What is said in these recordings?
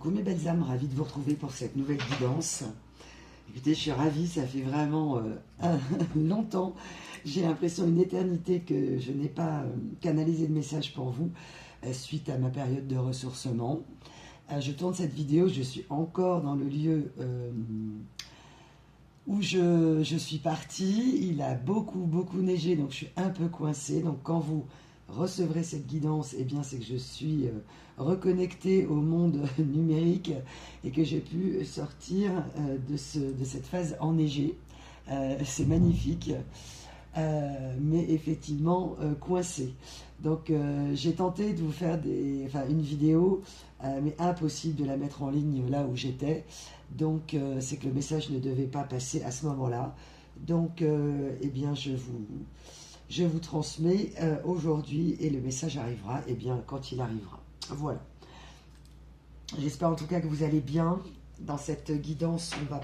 Coucou mes belles âmes, ravie de vous retrouver pour cette nouvelle guidance. Écoutez, je suis ravie, ça fait vraiment longtemps, j'ai l'impression une éternité que je n'ai pas canalisé de message pour vous suite à ma période de ressourcement. Je tourne cette vidéo, je suis encore dans le lieu où je suis partie. Il a beaucoup neigé, donc je suis un peu coincée. Donc quand vous recevrez cette guidance, eh bien c'est que je suis reconnectée au monde numérique et que j'ai pu sortir de cette phase enneigée. C'est magnifique, mais effectivement coincée. Donc j'ai tenté de vous faire une vidéo, mais impossible de la mettre en ligne là où j'étais. Donc c'est que le message ne devait pas passer à ce moment-là. Donc eh bien je vous transmets aujourd'hui et le message arrivera quand il arrivera. Voilà. J'espère en tout cas que vous allez bien. Dans cette guidance, on va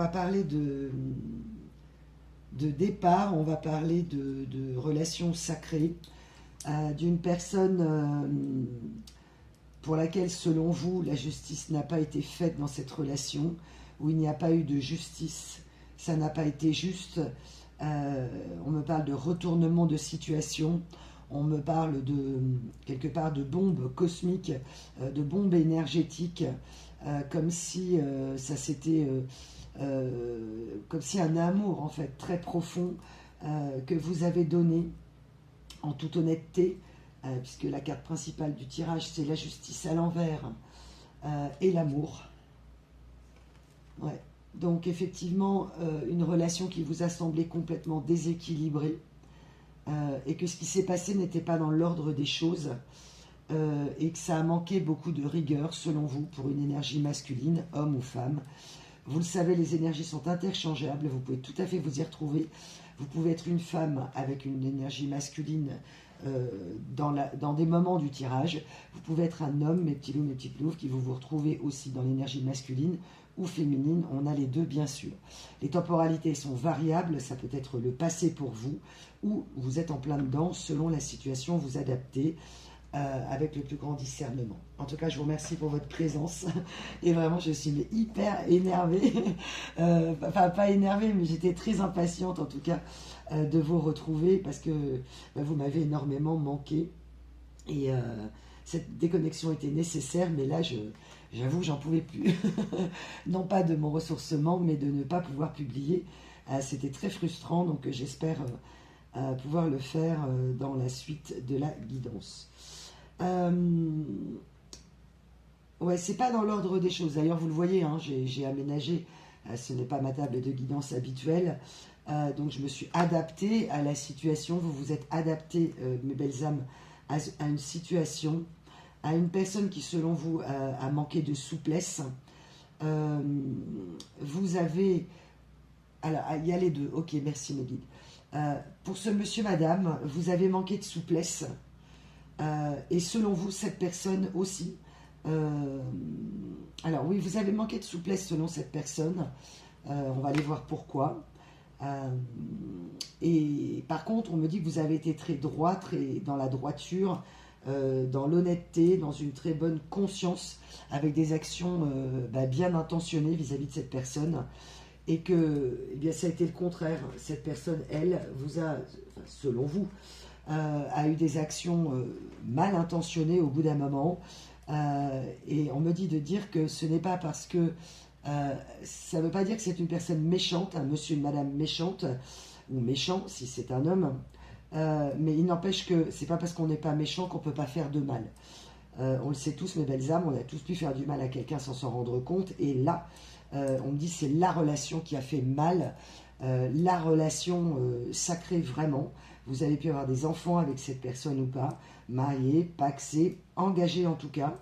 parler de départ, on va parler de relations sacrées, d'une personne pour laquelle, selon vous, la justice n'a pas été faite dans cette relation, où il n'y a pas eu de justice, ça n'a pas été juste. On me parle de retournement de situation, on me parle quelque part de bombes cosmiques, de bombes énergétiques, comme si ça s'était... comme si un amour en fait très profond que vous avez donné en toute honnêteté, puisque la carte principale du tirage c'est la justice à l'envers et l'amour. Ouais. Donc effectivement une relation qui vous a semblé complètement déséquilibrée et que ce qui s'est passé n'était pas dans l'ordre des choses et que ça a manqué beaucoup de rigueur selon vous pour une énergie masculine, homme ou femme. Vous le savez, les énergies sont interchangeables, vous pouvez tout à fait vous y retrouver. Vous pouvez être une femme avec une énergie masculine dans des moments du tirage. Vous pouvez être un homme, mes petits loups, mes petites louves, qui vous retrouvez aussi dans l'énergie masculine ou féminine. On a les deux, bien sûr. Les temporalités sont variables, ça peut être le passé pour vous, ou vous êtes en plein dedans, selon la situation, vous adaptez. Avec le plus grand discernement. En tout cas, je vous remercie pour votre présence. Et vraiment, je suis hyper énervée. Enfin, pas énervée, mais j'étais très impatiente, en tout cas, de vous retrouver parce que vous m'avez énormément manqué. Et cette déconnexion était nécessaire, mais là, j'avoue que j'en pouvais plus. Non pas de mon ressourcement, mais de ne pas pouvoir publier. C'était très frustrant, donc j'espère pouvoir le faire dans la suite de la guidance. Ouais, c'est pas dans l'ordre des choses. D'ailleurs, vous le voyez, hein, j'ai aménagé. Ce n'est pas ma table de guidance habituelle. Donc, je me suis adaptée à la situation. Vous vous êtes adapté, mes belles âmes, à une situation, à une personne qui, selon vous, a manqué de souplesse. Vous avez... Alors, il y a les deux. Ok, merci mes guides. Pour ce monsieur, madame, vous avez manqué de souplesse. Et selon vous, cette personne aussi. Alors oui, vous avez manqué de souplesse selon cette personne. On va aller voir pourquoi. Et par contre, on me dit que vous avez été très droit, très dans la droiture, dans l'honnêteté, dans une très bonne conscience, avec des actions bien intentionnées vis-à-vis de cette personne. Et que eh bien, ça a été le contraire. Cette personne, elle, vous a, selon vous, a eu des actions mal intentionnées au bout d'un moment. Et on me dit de dire que ce n'est pas parce que... ça ne veut pas dire que c'est une personne méchante, un monsieur, une madame méchante, ou méchant si c'est un homme. Mais il n'empêche que c'est pas parce qu'on n'est pas méchant qu'on ne peut pas faire de mal. On le sait tous, mes belles âmes, on a tous pu faire du mal à quelqu'un sans s'en rendre compte. Et là, on me dit c'est la relation qui a fait mal, la relation sacrée vraiment. Vous avez pu avoir des enfants avec cette personne ou pas, mariés, pacsés, engagés en tout cas.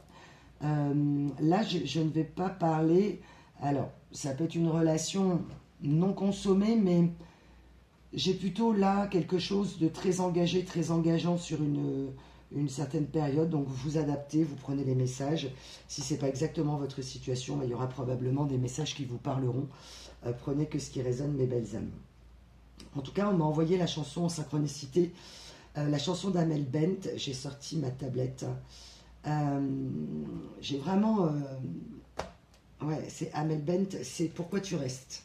Là, je ne vais pas parler... Alors, ça peut être une relation non consommée, mais j'ai plutôt là quelque chose de très engagé, très engageant sur une certaine période. Donc, vous vous adaptez, vous prenez les messages. Si ce n'est pas exactement votre situation, il y aura probablement des messages qui vous parleront. Prenez que ce qui résonne, mes belles âmes. En tout cas, on m'a envoyé la chanson en synchronicité, la chanson d'Amel Bent. J'ai sorti ma tablette. J'ai vraiment... ouais, c'est Amel Bent, c'est pourquoi tu restes.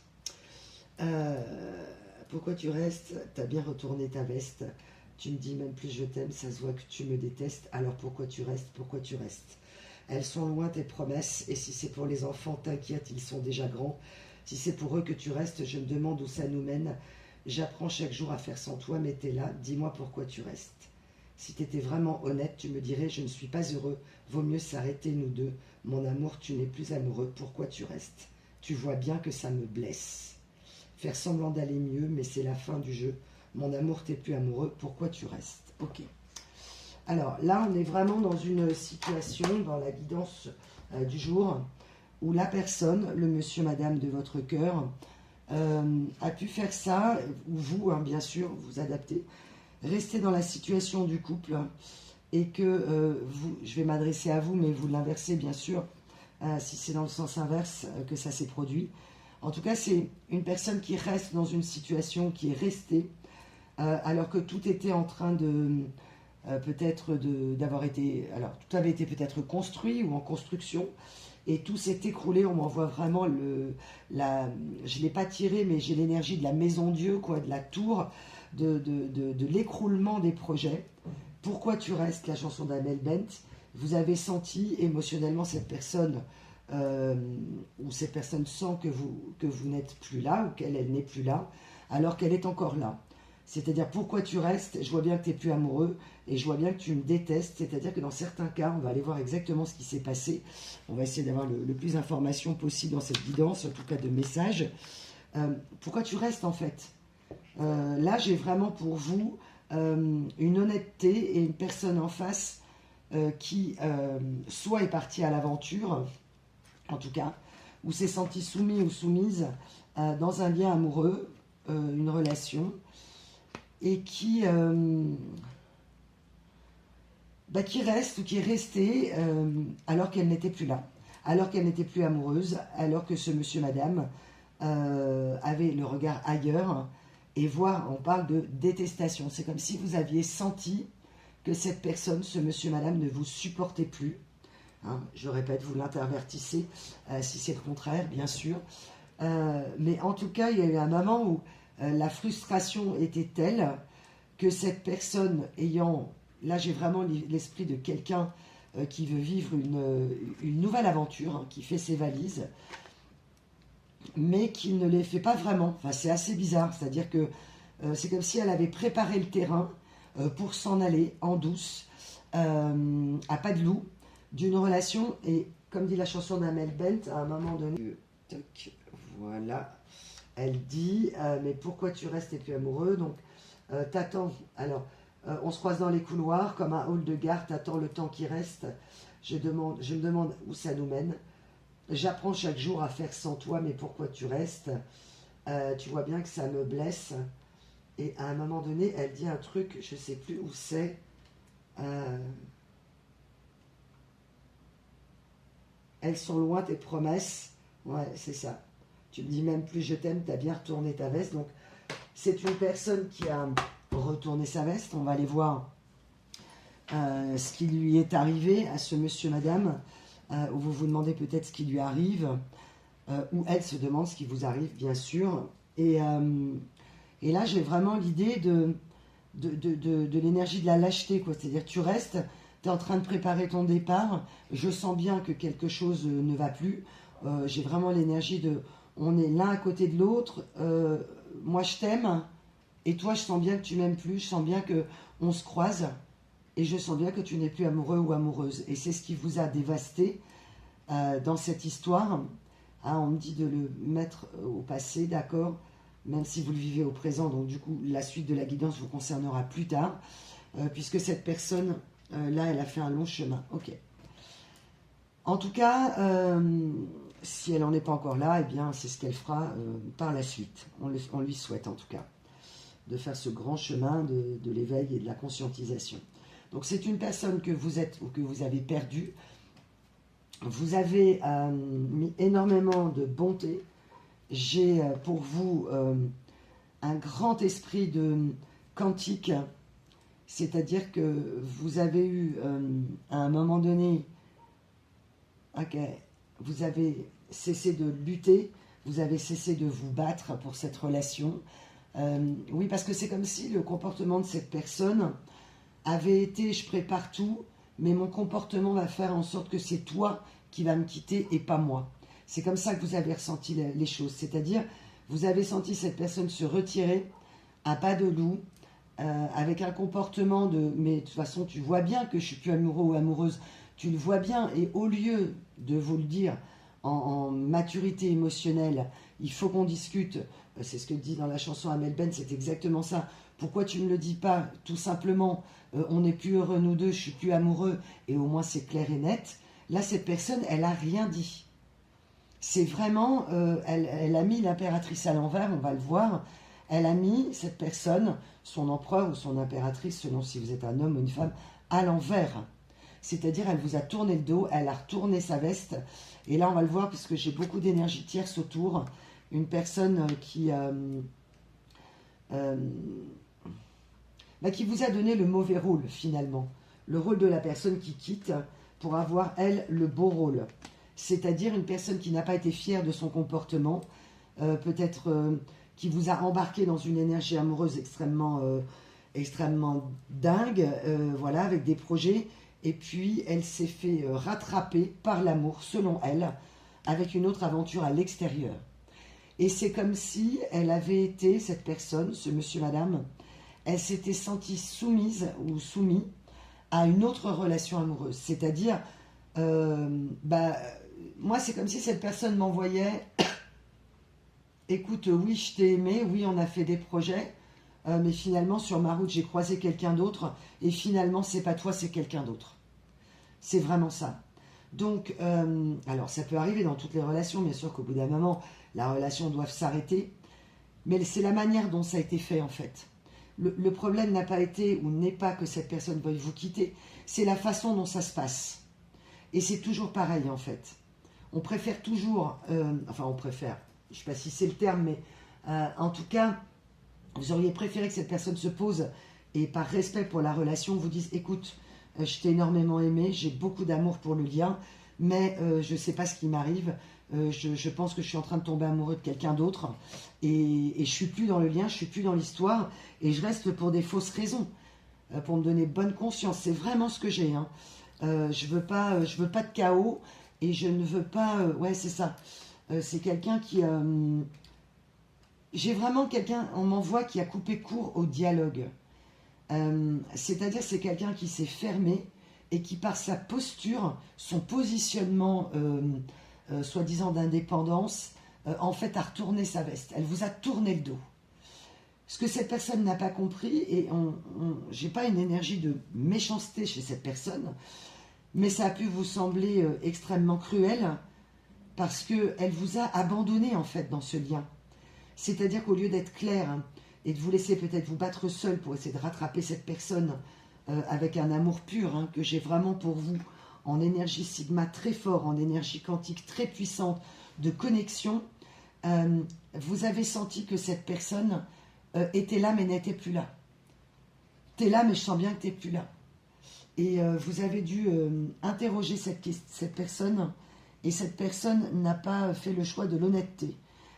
Pourquoi tu restes? T'as bien retourné ta veste. Tu me dis même plus je t'aime, ça se voit que tu me détestes. Alors pourquoi tu restes? Pourquoi tu restes? Elles sont loin tes promesses, et si c'est pour les enfants, t'inquiète, ils sont déjà grands. Si c'est pour eux que tu restes, je me demande où ça nous mène. J'apprends chaque jour à faire sans toi, mais t'es là, dis-moi pourquoi tu restes. Si t'étais vraiment honnête, tu me dirais, je ne suis pas heureux, vaut mieux s'arrêter nous deux. Mon amour, tu n'es plus amoureux, pourquoi tu restes? Tu vois bien que ça me blesse. Faire semblant d'aller mieux, mais c'est la fin du jeu. Mon amour, t'es plus amoureux, pourquoi tu restes? Ok. Alors là, on est vraiment dans une situation, dans la guidance du jour, où la personne, le monsieur, madame de votre cœur, a pu faire ça, ou vous, hein, bien sûr, vous adaptez, rester dans la situation du couple, et que vous, je vais m'adresser à vous, mais vous l'inversez bien sûr, si c'est dans le sens inverse que ça s'est produit. En tout cas, c'est une personne qui reste dans une situation qui est restée, alors que tout était en train de... peut-être d'avoir été... Alors, tout avait été peut-être construit ou en construction, et tout s'est écroulé. On m'envoie vraiment le... je ne l'ai pas tiré, mais j'ai l'énergie de la maison Dieu, quoi, de la tour, de l'écroulement des projets. Pourquoi tu restes, la chanson d'Amel Bent. Vous avez senti émotionnellement cette personne, ou cette personne sent que vous n'êtes plus là, ou qu'elle n'est plus là, alors qu'elle est encore là. C'est-à-dire, pourquoi tu restes? Je vois bien que tu n'es plus amoureux, et je vois bien que tu me détestes. C'est-à-dire que dans certains cas, on va aller voir exactement ce qui s'est passé. On va essayer d'avoir le plus d'informations possible dans cette guidance, en tout cas de messages. Pourquoi tu restes, en fait? Là, j'ai vraiment pour vous une honnêteté et une personne en face qui soit est partie à l'aventure, en tout cas, ou s'est senti soumis ou soumise dans un lien amoureux, une relation, et qui reste ou qui est restée alors qu'elle n'était plus là, alors qu'elle n'était plus amoureuse, alors que ce monsieur, madame avait le regard ailleurs, et voir, on parle de détestation. C'est comme si vous aviez senti que cette personne, ce monsieur, madame, ne vous supportait plus. Hein, je répète, vous l'intervertissez si c'est le contraire, bien sûr. Mais en tout cas, il y a eu un moment où la frustration était telle que cette personne ayant... Là, j'ai vraiment l'esprit de quelqu'un qui veut vivre une nouvelle aventure, hein, qui fait ses valises, mais qui ne les fait pas vraiment. Enfin, c'est assez bizarre, c'est-à-dire que c'est comme si elle avait préparé le terrain pour s'en aller en douce, à pas de loup, d'une relation. Et comme dit la chanson d'Amel Bent, à un moment donné, toc, voilà, elle dit mais pourquoi tu restes et plus amoureux? Donc t'attends. Alors on se croise dans les couloirs comme un hall de gare, t'attends le temps qui reste. Je me demande où ça nous mène. J'apprends chaque jour à faire sans toi, mais pourquoi tu restes? Tu vois bien que ça me blesse. Et à un moment donné, elle dit un truc, je ne sais plus où c'est. Elles sont loin tes promesses. Ouais, c'est ça. Tu me dis même plus je t'aime, tu as bien retourné ta veste. Donc, c'est une personne qui a retourné sa veste. On va aller voir ce qui lui est arrivé à ce monsieur, madame. Où vous vous demandez peut-être ce qui lui arrive, ou elle se demande ce qui vous arrive, bien sûr. Et là, j'ai vraiment l'idée de l'énergie de la lâcheté, quoi. C'est-à-dire, tu restes, tu es en train de préparer ton départ, je sens bien que quelque chose ne va plus. J'ai vraiment l'énergie de... On est l'un à côté de l'autre, moi je t'aime, et toi je sens bien que tu m'aimes plus, je sens bien qu'on se croise, et je sens bien que tu n'es plus amoureux ou amoureuse. Et c'est ce qui vous a dévasté dans cette histoire. Hein, on me dit de le mettre au passé, d'accord, même si vous le vivez au présent. Donc du coup, la suite de la guidance vous concernera plus tard, puisque cette personne, là, elle a fait un long chemin. Ok. En tout cas, si elle n'en est pas encore là, eh bien, c'est ce qu'elle fera par la suite. On lui souhaite, en tout cas, de faire ce grand chemin de l'éveil et de la conscientisation. Donc c'est une personne que vous êtes ou que vous avez perdue. Vous avez mis énormément de bonté. J'ai pour vous un grand esprit de quantique. C'est-à-dire que vous avez eu, à un moment donné, ok, vous avez cessé de lutter, vous avez cessé de vous battre pour cette relation. Oui, parce que c'est comme si le comportement de cette personne avait été, je prépare tout, mais mon comportement va faire en sorte que c'est toi qui vas me quitter et pas moi. C'est comme ça que vous avez ressenti les choses. C'est-à-dire, vous avez senti cette personne se retirer à pas de loup, avec un comportement de « mais de toute façon, tu vois bien que je suis plus amoureux ou amoureuse », tu le vois bien, et au lieu de vous le dire en maturité émotionnelle, il faut qu'on discute, c'est ce que dit dans la chanson Amel Ben, c'est exactement ça. Pourquoi tu ne me le dis pas tout simplement, on n'est plus heureux nous deux, je suis plus amoureux, et au moins c'est clair et net. Là, cette personne, elle a rien dit. C'est vraiment, elle a mis l'impératrice à l'envers, on va le voir. Elle a mis cette personne, son empereur ou son impératrice, selon si vous êtes un homme ou une femme, à l'envers. C'est-à-dire, elle vous a tourné le dos, elle a retourné sa veste. Et là, on va le voir, parce que j'ai beaucoup d'énergie tierce autour. Une personne qui vous a donné le mauvais rôle, finalement. Le rôle de la personne qui quitte pour avoir, elle, le beau rôle. C'est-à-dire une personne qui n'a pas été fière de son comportement, peut-être qui vous a embarqué dans une énergie amoureuse extrêmement dingue, voilà, avec des projets, et puis elle s'est fait rattraper par l'amour, selon elle, avec une autre aventure à l'extérieur. Et c'est comme si elle avait été, cette personne, ce monsieur, madame, elle s'était sentie soumise ou soumise à une autre relation amoureuse. C'est-à-dire, moi c'est comme si cette personne m'envoyait « Écoute, oui, je t'ai aimé, oui, on a fait des projets, mais finalement, sur ma route, j'ai croisé quelqu'un d'autre, et finalement, c'est pas toi, c'est quelqu'un d'autre. » C'est vraiment ça. Donc, alors, ça peut arriver dans toutes les relations, bien sûr qu'au bout d'un moment, la relation doit s'arrêter, mais c'est la manière dont ça a été fait, en fait. Le problème n'a pas été, ou n'est pas que cette personne veuille vous quitter, c'est la façon dont ça se passe. Et c'est toujours pareil, en fait. On préfère toujours, enfin, on préfère, je ne sais pas si c'est le terme, mais en tout cas, vous auriez préféré que cette personne se pose et par respect pour la relation vous dise « Écoute, je t'ai énormément aimé, j'ai beaucoup d'amour pour le lien, mais je ne sais pas ce qui m'arrive, je pense que je suis en train de tomber amoureux de quelqu'un d'autre et je ne suis plus dans le lien, je ne suis plus dans l'histoire et je reste pour des fausses raisons, pour me donner bonne conscience. » C'est vraiment ce que j'ai. Hein. Je veux pas de chaos et je ne veux pas... ouais, c'est ça. C'est quelqu'un qui... j'ai vraiment quelqu'un, on m'envoie, qui a coupé court au dialogue. C'est-à-dire c'est quelqu'un qui s'est fermé et qui par sa posture, son positionnement soi-disant d'indépendance, en fait a retourné sa veste. Elle vous a tourné le dos. Ce que cette personne n'a pas compris, et j'ai pas une énergie de méchanceté chez cette personne, mais ça a pu vous sembler extrêmement cruel parce qu'elle vous a abandonné en fait dans ce lien. C'est-à-dire qu'au lieu d'être clair et de vous laisser peut-être vous battre seul pour essayer de rattraper cette personne avec un amour pur que j'ai vraiment pour vous, en énergie sigma très fort, en énergie quantique très puissante, de connexion, vous avez senti que cette personne était là mais n'était plus là. T'es là mais je sens bien que t'es plus là. Et vous avez dû interroger cette personne, et cette personne n'a pas fait le choix de l'honnêteté.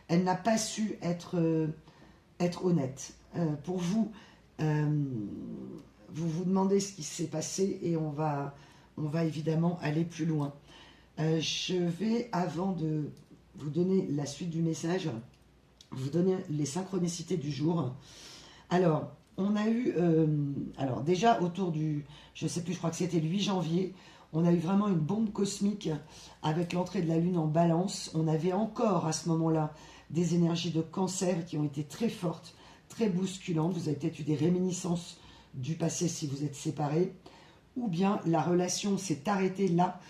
Elle n'a pas su être honnête. Pour vous, vous vous demandez ce qui s'est passé et on va évidemment aller plus loin. Je vais, avant de vous donner la suite du message, vous donner les synchronicités du jour. Alors, on a eu, alors déjà autour du, je ne sais plus, je crois que c'était le 8 janvier, on a eu vraiment une bombe cosmique avec l'entrée de la Lune en Balance. On avait encore à ce moment-là des énergies de cancer qui ont été très fortes, très bousculantes. Vous avez peut-être eu des réminiscences du passé si vous êtes séparés. Ou bien la relation s'est arrêtée là,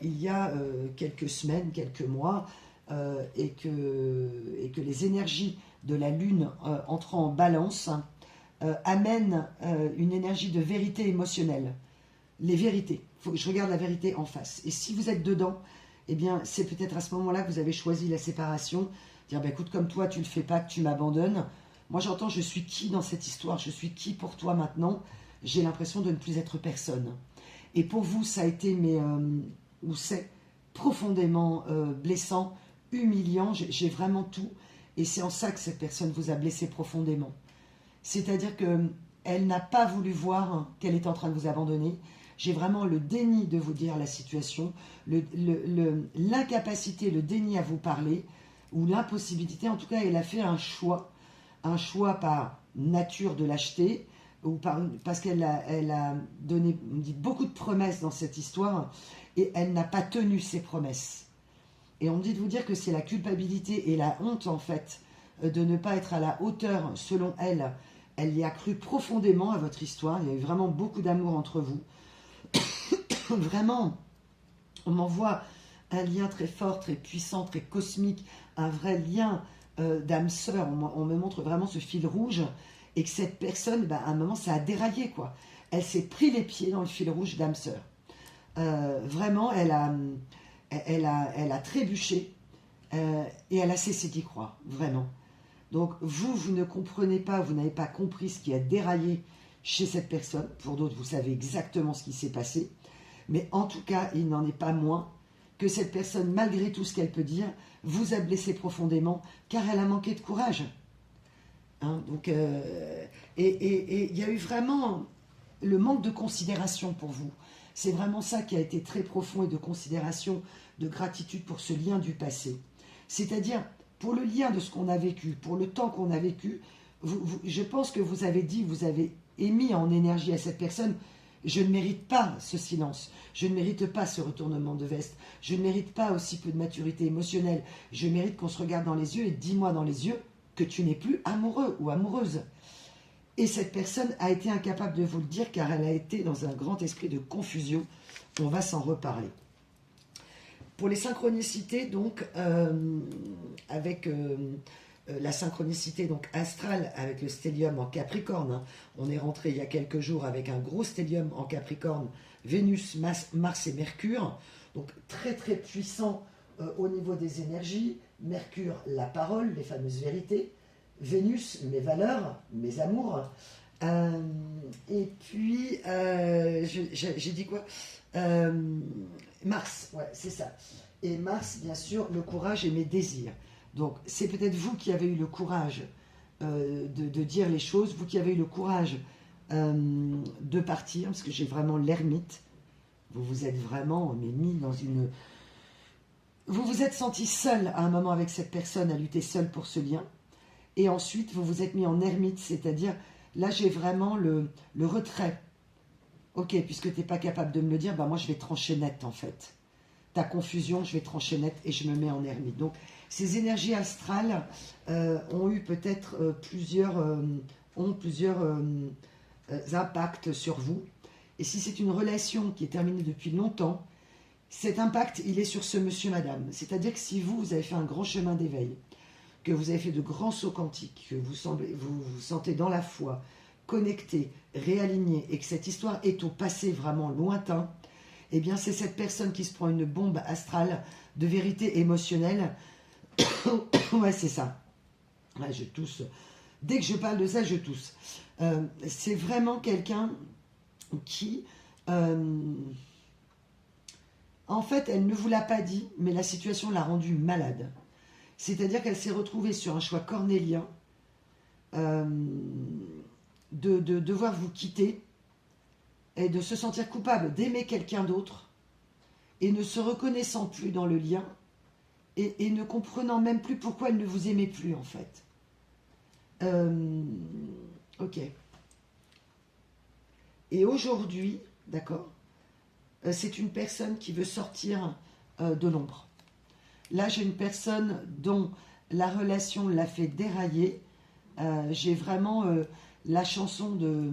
il y a quelques semaines, quelques mois, et que les énergies de la Lune entrant en Balance amènent une énergie de vérité émotionnelle. Les vérités. Il faut que je regarde la vérité en face. Et si vous êtes dedans, eh bien, c'est peut-être à ce moment-là que vous avez choisi la séparation. Dire, bah, écoute, comme toi, tu ne le fais pas, que tu m'abandonnes. Moi, j'entends, je suis qui dans cette histoire? Je suis qui pour toi maintenant? j'ai l'impression de ne plus être personne. Et pour vous, ça a été, ou c'est profondément blessant, humiliant, j'ai vraiment tout. Et c'est en ça que cette personne vous a blessé profondément. C'est-à-dire qu'elle n'a pas voulu voir qu'elle est en train de vous abandonner. J'ai vraiment le déni de vous dire la situation, l'incapacité, le déni à vous parler, ou l'impossibilité. En tout cas, elle a fait un choix par nature de l'acheter, ou parce qu'elle a donné, on dit, beaucoup de promesses dans cette histoire, et elle n'a pas tenu ses promesses. Et on me dit de vous dire que c'est la culpabilité et la honte, en fait, de ne pas être à la hauteur, selon elle. Elle y a cru profondément à votre histoire. Il y a eu vraiment beaucoup d'amour entre vous. Vraiment, on m'envoie un lien très fort, très puissant, très cosmique, un vrai lien d'âme sœur. On me montre vraiment ce fil rouge. Et que cette personne, à un moment, ça a déraillé, quoi. Elle s'est pris les pieds dans le fil rouge d'âme sœur. Vraiment, elle a trébuché et elle a cessé d'y croire, vraiment. Donc vous ne comprenez pas, vous n'avez pas compris ce qui a déraillé chez cette personne. Pour d'autres, vous savez exactement ce qui s'est passé. Mais en tout cas, il n'en est pas moins que cette personne, malgré tout ce qu'elle peut dire, vous a blessé profondément car elle a manqué de courage. Hein, donc, et il y a eu vraiment le manque de considération pour vous. C'est vraiment ça qui a été très profond, et de considération, de gratitude pour ce lien du passé. C'est-à-dire, pour le lien de ce qu'on a vécu, pour le temps qu'on a vécu, je pense que vous avez dit, vous avez émis en énergie à cette personne, je ne mérite pas ce silence, je ne mérite pas ce retournement de veste, je ne mérite pas aussi peu de maturité émotionnelle, je mérite qu'on se regarde dans les yeux et dis-moi dans les yeux que tu n'es plus amoureux ou amoureuse. Et cette personne a été incapable de vous le dire car elle a été dans un grand esprit de confusion. On va s'en reparler. Pour les synchronicités, donc, avec la synchronicité donc astrale avec le stellium en Capricorne, hein, on est rentré il y a quelques jours avec un gros stellium en Capricorne, Vénus, Mars et Mercure, donc très très puissant au niveau des énergies. Mercure, la parole, les fameuses vérités. Vénus, mes valeurs, mes amours. Et puis, j'ai dit quoi Mars, ouais, c'est ça. Et Mars, bien sûr, le courage et mes désirs. Donc, c'est peut-être vous qui avez eu le courage de dire les choses, vous qui avez eu le courage de partir, parce que j'ai vraiment l'ermite. Vous vous êtes vraiment mis dans une... Vous vous êtes senti seul à un moment avec cette personne, à lutter seul pour ce lien. Et ensuite, vous vous êtes mis en ermite, c'est-à-dire, là, j'ai vraiment le retrait. Ok, puisque tu n'es pas capable de me le dire, moi, je vais trancher net, en fait. Ta confusion, je vais trancher net et je me mets en ermite. Donc, ces énergies astrales ont eu peut-être plusieurs impacts sur vous. Et si c'est une relation qui est terminée depuis longtemps, cet impact, il est sur ce monsieur, madame. C'est-à-dire que si vous avez fait un grand chemin d'éveil, que vous avez fait de grands sauts quantiques, que vous vous sentez dans la foi, connecté, réaligné, et que cette histoire est au passé vraiment lointain, eh bien c'est cette personne qui se prend une bombe astrale de vérité émotionnelle. Ouais, c'est ça. Ouais, je tousse. Dès que je parle de ça, je tousse. C'est vraiment quelqu'un qui... en fait, elle ne vous l'a pas dit, mais la situation l'a rendue malade. C'est-à-dire qu'elle s'est retrouvée sur un choix cornélien de devoir vous quitter et de se sentir coupable d'aimer quelqu'un d'autre et ne se reconnaissant plus dans le lien et ne comprenant même plus pourquoi elle ne vous aimait plus, en fait. Ok. Et aujourd'hui, d'accord, c'est une personne qui veut sortir de l'ombre. Là, j'ai une personne dont la relation l'a fait dérailler. J'ai vraiment la chanson de...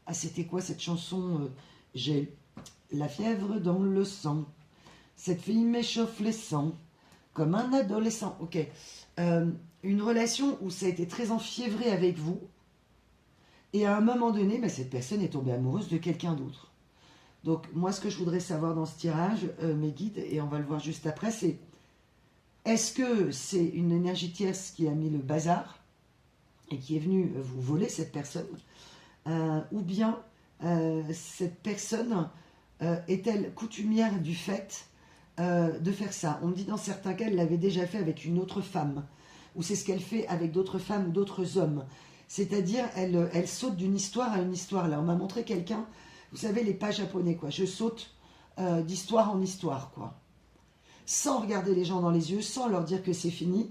Ah, c'était quoi cette chanson J'ai la fièvre dans le sang. Cette fille m'échauffe les sangs. Comme un adolescent. Ok. Une relation où ça a été très enfiévré avec vous. Et à un moment donné, cette personne est tombée amoureuse de quelqu'un d'autre. Donc, moi, ce que je voudrais savoir dans ce tirage, mes guides, et on va le voir juste après, c'est... Est-ce que c'est une énergie tierce qui a mis le bazar et qui est venue vous voler cette personne ou bien cette personne est-elle coutumière du fait de faire ça? On me dit dans certains cas, elle l'avait déjà fait avec une autre femme, ou c'est ce qu'elle fait avec d'autres femmes ou d'autres hommes. C'est-à-dire, elle saute d'une histoire à une histoire. Là, on m'a montré quelqu'un, vous savez, les pas japonais, quoi. Je saute d'histoire en histoire, quoi. Sans regarder les gens dans les yeux, sans leur dire que c'est fini.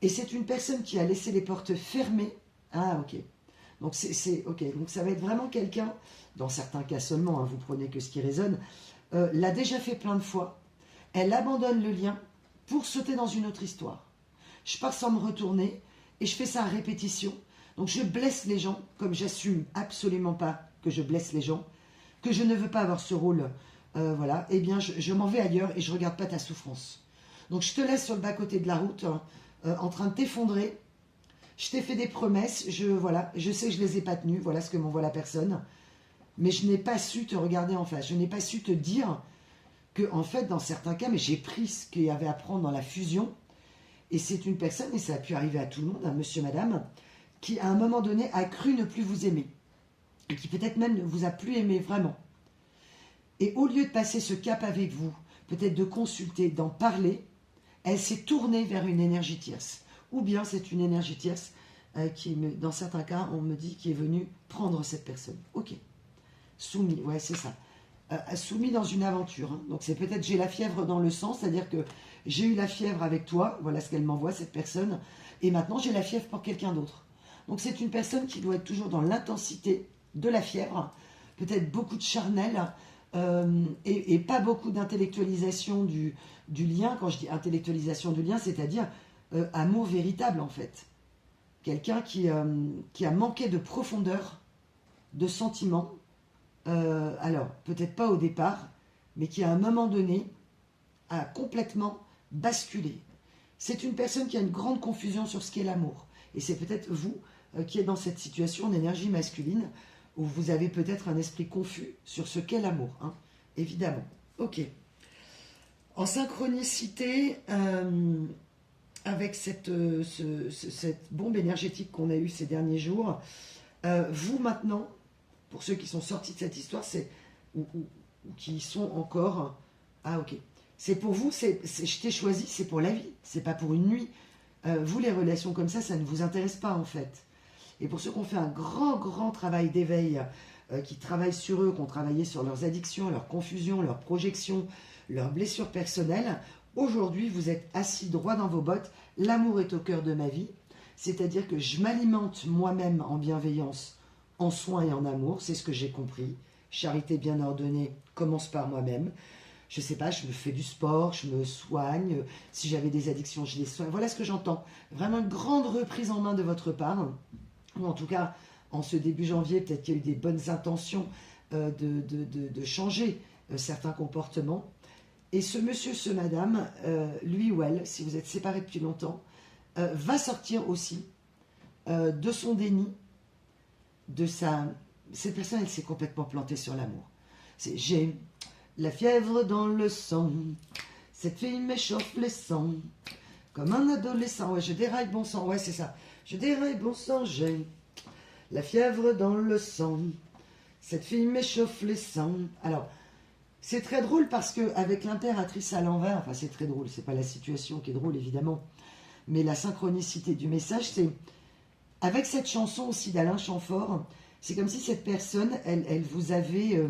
Et c'est une personne qui a laissé les portes fermées. Ah, ok. Donc, ok. Donc, ça va être vraiment quelqu'un, dans certains cas seulement, hein, vous prenez que ce qui résonne, l'a déjà fait plein de fois. Elle abandonne le lien pour sauter dans une autre histoire. Je pars sans me retourner et je fais ça à répétition. Donc, je blesse les gens, comme j'assume absolument pas que je blesse les gens, que je ne veux pas avoir ce rôle, voilà, eh bien, je m'en vais ailleurs et je regarde pas ta souffrance. Donc, je te laisse sur le bas-côté de la route, en train de t'effondrer. Je t'ai fait des promesses, voilà, je sais que je les ai pas tenues, voilà ce que m'envoie la personne. Mais je n'ai pas su te regarder en face, je n'ai pas su te dire que, en fait, dans certains cas, mais j'ai pris ce qu'il y avait à prendre dans la fusion, et c'est une personne, et ça a pu arriver à tout le monde, hein, monsieur, madame, qui, à un moment donné, a cru ne plus vous aimer, et qui peut-être même ne vous a plus aimé vraiment. Et au lieu de passer ce cap avec vous, peut-être de consulter, d'en parler, elle s'est tournée vers une énergie tierce. Ou bien c'est une énergie tierce qui, dans certains cas, on me dit, qui est venue prendre cette personne. Ok. Soumis, ouais, c'est ça. Soumis dans une aventure. Hein. Donc c'est peut-être j'ai la fièvre dans le sang, c'est-à-dire que j'ai eu la fièvre avec toi, voilà ce qu'elle m'envoie, cette personne, et maintenant j'ai la fièvre pour quelqu'un d'autre. Donc c'est une personne qui doit être toujours dans l'intensité de la fièvre, peut-être beaucoup de charnel, et pas beaucoup d'intellectualisation du lien. Quand je dis intellectualisation du lien, c'est-à-dire amour véritable en fait. Quelqu'un qui a manqué de profondeur, de sentiments, alors peut-être pas au départ, mais qui à un moment donné a complètement basculé. C'est une personne qui a une grande confusion sur ce qu'est l'amour. Et c'est peut-être vous qui êtes dans cette situation d'énergie masculine, où vous avez peut-être un esprit confus sur ce qu'est l'amour, hein, évidemment. Ok. En synchronicité avec cette bombe énergétique qu'on a eue ces derniers jours, vous maintenant, pour ceux qui sont sortis de cette histoire, ou qui y sont encore, ah ok, c'est pour vous, je t'ai choisi, c'est pour la vie, c'est pas pour une nuit. Vous, les relations comme ça ne vous intéresse pas en fait. Et pour ceux qui ont fait un grand travail d'éveil, qui travaillent sur eux, qui ont travaillé sur leurs addictions, leurs confusions, leurs projections, leurs blessures personnelles, aujourd'hui vous êtes assis droit dans vos bottes, l'amour est au cœur de ma vie, c'est-à-dire que je m'alimente moi-même en bienveillance, en soins et en amour, c'est ce que j'ai compris. Charité bien ordonnée commence par moi-même. Je ne sais pas, je me fais du sport, je me soigne, si j'avais des addictions, je les soigne. Voilà ce que j'entends. Vraiment une grande reprise en main de votre part. Ou en tout cas, en ce début janvier, peut-être qu'il y a eu des bonnes intentions de changer certains comportements. Et ce monsieur, ce madame, lui ou elle, si vous êtes séparés depuis longtemps, va sortir aussi de son déni, de sa... Cette personne, elle s'est complètement plantée sur l'amour. J'ai la fièvre dans le sang, cette fille m'échauffe le sang, comme un adolescent. Ouais, je déraille bon sang, ouais, c'est ça. Je déraille bon sang, j'ai la fièvre dans le sang, cette fille m'échauffe le sang. Alors, c'est très drôle parce que avec l'impératrice à l'envers, enfin c'est très drôle, c'est pas la situation qui est drôle évidemment, mais la synchronicité du message, c'est avec cette chanson aussi d'Alain Chamfort, c'est comme si cette personne, elle vous avait,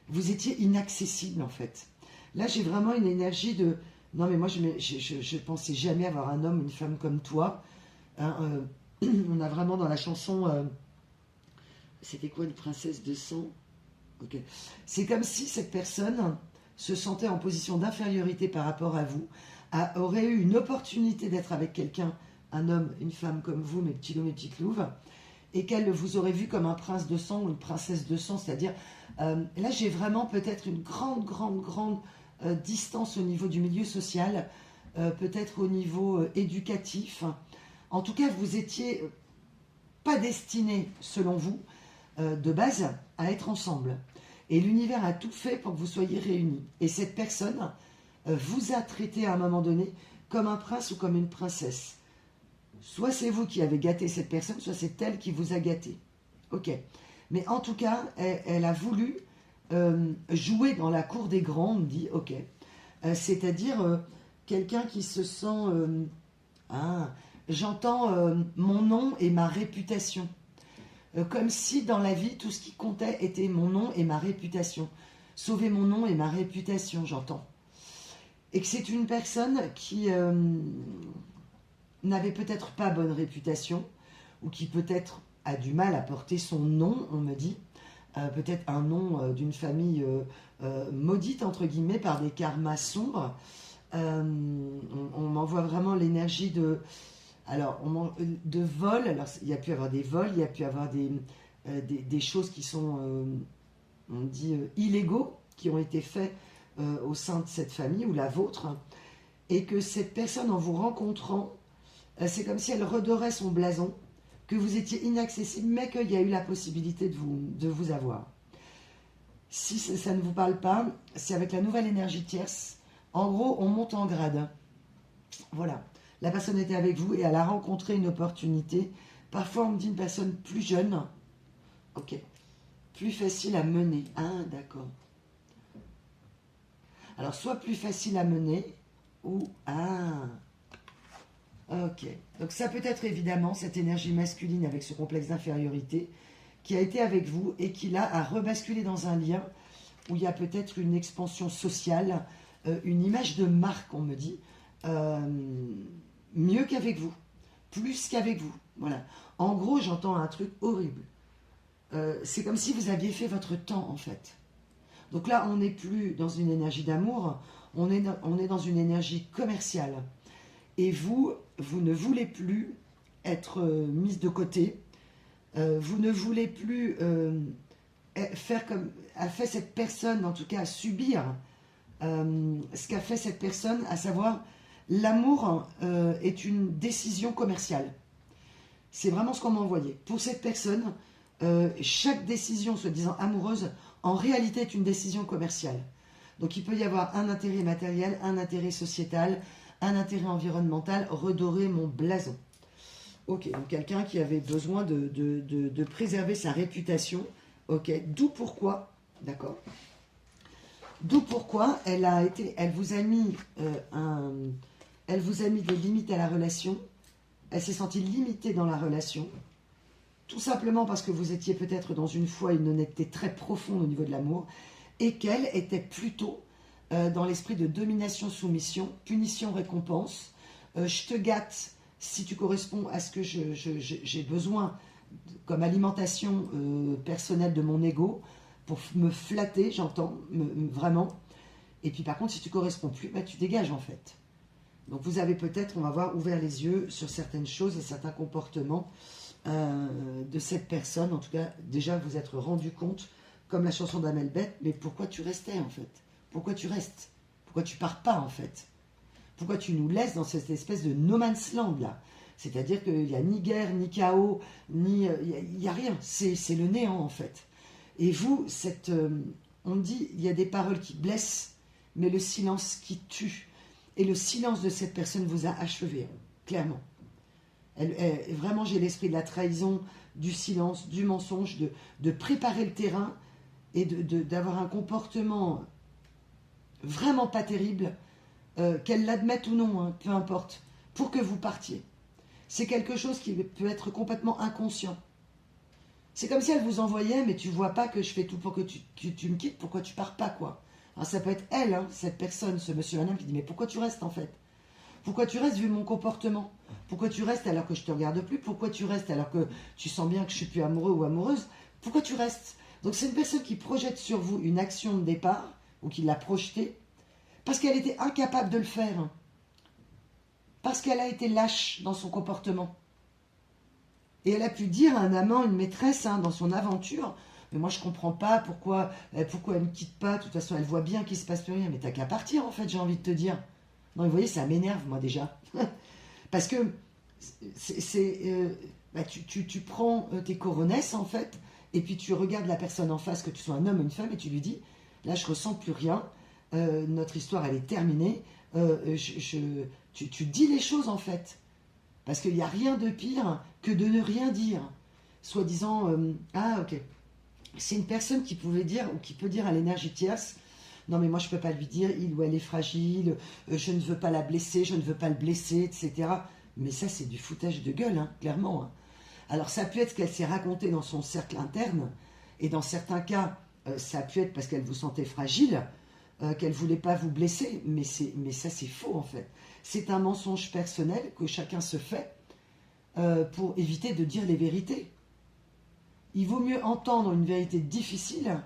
vous étiez inaccessible en fait. Là, j'ai vraiment une énergie de, non mais moi je pensais jamais avoir un homme, une femme comme toi. Hein, on a vraiment dans la chanson, c'était quoi, une princesse de sang? Okay. C'est comme si cette personne se sentait en position d'infériorité par rapport à vous, aurait eu une opportunité d'être avec quelqu'un, un homme, une femme comme vous, mes petits loups, mes petites louves, et qu'elle vous aurait vu comme un prince de sang ou une princesse de sang, c'est-à-dire, là j'ai vraiment peut-être une grande distance au niveau du milieu social, peut-être au niveau éducatif. En tout cas, vous étiez pas destiné, selon vous, de base, à être ensemble. Et l'univers a tout fait pour que vous soyez réunis. Et cette personne vous a traité à un moment donné comme un prince ou comme une princesse. Soit c'est vous qui avez gâté cette personne, soit c'est elle qui vous a gâté. Ok. Mais en tout cas, elle a voulu jouer dans la cour des grands, on me dit, ok. C'est-à-dire quelqu'un qui se sent... ah, j'entends mon nom et ma réputation. Comme si dans la vie, tout ce qui comptait était mon nom et ma réputation. Sauver mon nom et ma réputation, j'entends. Et que c'est une personne qui n'avait peut-être pas bonne réputation, ou qui peut-être a du mal à porter son nom, on me dit, peut-être un nom d'une famille maudite, entre guillemets, par des karmas sombres. On m'envoie vraiment l'énergie de... Alors, de vol, alors il y a pu avoir des vols, il y a pu avoir des choses qui sont, on dit, illégaux, qui ont été faits au sein de cette famille, ou la vôtre, et que cette personne, en vous rencontrant, c'est comme si elle redorait son blason, que vous étiez inaccessible, mais qu'il y a eu la possibilité de vous avoir. Si ça ne vous parle pas, c'est avec la nouvelle énergie tierce. En gros, on monte en grade. Voilà. La personne était avec vous et elle a rencontré une opportunité. Parfois, on me dit une personne plus jeune. Ok. Plus facile à mener. Ah, d'accord. Alors, soit plus facile à mener, ou... Ah, ok. Donc, ça peut être évidemment cette énergie masculine avec ce complexe d'infériorité qui a été avec vous et qui, là, a rebasculé dans un lien où il y a peut-être une expansion sociale, une image de marque, on me dit, mieux qu'avec vous, plus qu'avec vous. Voilà. En gros, j'entends un truc horrible. C'est comme si vous aviez fait votre temps, en fait. Donc là, on n'est plus dans une énergie d'amour, on est dans une énergie commerciale. Et vous ne voulez plus être mise de côté, vous ne voulez plus faire comme a fait cette personne, en tout cas subir ce qu'a fait cette personne, à savoir l'amour est une décision commerciale. C'est vraiment ce qu'on m'a envoyé. Pour cette personne, chaque décision, soi-disant amoureuse, en réalité est une décision commerciale. Donc il peut y avoir un intérêt matériel, un intérêt sociétal, un intérêt environnemental, redorer mon blason. Ok, donc quelqu'un qui avait besoin de préserver sa réputation. Ok, d'où pourquoi, d'accord. D'où pourquoi elle vous a mis des limites à la relation. Elle s'est sentie limitée dans la relation. Tout simplement parce que vous étiez peut-être dans une foi et une honnêteté très profonde au niveau de l'amour. Et qu'elle était plutôt dans l'esprit de domination-soumission, punition-récompense. Je te gâte si tu corresponds à ce que j'ai besoin comme alimentation personnelle de mon ego, pour me flatter, j'entends, vraiment. Et puis par contre, si tu ne corresponds plus, bah, tu dégages en fait. Donc vous avez peut-être, on va voir, ouvert les yeux sur certaines choses et certains comportements de cette personne. En tout cas, déjà vous être rendu compte, comme la chanson d'Amel Bent, mais pourquoi tu restais en fait? Pourquoi tu restes? Pourquoi tu pars pas en fait? Pourquoi tu nous laisses dans cette espèce de no man's land là? C'est-à-dire qu'il n'y a ni guerre, ni chaos, ni il n'y a rien. C'est le néant en fait. Et vous, on dit, il y a des paroles qui blessent, mais le silence qui tue. Et le silence de cette personne vous a achevé, clairement. Vraiment, j'ai l'esprit de la trahison, du silence, du mensonge, de préparer le terrain et d'avoir un comportement vraiment pas terrible, qu'elle l'admette ou non, hein, peu importe, pour que vous partiez. C'est quelque chose qui peut être complètement inconscient. C'est comme si elle vous envoyait, mais tu vois pas que je fais tout pour que tu me quittes, pourquoi tu pars pas, quoi. Alors ça peut être elle, hein, cette personne, ce monsieur Madame qui dit, mais pourquoi tu restes en fait? Pourquoi tu restes vu mon comportement? Pourquoi tu restes alors que je te regarde plus? Pourquoi tu restes alors que tu sens bien que je suis plus amoureux ou amoureuse? Pourquoi tu restes? Donc c'est une personne qui projette sur vous une action de départ, ou qui l'a projetée, parce qu'elle était incapable de le faire. Parce qu'elle a été lâche dans son comportement. Et elle a pu dire à un amant, une maîtresse, hein, dans son aventure, mais moi je comprends pas pourquoi elle me quitte pas, de toute façon elle voit bien qu'il se passe plus rien, mais t'as qu'à partir en fait, j'ai envie de te dire. Non, vous voyez, ça m'énerve moi déjà. Parce que tu prends tes coronesses en fait, et puis tu regardes la personne en face, que tu sois un homme ou une femme, et tu lui dis, là je ressens plus rien, notre histoire elle est terminée, tu dis les choses en fait. Parce qu'il n'y a rien de pire que de ne rien dire. Soi-disant, ah ok, c'est une personne qui pouvait dire, ou qui peut dire à l'énergie tierce, non mais moi je ne peux pas lui dire, il ou elle est fragile, je ne veux pas la blesser, je ne veux pas le blesser, etc. Mais ça c'est du foutage de gueule, hein, clairement. Hein. Alors ça a pu être ce qu'elle s'est raconté dans son cercle interne, et dans certains cas, ça a pu être parce qu'elle vous sentait fragile, qu'elle ne voulait pas vous blesser, mais ça c'est faux en fait. C'est un mensonge personnel que chacun se fait pour éviter de dire les vérités. Il vaut mieux entendre une vérité difficile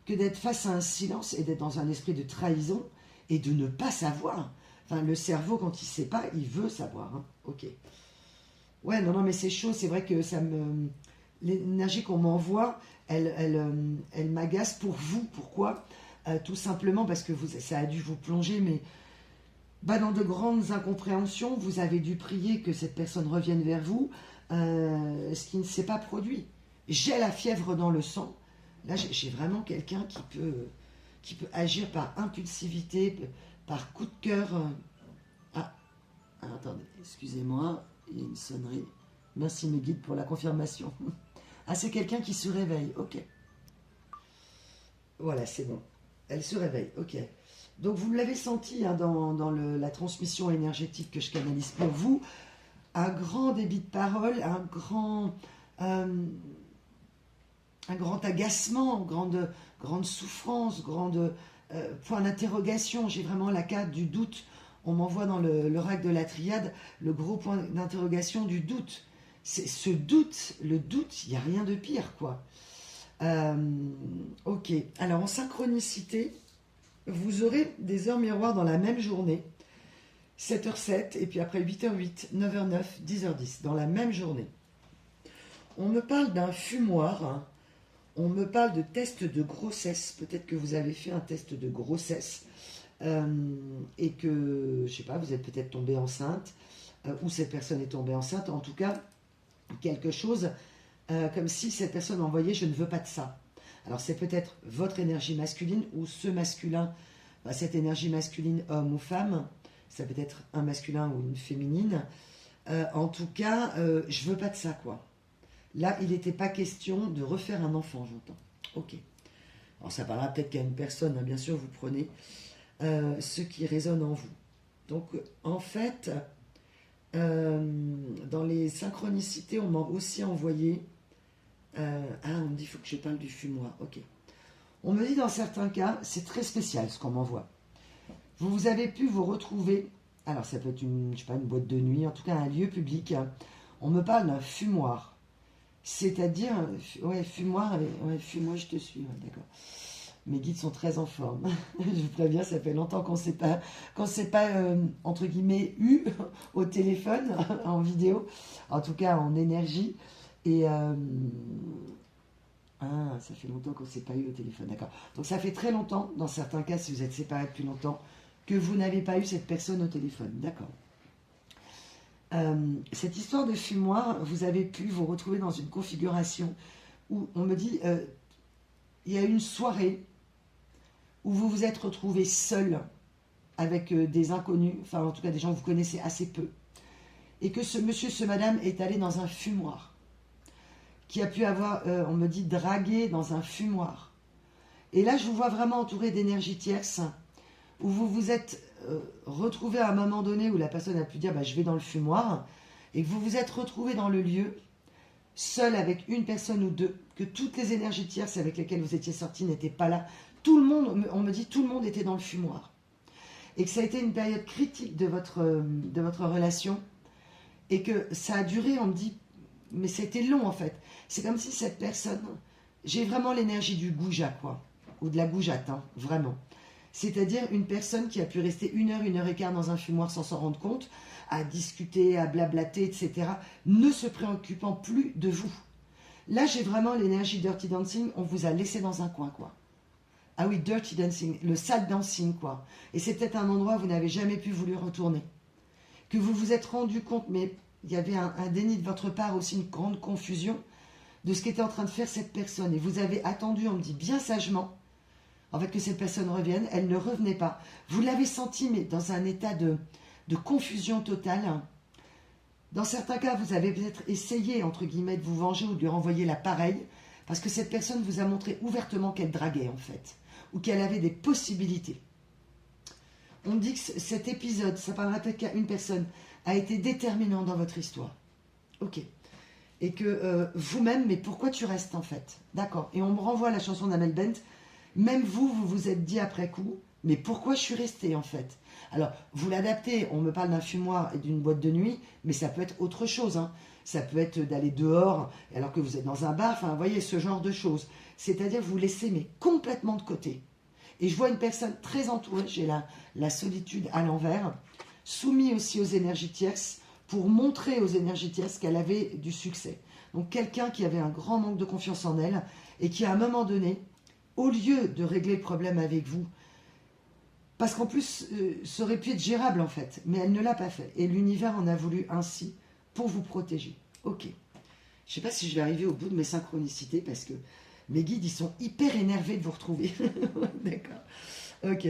que d'être face à un silence et d'être dans un esprit de trahison et de ne pas savoir. Enfin, le cerveau, quand il ne sait pas, il veut savoir. Hein. Ok. Ouais, non, mais c'est chaud. C'est vrai que ça me... l'énergie qu'on m'envoie, elle m'agace pour vous. Pourquoi tout simplement parce que ça a dû vous plonger, mais dans de grandes incompréhensions. Vous avez dû prier que cette personne revienne vers vous, ce qui ne s'est pas produit. J'ai la fièvre dans le sang. Là, j'ai vraiment quelqu'un qui peut agir par impulsivité, par coup de cœur. Ah, attendez, excusez-moi, il y a une sonnerie. Merci mes guides pour la confirmation. Ah, c'est quelqu'un qui se réveille, ok. Voilà, c'est bon. Elle se réveille, ok. Donc vous l'avez senti hein, dans la transmission énergétique que je canalise pour vous. Un grand débit de parole, un grand agacement, grande souffrance, point d'interrogation. J'ai vraiment la carte du doute. On m'envoie dans l'oracle de la triade le gros point d'interrogation du doute. C'est ce doute, le doute, il n'y a rien de pire, quoi. Ok, alors en synchronicité, vous aurez des heures miroirs dans la même journée, 7h07, et puis après 8h08, 9h09, 10h10, dans la même journée. On me parle d'un fumoir, hein. On me parle de test de grossesse. Peut-être que vous avez fait un test de grossesse et que, je sais pas, vous êtes peut-être tombée enceinte ou cette personne est tombée enceinte. En tout cas, quelque chose comme si cette personne envoyait « je ne veux pas de ça ». Alors c'est peut-être votre énergie masculine ou ce masculin, cette énergie masculine, homme ou femme. Ça peut être un masculin ou une féminine. En tout cas, je veux pas de ça, quoi. Là, il n'était pas question de refaire un enfant, j'entends. Ok. Alors, ça parlera peut-être qu'à une personne, hein, bien sûr, vous prenez ce qui résonne en vous. Donc, en fait, dans les synchronicités, on m'a aussi envoyé... on me dit, il faut que je parle du fumoir. Ok. On me dit, dans certains cas, c'est très spécial, ce qu'on m'envoie. Vous avez pu vous retrouver... Alors, ça peut être une boîte de nuit, en tout cas, un lieu public. On me parle d'un fumoir. C'est-à-dire, ouais, fumoir, ouais, fumoir, je te suis, ouais, d'accord. Mes guides sont très en forme. Je vous préviens, ça fait longtemps qu'on ne s'est pas, entre guillemets, eu au téléphone, en vidéo, en tout cas en énergie. Et ça fait longtemps qu'on ne s'est pas eu au téléphone, d'accord. Donc ça fait très longtemps, dans certains cas, si vous êtes séparés depuis longtemps, que vous n'avez pas eu cette personne au téléphone, d'accord. Cette histoire de fumoir, vous avez pu vous retrouver dans une configuration où on me dit il y a une soirée où vous vous êtes retrouvé seul avec des inconnus, enfin en tout cas des gens que vous connaissez assez peu, et que ce monsieur, ce madame est allé dans un fumoir, qui a pu avoir, on me dit, dragué dans un fumoir. Et là, je vous vois vraiment entouré d'énergie tierce, où vous vous êtes retrouvé à un moment donné où la personne a pu dire je vais dans le fumoir, et que vous vous êtes retrouvé dans le lieu, seul avec une personne ou deux, que toutes les énergies tierces avec lesquelles vous étiez sortis n'étaient pas là. Tout le monde, on me dit, tout le monde était dans le fumoir. Et que ça a été une période critique de votre relation, et que ça a duré, on me dit, mais c'était long en fait. C'est comme si cette personne, j'ai vraiment l'énergie du goujat, quoi, ou de la goujatte, hein, vraiment. C'est-à-dire une personne qui a pu rester 1 heure et quart dans un fumoir sans s'en rendre compte, à discuter, à blablater, etc., ne se préoccupant plus de vous. Là, j'ai vraiment l'énergie Dirty Dancing, on vous a laissé dans un coin, quoi. Ah oui, Dirty Dancing, le sale dancing, quoi. Et c'est peut-être un endroit où vous n'avez jamais pu voulu retourner. Que vous vous êtes rendu compte, mais il y avait un déni de votre part, aussi une grande confusion de ce qu'était en train de faire cette personne. Et vous avez attendu, on me dit bien sagement, en fait, que cette personne revienne. Elle ne revenait pas. Vous l'avez senti, mais dans un état de confusion totale. Dans certains cas, vous avez peut-être essayé, entre guillemets, de vous venger ou de lui renvoyer l'appareil, Parce que cette personne vous a montré ouvertement qu'elle draguait, en fait. Ou qu'elle avait des possibilités. On dit que cet épisode, ça parlera peut-être qu'à une personne, a été déterminant dans votre histoire. Ok. Et que vous-même, mais pourquoi tu restes, en fait? D'accord. Et on me renvoie à la chanson d'Amel Bent. Même vous, vous vous êtes dit après coup, mais pourquoi je suis restée, en fait? Alors, vous l'adaptez, on me parle d'un fumoir et d'une boîte de nuit, mais ça peut être autre chose, hein. Ça peut être d'aller dehors, alors que vous êtes dans un bar, enfin, vous voyez, ce genre de choses. C'est-à-dire, vous laissez, mais complètement de côté. Et je vois une personne très entourée, j'ai la solitude à l'envers, soumise aussi aux énergies tierces, pour montrer aux énergies tierces qu'elle avait du succès. Donc, quelqu'un qui avait un grand manque de confiance en elle, et qui, à un moment donné, au lieu de régler le problème avec vous, parce qu'en plus, ça aurait pu être gérable en fait, mais elle ne l'a pas fait. Et l'univers en a voulu ainsi pour vous protéger. Ok. Je ne sais pas si je vais arriver au bout de mes synchronicités, parce que mes guides, ils sont hyper énervés de vous retrouver. D'accord. Ok.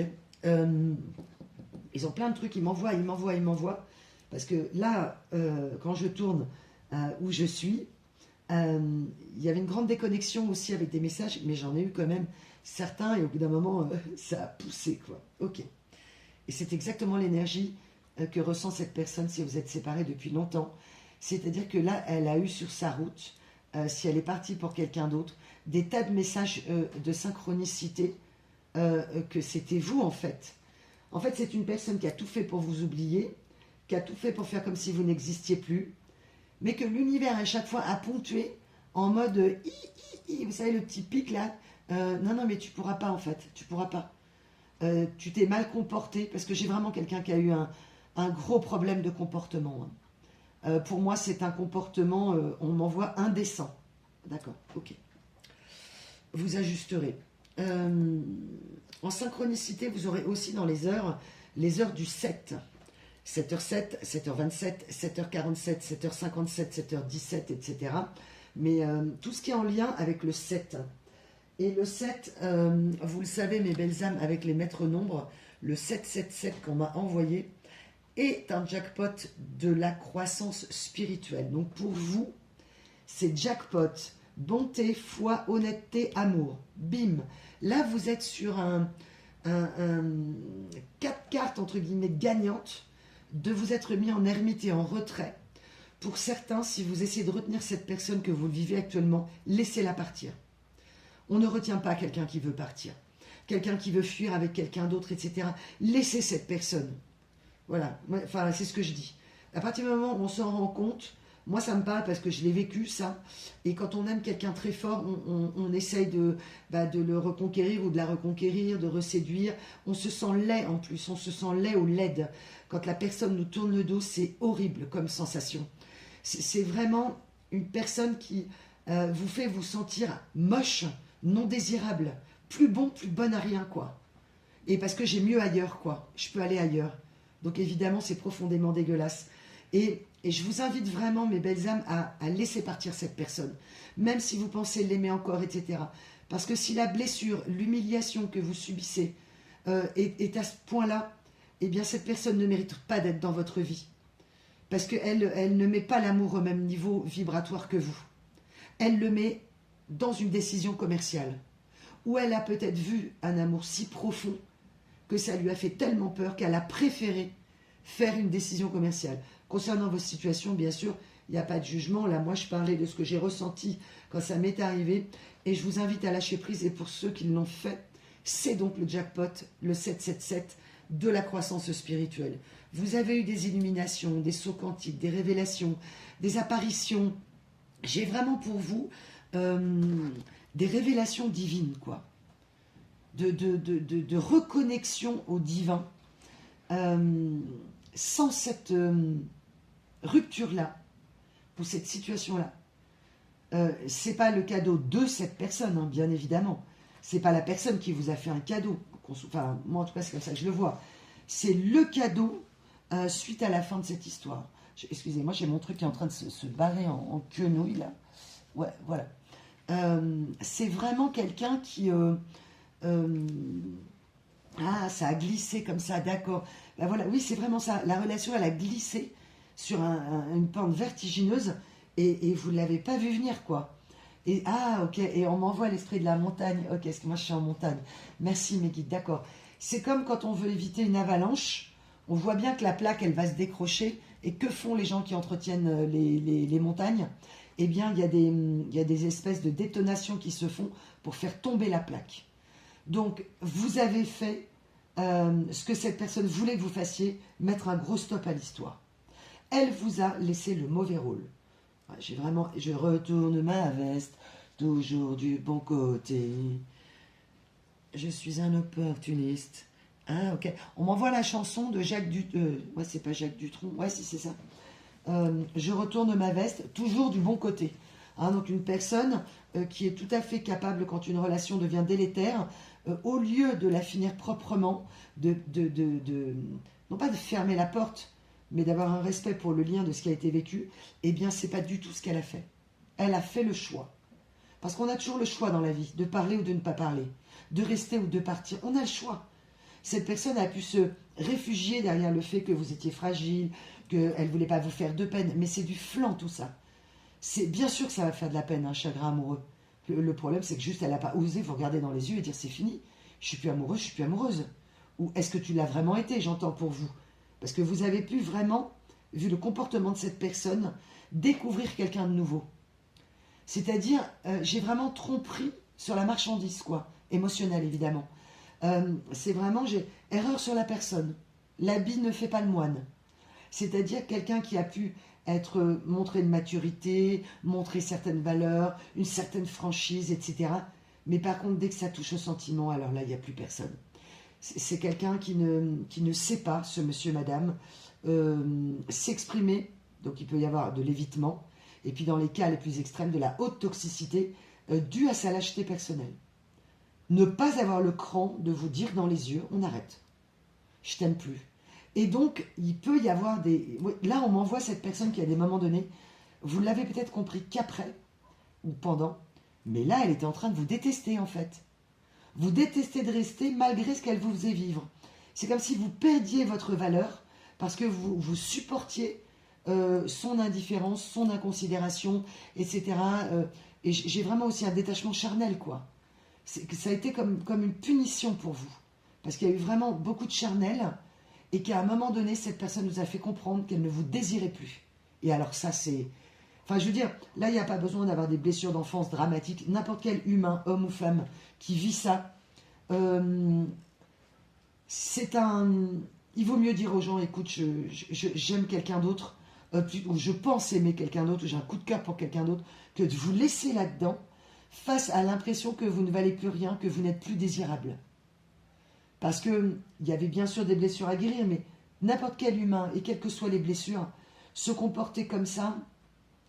Ils ont plein de trucs, ils m'envoient. Parce que là, quand je tourne où je suis, il y avait une grande déconnexion aussi avec des messages, mais j'en ai eu quand même certains, et au bout d'un moment, ça a poussé, quoi. Ok. Et c'est exactement l'énergie que ressent cette personne si vous êtes séparés depuis longtemps. C'est-à-dire que là, elle a eu sur sa route, si elle est partie pour quelqu'un d'autre, des tas de messages de synchronicité, que c'était vous, en fait. En fait, c'est une personne qui a tout fait pour vous oublier, qui a tout fait pour faire comme si vous n'existiez plus, mais que l'univers, à chaque fois, a ponctué en mode vous savez, le petit pic, là. Non, mais tu pourras pas, en fait. Tu pourras pas. Tu t'es mal comporté, parce que j'ai vraiment quelqu'un qui a eu un gros problème de comportement. Hein. Pour moi, c'est un comportement, on m'envoie indécent. D'accord, ok. Vous ajusterez. En synchronicité, vous aurez aussi dans les heures du 7. 7h07, 7h27, 7h47, 7h57, 7h17, etc. Mais tout ce qui est en lien avec le 7. Et le 7, vous le savez, mes belles âmes, avec les maîtres nombres, le 777 qu'on m'a envoyé est un jackpot de la croissance spirituelle. Donc pour vous, c'est jackpot, bonté, foi, honnêteté, amour. Bim. Là, vous êtes sur un 4 cartes, entre guillemets, gagnantes, de vous être mis en ermite et en retrait. Pour certains, si vous essayez de retenir cette personne que vous vivez actuellement, laissez-la partir. On ne retient pas quelqu'un qui veut partir, quelqu'un qui veut fuir avec quelqu'un d'autre, etc. Laissez cette personne. Voilà, enfin, c'est ce que je dis. À partir du moment où on s'en rend compte, moi ça me parle parce que je l'ai vécu, ça. Et quand on aime quelqu'un très fort, on essaye de le reconquérir ou de la reconquérir, de reséduire. On se sent laid en plus, on se sent laid ou laide. Quand la personne nous tourne le dos, c'est horrible comme sensation. C'est vraiment une personne qui vous fait vous sentir moche, non désirable, plus bon, plus bonne à rien, quoi. Et parce que j'ai mieux ailleurs, quoi. Je peux aller ailleurs. Donc évidemment, c'est profondément dégueulasse. Et je vous invite vraiment, mes belles âmes, à laisser partir cette personne. Même si vous pensez l'aimer encore, etc. Parce que si la blessure, l'humiliation que vous subissez est à ce point-là, eh bien cette personne ne mérite pas d'être dans votre vie. Parce qu'elle ne met pas l'amour au même niveau vibratoire que vous. Elle le met dans une décision commerciale. Où elle a peut-être vu un amour si profond que ça lui a fait tellement peur qu'elle a préféré faire une décision commerciale. Concernant vos situations, bien sûr, il n'y a pas de jugement. Là, moi, je parlais de ce que j'ai ressenti quand ça m'est arrivé. Et je vous invite à lâcher prise. Et pour ceux qui l'ont fait, c'est donc le jackpot, le 777, de la croissance spirituelle. Vous avez eu des illuminations, des sauts quantiques, des révélations, des apparitions. J'ai vraiment pour vous des révélations divines, quoi. De reconnexion au divin. Sans cette rupture-là, ou cette situation-là, c'est pas le cadeau de cette personne, hein, bien évidemment. C'est pas la personne qui vous a fait un cadeau. Enfin, moi en tout cas, c'est comme ça que je le vois. C'est le cadeau suite à la fin de cette histoire. Excusez-moi, j'ai mon truc qui est en train de se barrer en quenouille, là. Ouais, voilà. C'est vraiment quelqu'un qui... ça a glissé comme ça, d'accord. Ben voilà, oui, c'est vraiment ça. La relation, elle a glissé sur une pente vertigineuse et vous ne l'avez pas vu venir, quoi. Et, ah, ok, et on m'envoie l'esprit de la montagne. Ok, parce que moi je suis en montagne. Merci mes guides, d'accord. C'est comme quand on veut éviter une avalanche. On voit bien que la plaque, elle va se décrocher. Et que font les gens qui entretiennent les montagnes? Eh bien, il y a des espèces de détonations qui se font pour faire tomber la plaque. Donc, vous avez fait ce que cette personne voulait que vous fassiez, mettre un gros stop à l'histoire. Elle vous a laissé le mauvais rôle. J'ai vraiment, je retourne ma veste, toujours du bon côté. Je suis un opportuniste. Ah, ok. On m'envoie la chanson de Jacques Dutronc. Ouais, c'est pas Jacques Dutronc. Ouais, si, c'est ça. Je retourne ma veste, toujours du bon côté. Hein, donc une personne qui est tout à fait capable, quand une relation devient délétère, au lieu de la finir proprement, non pas de fermer la porte, mais d'avoir un respect pour le lien de ce qui a été vécu, eh bien, c'est pas du tout ce qu'elle a fait. Elle a fait le choix. Parce qu'on a toujours le choix dans la vie, de parler ou de ne pas parler, de rester ou de partir. On a le choix. Cette personne a pu se réfugier derrière le fait que vous étiez fragile, qu'elle ne voulait pas vous faire de peine, mais c'est du flanc tout ça. C'est bien sûr que ça va faire de la peine, un chagrin amoureux. Le problème, c'est que juste elle n'a pas osé vous regarder dans les yeux et dire c'est fini, je suis plus amoureux, je suis plus amoureuse. Ou est-ce que tu l'as vraiment été, j'entends pour vous. Parce que vous avez pu vraiment, vu le comportement de cette personne, découvrir quelqu'un de nouveau. C'est-à-dire, j'ai vraiment tromperie sur la marchandise, quoi. Émotionnelle, évidemment. C'est vraiment, j'ai erreur sur la personne. L'habit ne fait pas le moine. C'est-à-dire quelqu'un qui a pu être montré de maturité, montrer certaines valeurs, une certaine franchise, etc. Mais par contre, dès que ça touche au sentiment, alors là, il n'y a plus personne. C'est quelqu'un qui ne sait pas, ce monsieur, madame, s'exprimer. Donc il peut y avoir de l'évitement. Et puis dans les cas les plus extrêmes, de la haute toxicité due à sa lâcheté personnelle. Ne pas avoir le cran de vous dire dans les yeux, on arrête. Je t'aime plus. Et donc, il peut y avoir des... Là, on m'envoie cette personne qui, à des moments donnés, vous l'avez peut-être compris qu'après, ou pendant, mais là, elle était en train de vous détester, en fait. Vous détestez de rester malgré ce qu'elle vous faisait vivre. C'est comme si vous perdiez votre valeur parce que vous supportiez son indifférence, son inconsidération, etc. Et j'ai vraiment aussi un détachement charnel, quoi. Ça a été comme une punition pour vous. Parce qu'il y a eu vraiment beaucoup de charnel et qu'à un moment donné, cette personne nous a fait comprendre qu'elle ne vous désirait plus. Et alors ça, c'est... Enfin, je veux dire, là, il n'y a pas besoin d'avoir des blessures d'enfance dramatiques. N'importe quel humain, homme ou femme, qui vit ça, c'est un... Il vaut mieux dire aux gens, écoute, j'aime quelqu'un d'autre, ou je pense aimer quelqu'un d'autre, ou j'ai un coup de cœur pour quelqu'un d'autre, que de vous laisser là-dedans, face à l'impression que vous ne valez plus rien, que vous n'êtes plus désirable. Parce qu'il y avait bien sûr des blessures à guérir, mais n'importe quel humain, et quelles que soient les blessures, se comporter comme ça,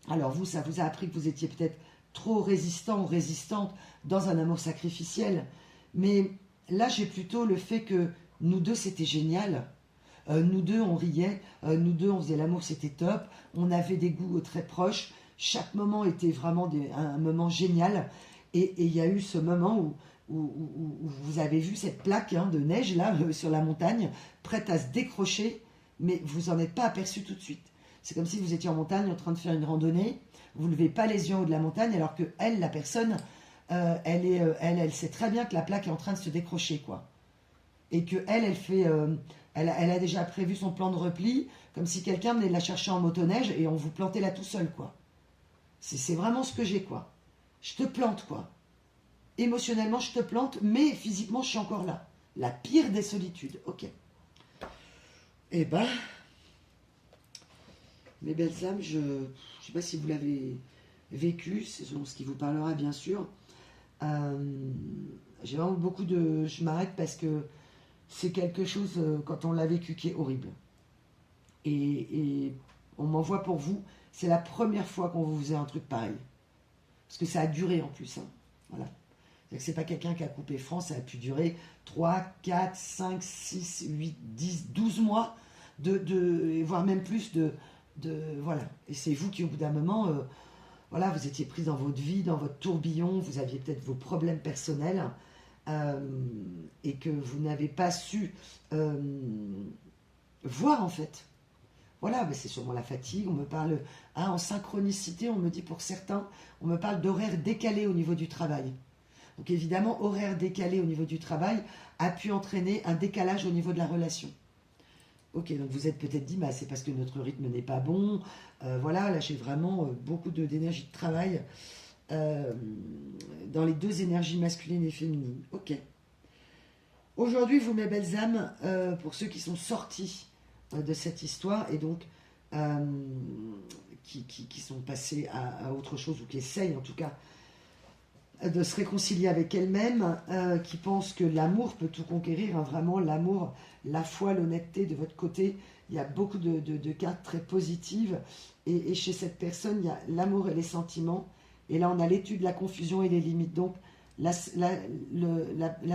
alors vous, ça vous a appris que vous étiez peut-être trop résistant ou résistante dans un amour sacrificiel, mais là j'ai plutôt le fait que nous deux c'était génial, nous deux on riait, nous deux on faisait l'amour, c'était top, on avait des goûts très proches, chaque moment était vraiment un moment génial, et il y a eu ce moment où vous avez vu cette plaque de neige là sur la montagne, prête à se décrocher, mais vous n'en êtes pas aperçu tout de suite. C'est comme si vous étiez en montagne en train de faire une randonnée, vous ne levez pas les yeux en haut de la montagne, alors que elle, la personne, elle sait très bien que la plaque est en train de se décrocher, quoi. Et que elle a déjà prévu son plan de repli, comme si quelqu'un venait la chercher en motoneige et on vous plantait là tout seul, quoi. C'est vraiment ce que j'ai, quoi. Je te plante, quoi. Émotionnellement, je te plante, mais physiquement, je suis encore là. La pire des solitudes, ok. Eh ben, mes belles âmes, je ne sais pas si vous l'avez vécu, c'est selon ce qui vous parlera, bien sûr. J'ai vraiment beaucoup de... Je m'arrête parce que c'est quelque chose, quand on l'a vécu, qui est horrible. Et on m'envoie pour vous, c'est la première fois qu'on vous faisait un truc pareil. Parce que ça a duré en plus. Hein. Voilà. C'est pas quelqu'un qui a coupé franc, ça a pu durer 3, 4, 5, 6, 8, 10, 12 mois, voire même plus voilà. Et c'est vous qui, au bout d'un moment, voilà, vous étiez pris dans votre vie, dans votre tourbillon, vous aviez peut-être vos problèmes personnels, et que vous n'avez pas su voir, en fait. Voilà, ben c'est sûrement la fatigue. On me parle en synchronicité, on me dit pour certains, on me parle d'horaire décalé au niveau du travail. Donc évidemment, horaire décalé au niveau du travail a pu entraîner un décalage au niveau de la relation. Ok, donc vous êtes peut-être dit, bah, c'est parce que notre rythme n'est pas bon. Voilà, là j'ai vraiment beaucoup d'énergie de travail euh, dans les deux énergies masculines et féminines. Ok. Aujourd'hui, vous, mes belles âmes, pour ceux qui sont sortis de cette histoire et donc euh, qui sont passés à autre chose ou qui essayent en tout cas de se réconcilier avec elles-mêmes, qui pensent que l'amour peut tout conquérir, hein, vraiment l'amour, la foi, l'honnêteté de votre côté. Il y a beaucoup de cartes très positives et chez cette personne, il y a l'amour et les sentiments. Et là, on a l'étude, la confusion et les limites. Donc, la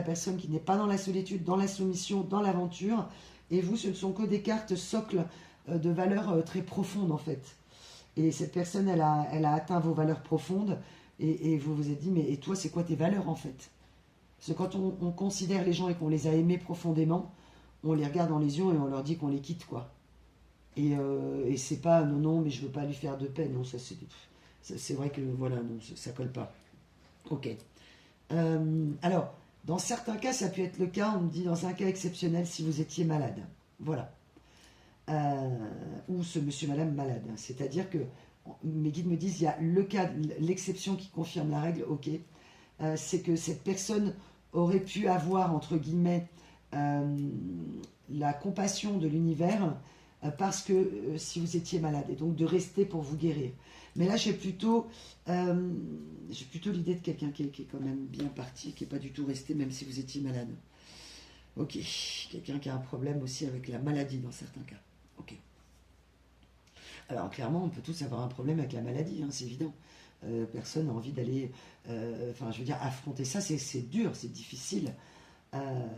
personne qui n'est pas dans la solitude, dans la soumission, dans l'aventure, et vous, ce ne sont que des cartes socles de valeurs très profondes en fait. Et cette personne, elle a atteint vos valeurs profondes, et vous vous êtes dit, mais et toi, c'est quoi tes valeurs en fait? Parce que quand on considère les gens et qu'on les a aimés profondément, on les regarde dans les yeux et on leur dit qu'on les quitte, quoi. Et c'est pas, non, non, mais je veux pas lui faire de peine. Non, ça c'est vrai que, voilà, non, ça colle pas. Ok. Alors, dans certains cas, ça peut être le cas, on me dit dans un cas exceptionnel, si vous étiez malade. Voilà. Ou ce monsieur, madame malade. C'est-à-dire que mes guides me disent, il y a le cas, l'exception qui confirme la règle, ok. C'est que cette personne aurait pu avoir, entre guillemets, la compassion de l'univers parce que si vous étiez malade, et donc de rester pour vous guérir. Mais là, j'ai plutôt l'idée de quelqu'un qui est quand même bien parti, qui n'est pas du tout resté, même si vous étiez malade. Ok, quelqu'un qui a un problème aussi avec la maladie dans certains cas. Ok. Alors clairement, on peut tous avoir un problème avec la maladie, hein, c'est évident. Personne n'a envie d'aller, enfin je veux dire, affronter ça, c'est dur, c'est difficile.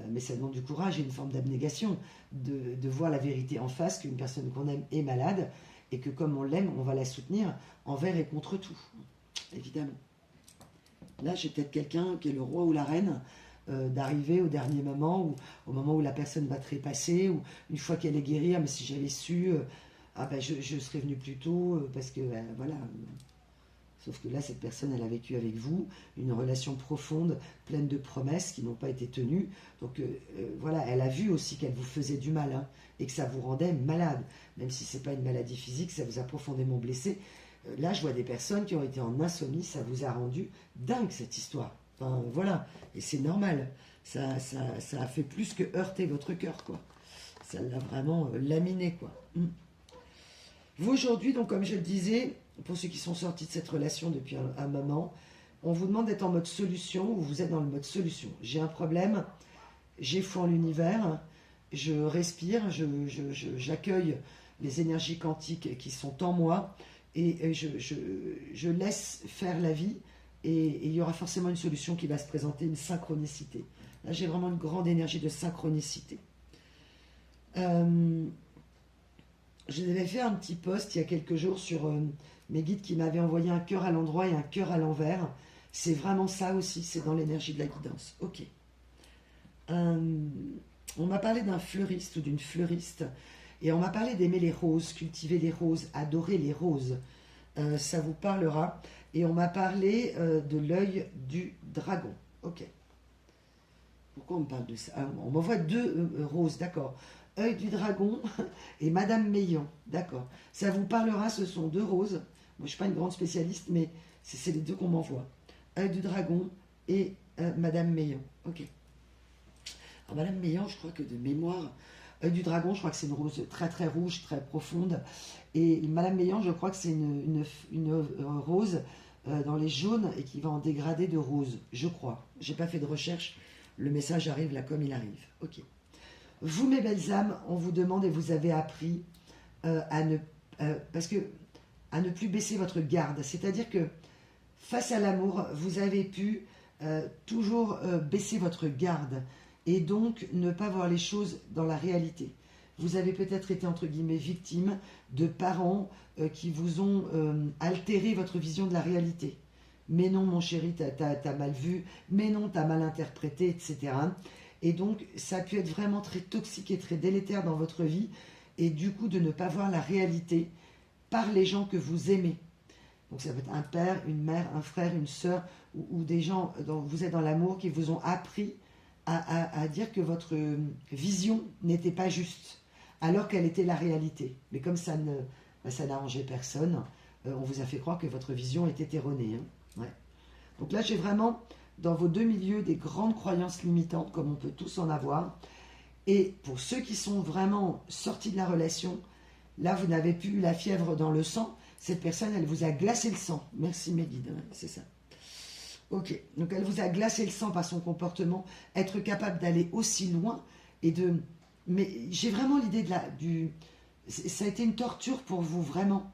Mais ça demande du courage et une forme d'abnégation de voir la vérité en face, qu'une personne qu'on aime est malade et que comme on l'aime, on va la soutenir envers et contre tout, évidemment. Là, j'ai peut-être quelqu'un qui est le roi ou la reine d'arriver au dernier moment, ou au moment où la personne va trépasser, ou une fois qu'elle est guérie, ah, mais si j'avais su, je serais venu plus tôt, parce que voilà. Sauf que là, cette personne, elle a vécu avec vous une relation profonde, pleine de promesses qui n'ont pas été tenues. Donc voilà, elle a vu aussi qu'elle vous faisait du mal, hein, et que ça vous rendait malade. Même si ce n'est pas une maladie physique, ça vous a profondément blessé. Là, je vois des personnes qui ont été en insomnie, ça vous a rendu dingue cette histoire. Enfin voilà, et c'est normal. Ça a fait plus que heurter votre cœur, quoi. Ça l'a vraiment laminé, quoi. Vous, aujourd'hui, donc comme je le disais, pour ceux qui sont sortis de cette relation depuis un moment, on vous demande d'être en mode solution, ou vous êtes dans le mode solution. J'ai un problème, j'ai foi en l'univers, je respire, j'accueille les énergies quantiques qui sont en moi, et je laisse faire la vie, et il y aura forcément une solution qui va se présenter, une synchronicité. Là, j'ai vraiment une grande énergie de synchronicité. Je vous avais fait un petit post il y a quelques jours sur mes guides qui m'avaient envoyé un cœur à l'endroit et un cœur à l'envers. C'est vraiment ça aussi, c'est dans l'énergie de la guidance. Ok. On m'a parlé d'un fleuriste ou d'une fleuriste, et on m'a parlé d'aimer les roses, cultiver les roses, adorer les roses. Ça vous parlera. Et on m'a parlé de l'œil du dragon. Ok. Pourquoi on me parle de ça? On m'envoie deux roses, d'accord. Œil du dragon et Madame Meillan, d'accord. Ça vous parlera, ce sont deux roses. Moi, je ne suis pas une grande spécialiste, mais c'est les deux qu'on m'envoie. Œil du dragon et Madame Meillan, ok. Alors, Madame Meillan, je crois que de mémoire, Œil du dragon, je crois que c'est une rose très très rouge, très profonde. Et Madame Meillan, je crois que c'est une rose dans les jaunes et qui va en dégrader de rose, je crois. J'ai pas fait de recherche, le message arrive là comme il arrive, ok. Vous, mes belles âmes, on vous demande et vous avez appris à ne plus baisser votre garde. C'est-à-dire que face à l'amour, vous avez pu toujours baisser votre garde et donc ne pas voir les choses dans la réalité. Vous avez peut-être été, entre guillemets, victime de parents qui vous ont altéré votre vision de la réalité. Mais non, mon chéri, t'as mal vu, mais non, t'as mal interprété, etc. Et donc, ça a pu être vraiment très toxique et très délétère dans votre vie. et du coup de ne pas voir la réalité par les gens que vous aimez. Donc ça peut être un père, une mère, un frère, une sœur, ou des gens dont vous êtes dans l'amour qui vous ont appris à dire que votre vision n'était pas juste, alors qu'elle était la réalité. Mais comme ça n'arrangeait personne, on vous a fait croire que votre vision était erronée. Hein. Ouais. Donc là, j'ai vraiment, dans vos deux milieux, des grandes croyances limitantes, comme on peut tous en avoir. Et pour ceux qui sont vraiment sortis de la relation, là, vous n'avez plus eu la fièvre dans le sang. Cette personne, elle vous a glacé le sang. Merci mes guides, hein, c'est ça. Ok, donc elle vous a glacé le sang par son comportement, être capable d'aller aussi loin et de... Mais j'ai vraiment l'idée ça a été une torture pour vous, vraiment,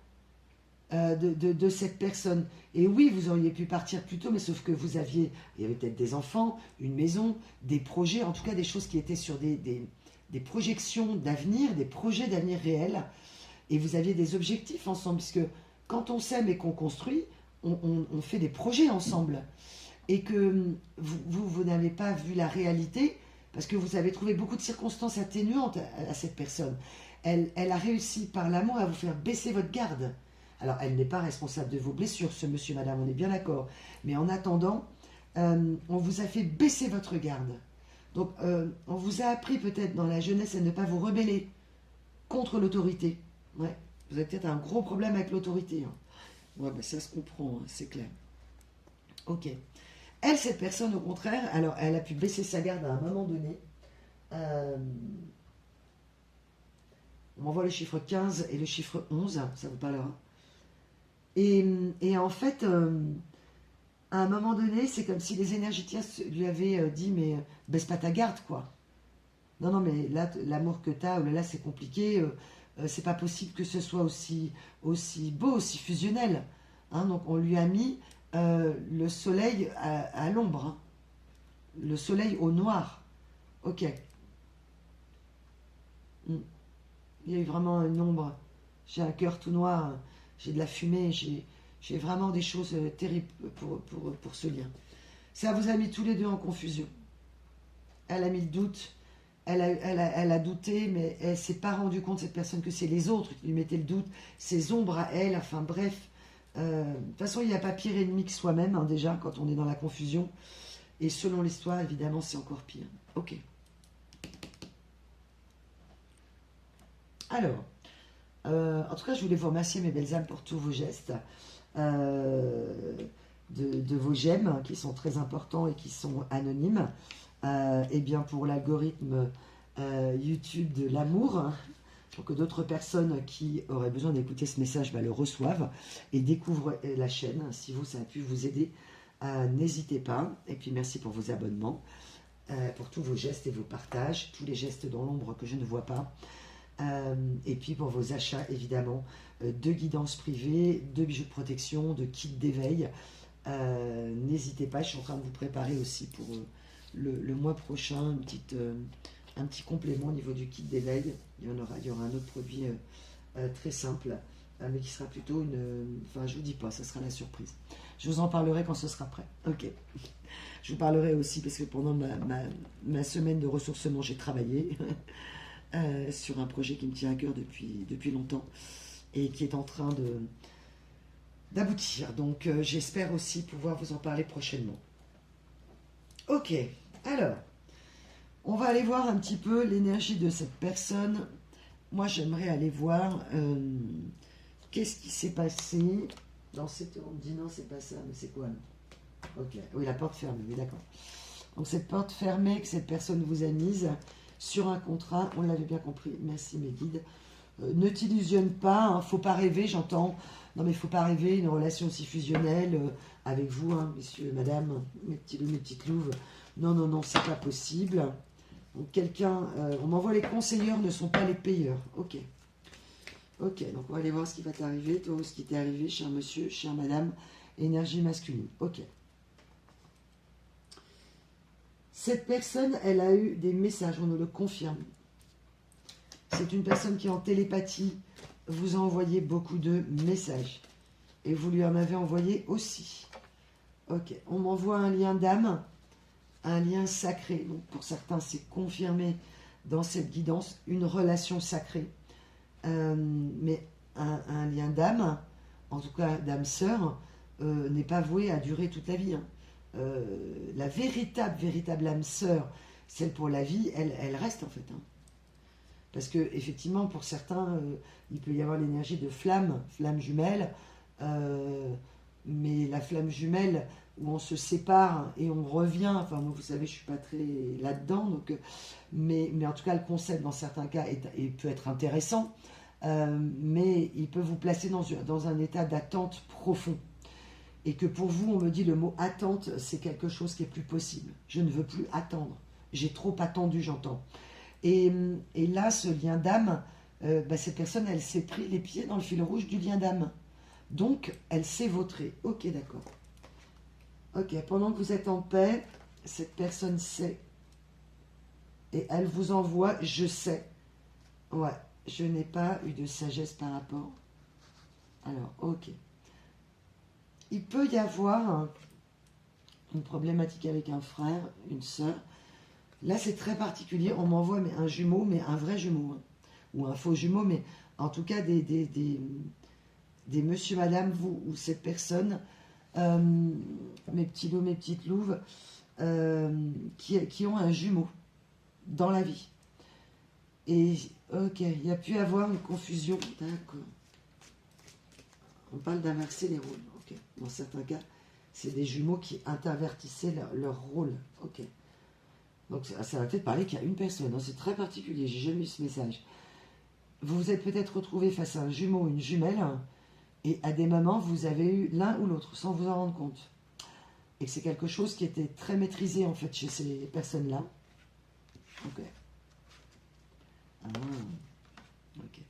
de cette personne. Et oui, vous auriez pu partir plus tôt, mais sauf que il y avait peut-être des enfants, une maison, des projets, en tout cas des choses qui étaient sur des projections d'avenir, des projets d'avenir réels. Et vous aviez des objectifs ensemble, puisque quand on s'aime et qu'on construit, on fait des projets ensemble. Et que vous n'avez pas vu la réalité, parce que vous avez trouvé beaucoup de circonstances atténuantes à cette personne. Elle a réussi par l'amour à vous faire baisser votre garde. Alors, elle n'est pas responsable de vos blessures, ce monsieur, madame, on est bien d'accord. Mais en attendant, on vous a fait baisser votre garde. Donc, on vous a appris peut-être dans la jeunesse à ne pas vous rebeller contre l'autorité. Ouais. Vous avez peut-être un gros problème avec l'autorité. Hein. Ouais, ben ça se comprend, hein, c'est clair. Ok. Elle, cette personne, au contraire, alors elle a pu baisser sa garde à un moment donné. On m'envoie le chiffre 15 et le chiffre 11, ça vous parlera. Et en fait, à un moment donné, c'est comme si les énergéticiens lui avaient dit, mais baisse pas ta garde, quoi. Non, non, mais là, l'amour que tu as, oh là, c'est compliqué, c'est pas possible que ce soit aussi beau, aussi fusionnel. Hein, donc on lui a mis le soleil à l'ombre, hein. Le soleil au noir. Ok. Il y a eu vraiment une ombre. J'ai un cœur tout noir, j'ai de la fumée, j'ai vraiment des choses terribles pour ce lien. Ça vous a mis tous les deux en confusion. Elle a mis le doute, elle a douté, mais elle ne s'est pas rendue compte, cette personne, que c'est les autres qui lui mettaient le doute, ses ombres à elle, enfin bref. De toute façon, il n'y a pas pire ennemi que soi-même, hein, déjà, quand on est dans la confusion. Et selon l'histoire, évidemment, c'est encore pire. Ok. Alors, en tout cas, je voulais vous remercier, mes belles âmes, pour tous vos gestes, de vos j'aime, hein, qui sont très importants et qui sont anonymes. Et bien, pour l'algorithme YouTube de l'amour, hein, pour que d'autres personnes qui auraient besoin d'écouter ce message le reçoivent et découvrent la chaîne. Si vous, ça a pu vous aider, n'hésitez pas. Et puis merci pour vos abonnements, pour tous vos gestes et vos partages, tous les gestes dans l'ombre que je ne vois pas. Et puis pour vos achats, évidemment, de guidance privée, de bijoux de protection, de kits d'éveil. N'hésitez pas, je suis en train de vous préparer aussi pour le mois prochain un petit complément au niveau du kit d'éveil. Il y aura un autre produit très simple, mais qui sera plutôt enfin, je vous dis pas, ça sera la surprise. Je vous en parlerai quand ce sera prêt. Ok. Je vous parlerai aussi, parce que pendant ma semaine de ressourcement, j'ai travaillé sur un projet qui me tient à cœur depuis longtemps et qui est en train d'aboutir. Donc, j'espère aussi pouvoir vous en parler prochainement. Ok. Alors, on va aller voir un petit peu l'énergie de cette personne. Moi, j'aimerais aller voir qu'est-ce qui s'est passé dans cette... On me dit non, c'est pas ça, mais c'est quoi? Ok, oui, la porte fermée, oui, d'accord. Donc, cette porte fermée que cette personne vous a mise sur un contrat, on l'avait bien compris. Merci, mes guides. Ne t'illusionne pas, hein, faut pas rêver, j'entends. Non, mais il faut pas rêver une relation aussi fusionnelle avec vous, hein, messieurs, madame, mes petits loups, mes petites louves. Non, non, non, c'est pas possible. Donc quelqu'un, on m'envoie les conseilleurs ne sont pas les payeurs. Ok. Ok, donc on va aller voir ce qui va t'arriver, toi, ce qui t'est arrivé, cher monsieur, chère madame, énergie masculine. Ok. Cette personne, elle a eu des messages, on nous le confirme. C'est une personne qui, en télépathie, vous a envoyé beaucoup de messages. Et vous lui en avez envoyé aussi. Ok, on m'envoie un lien d'âme, un lien sacré. Donc pour certains, c'est confirmé dans cette guidance, une relation sacrée. Mais un lien d'âme, en tout cas d'âme-sœur, n'est pas voué à durer toute la vie. Hein. La véritable âme sœur, celle pour la vie, elle reste en fait. Hein. Parce que effectivement, pour certains, il peut y avoir l'énergie de flamme jumelle, mais la flamme jumelle où on se sépare et on revient. Enfin, moi, vous savez, je suis pas très là-dedans, donc, mais en tout cas, le concept dans certains cas peut être intéressant, mais il peut vous placer dans un état d'attente profond. Et que pour vous, on me dit le mot attente, c'est quelque chose qui est plus possible. Je ne veux plus attendre. J'ai trop attendu, j'entends. Et là, ce lien d'âme, cette personne, elle s'est pris les pieds dans le fil rouge du lien d'âme. Donc, elle s'est vautrée. Ok, d'accord. Ok, pendant que vous êtes en paix, cette personne sait. Et elle vous envoie, je sais. Ouais, je n'ai pas eu de sagesse par rapport. Alors, ok. Il peut y avoir une problématique avec un frère, une sœur. Là, c'est très particulier. On m'envoie un jumeau, mais un vrai jumeau. Hein. Ou un faux jumeau, mais en tout cas des monsieur, madame, vous ou cette personne, mes petits loups, mes petites louves, qui ont un jumeau dans la vie. Et, ok, il y a pu avoir une confusion. D'accord. On parle d'inverser les rôles. Ok. Dans certains cas, c'est des jumeaux qui intervertissaient leur rôle. Ok. Donc ça va peut-être parler qu'il y a une personne. Hein. C'est très particulier. J'ai jamais eu ce message. Vous vous êtes peut-être retrouvé face à un jumeau ou une jumelle, hein, et à des moments, vous avez eu l'un ou l'autre sans vous en rendre compte. Et que c'est quelque chose qui était très maîtrisé en fait chez ces personnes-là. Ok. Ah. Ok.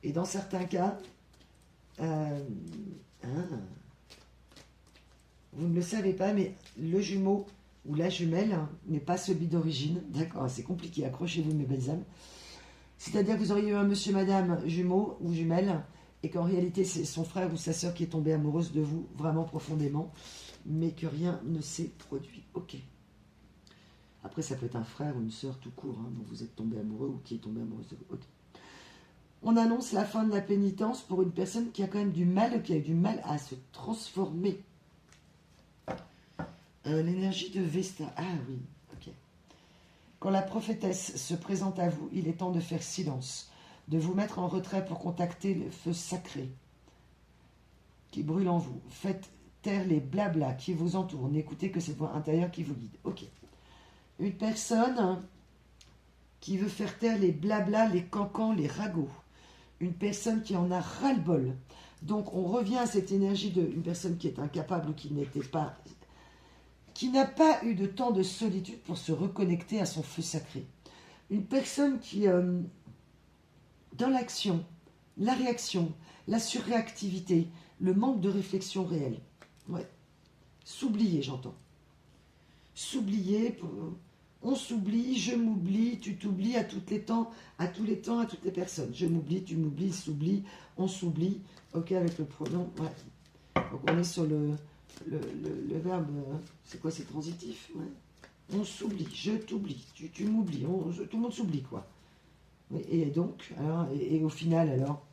Et dans certains cas, vous ne le savez pas, mais le jumeau ou la jumelle n'est pas celui d'origine. D'accord, c'est compliqué, accrochez-vous mes belles âmes. C'est-à-dire que vous auriez eu un monsieur, madame, jumeau ou jumelle, et qu'en réalité c'est son frère ou sa sœur qui est tombée amoureuse de vous, vraiment profondément, mais que rien ne s'est produit. Ok. Après, ça peut être un frère ou une sœur tout court, hein, dont vous êtes tombé amoureux ou qui est tombé amoureuse de vous. Ok. On annonce la fin de la pénitence pour une personne qui a quand même du mal, qui a eu du mal à se transformer. L'énergie de Vesta. Ah oui, ok. Quand la prophétesse se présente à vous, il est temps de faire silence, de vous mettre en retrait pour contacter le feu sacré qui brûle en vous. Faites taire les blablas qui vous entourent. N'écoutez que cette voix intérieure qui vous guide. Ok. Une personne qui veut faire taire les blablas, les cancans, les ragots. Une personne qui en a ras-le-bol. Donc on revient à cette énergie d'une personne qui est incapable ou qui n'a pas eu de temps de solitude pour se reconnecter à son feu sacré. Une personne qui, dans l'action, la réaction, la surréactivité, le manque de réflexion réelle. Ouais. S'oublier, j'entends. S'oublier, on s'oublie, je m'oublie, tu t'oublies à tous les temps, à toutes les personnes. Je m'oublie, tu m'oublies, il s'oublie, on s'oublie. Ok, avec le pronom, ouais. Donc on est sur le verbe, c'est quoi, c'est transitif, ouais. On s'oublie, je t'oublie, tu m'oublies, tout le monde s'oublie, quoi. Et donc, alors, et au final, alors,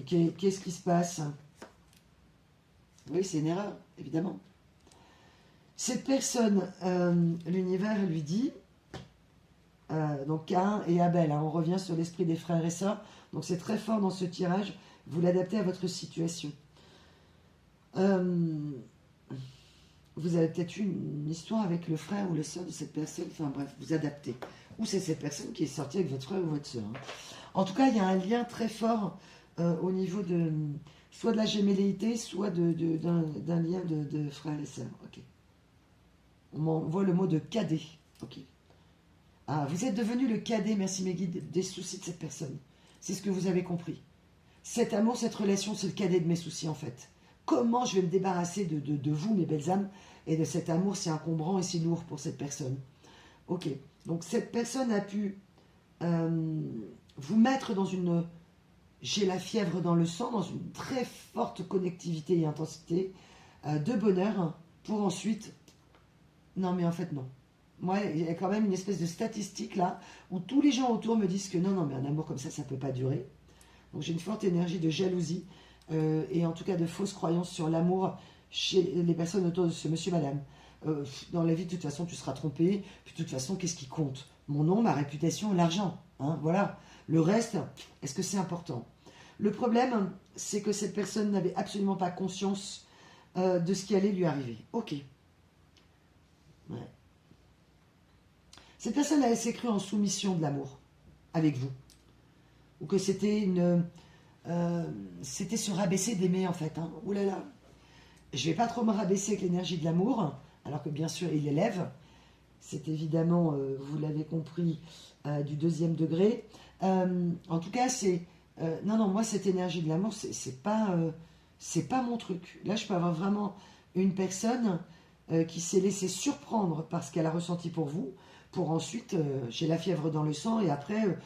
qu'est-ce qui se passe? Oui, c'est une erreur, évidemment. Cette personne, l'univers lui dit, donc Caïn et Abel, hein, on revient sur l'esprit des frères et sœurs, donc c'est très fort dans ce tirage, vous l'adaptez à votre situation. Vous avez peut-être eu une histoire avec le frère ou la sœur de cette personne, enfin bref, vous adaptez. Ou c'est cette personne qui est sortie avec votre frère ou votre sœur. Hein. En tout cas, il y a un lien très fort au niveau de soit de la gémelléité, soit d'un lien de frère et sœur. Ok. On m'envoie le mot de cadet. Ok. Ah, vous êtes devenu le cadet, merci mes guides, des soucis de cette personne. C'est ce que vous avez compris. Cet amour, cette relation, c'est le cadet de mes soucis en fait. Comment je vais me débarrasser de vous, mes belles âmes, et de cet amour si encombrant et si lourd pour cette personne. Ok. Donc cette personne a pu vous mettre dans une... J'ai la fièvre dans le sang, dans une très forte connectivité et intensité de bonheur, pour ensuite... Non mais en fait non. Moi, il y a quand même une espèce de statistique là, où tous les gens autour me disent que non, non, mais un amour comme ça ne peut pas durer. Donc j'ai une forte énergie de jalousie, et en tout cas de fausses croyances sur l'amour chez les personnes autour de ce monsieur, madame. Dans la vie, de toute façon, tu seras trompé. Puis de toute façon, qu'est-ce qui compte? Mon nom, ma réputation, l'argent. Hein, voilà. Le reste, est-ce que c'est important? Le problème, c'est que cette personne n'avait absolument pas conscience de ce qui allait lui arriver. Ok. Ouais. Cette personne, elle s'est crue en soumission de l'amour avec vous. Ou que c'était c'était se rabaisser d'aimer, en fait. Hein. Ouh là là. Je ne vais pas trop me rabaisser avec l'énergie de l'amour, alors que bien sûr, il élève. C'est évidemment, vous l'avez compris, du deuxième degré. En tout cas, c'est... non, non, moi, cette énergie de l'amour, c'est pas mon truc. Là, je peux avoir vraiment une personne qui s'est laissée surprendre par ce qu'elle a ressenti pour vous, pour ensuite, j'ai la fièvre dans le sang, et après,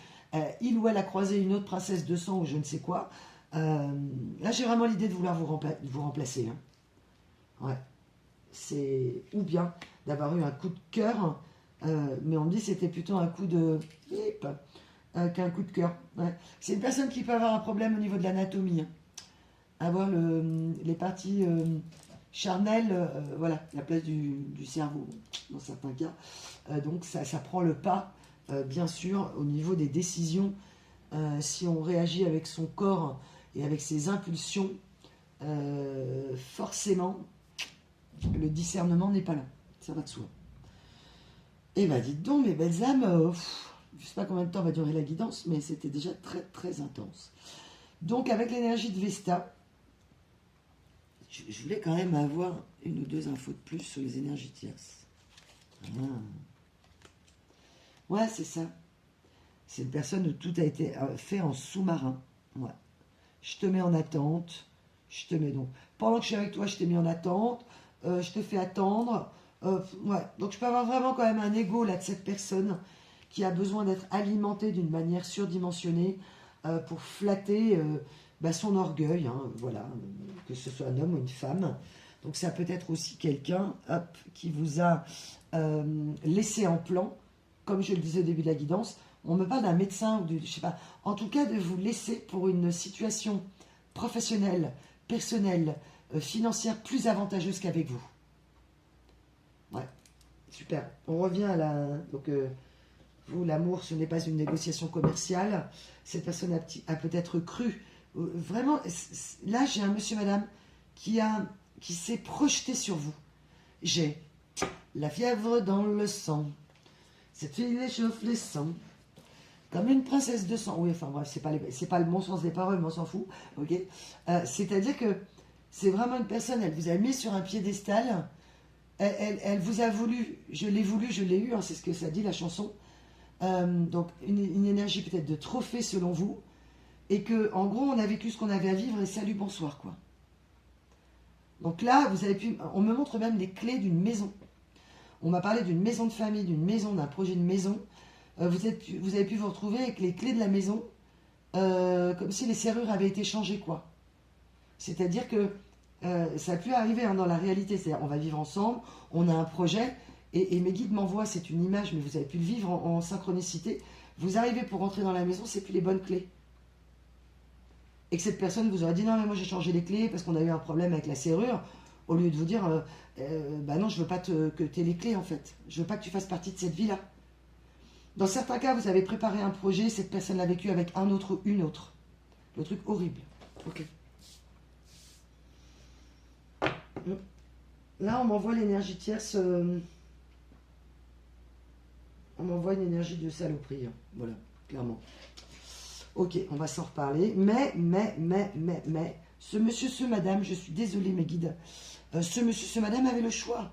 il ou elle a croisé une autre princesse de sang ou je ne sais quoi. Là, j'ai vraiment l'idée de vouloir vous remplacer. Hein. Ouais. C'est ou bien d'avoir eu un coup de cœur, mais on me dit que c'était plutôt un coup de qu'un coup de cœur. Ouais. C'est une personne qui peut avoir un problème au niveau de l'anatomie, hein. Avoir les parties charnelles, voilà, la place du cerveau dans certains cas. Donc ça prend le pas, bien sûr, au niveau des décisions. Si on réagit avec son corps et avec ses impulsions, forcément, le discernement n'est pas là. Ça va de soi. Eh bien, dites donc, mes belles âmes, je ne sais pas combien de temps va durer la guidance, mais c'était déjà très, très intense. Donc, avec l'énergie de Vesta, je voulais quand même avoir une ou deux infos de plus sur les énergies tierces. Ah. Ouais, c'est ça. C'est une personne où tout a été fait en sous-marin. Ouais. Je te mets en attente. Je te mets donc. Pendant que je suis avec toi, je t'ai mis en attente. Je te fais attendre. Ouais. Donc je peux avoir vraiment quand même un ego là de cette personne qui a besoin d'être alimentée d'une manière surdimensionnée pour flatter son orgueil. Hein, voilà. Que ce soit un homme ou une femme. Donc ça peut être aussi quelqu'un qui vous a laissé en plan, comme je le disais au début de la guidance. On me parle d'un médecin ou je sais pas. En tout cas, de vous laisser pour une situation professionnelle, personnelle, financière plus avantageuse qu'avec vous. Ouais, super. On revient à la... Donc, vous, l'amour, ce n'est pas une négociation commerciale. Cette personne a peut-être cru. Vraiment, là, j'ai un monsieur, madame, qui s'est projeté sur vous. J'ai la fièvre dans le sang. Cette fille échauffe les sangs. Comme une princesse de sang. Oui, enfin bref, c'est pas le bon sens des paroles, mais on s'en fout. Ok. C'est-à-dire que c'est vraiment une personne, elle vous a mis sur un piédestal. Elle vous a voulu, je l'ai eu, hein, c'est ce que ça dit la chanson. Donc une énergie peut-être de trophée selon vous. Et que, en gros, on a vécu ce qu'on avait à vivre et salut, bonsoir, quoi. Donc là, vous avez pu. On me montre même les clés d'une maison. On m'a parlé d'une maison de famille, d'une maison, d'un projet de maison. Vous avez pu vous retrouver avec les clés de la maison, comme si les serrures avaient été changées, quoi. C'est-à-dire que ça a pu arriver hein, dans la réalité. C'est-à-dire, on va vivre ensemble, on a un projet, et mes guides m'envoient, c'est une image, mais vous avez pu le vivre en synchronicité. Vous arrivez pour rentrer dans la maison, c'est plus les bonnes clés. Et que cette personne vous aurait dit, non, mais moi j'ai changé les clés parce qu'on a eu un problème avec la serrure, au lieu de vous dire, bah non, je veux pas que tu aies les clés, en fait. Je veux pas que tu fasses partie de cette vie-là. Dans certains cas, vous avez préparé un projet, cette personne l'a vécu avec un autre ou une autre. Le truc horrible. Ok. Là, on m'envoie l'énergie tierce. On m'envoie une énergie de saloperie. Hein. Voilà, clairement. Ok, on va s'en reparler. Mais, ce monsieur, ce madame, je suis désolée, mes guides. Ce monsieur, ce madame avait le choix.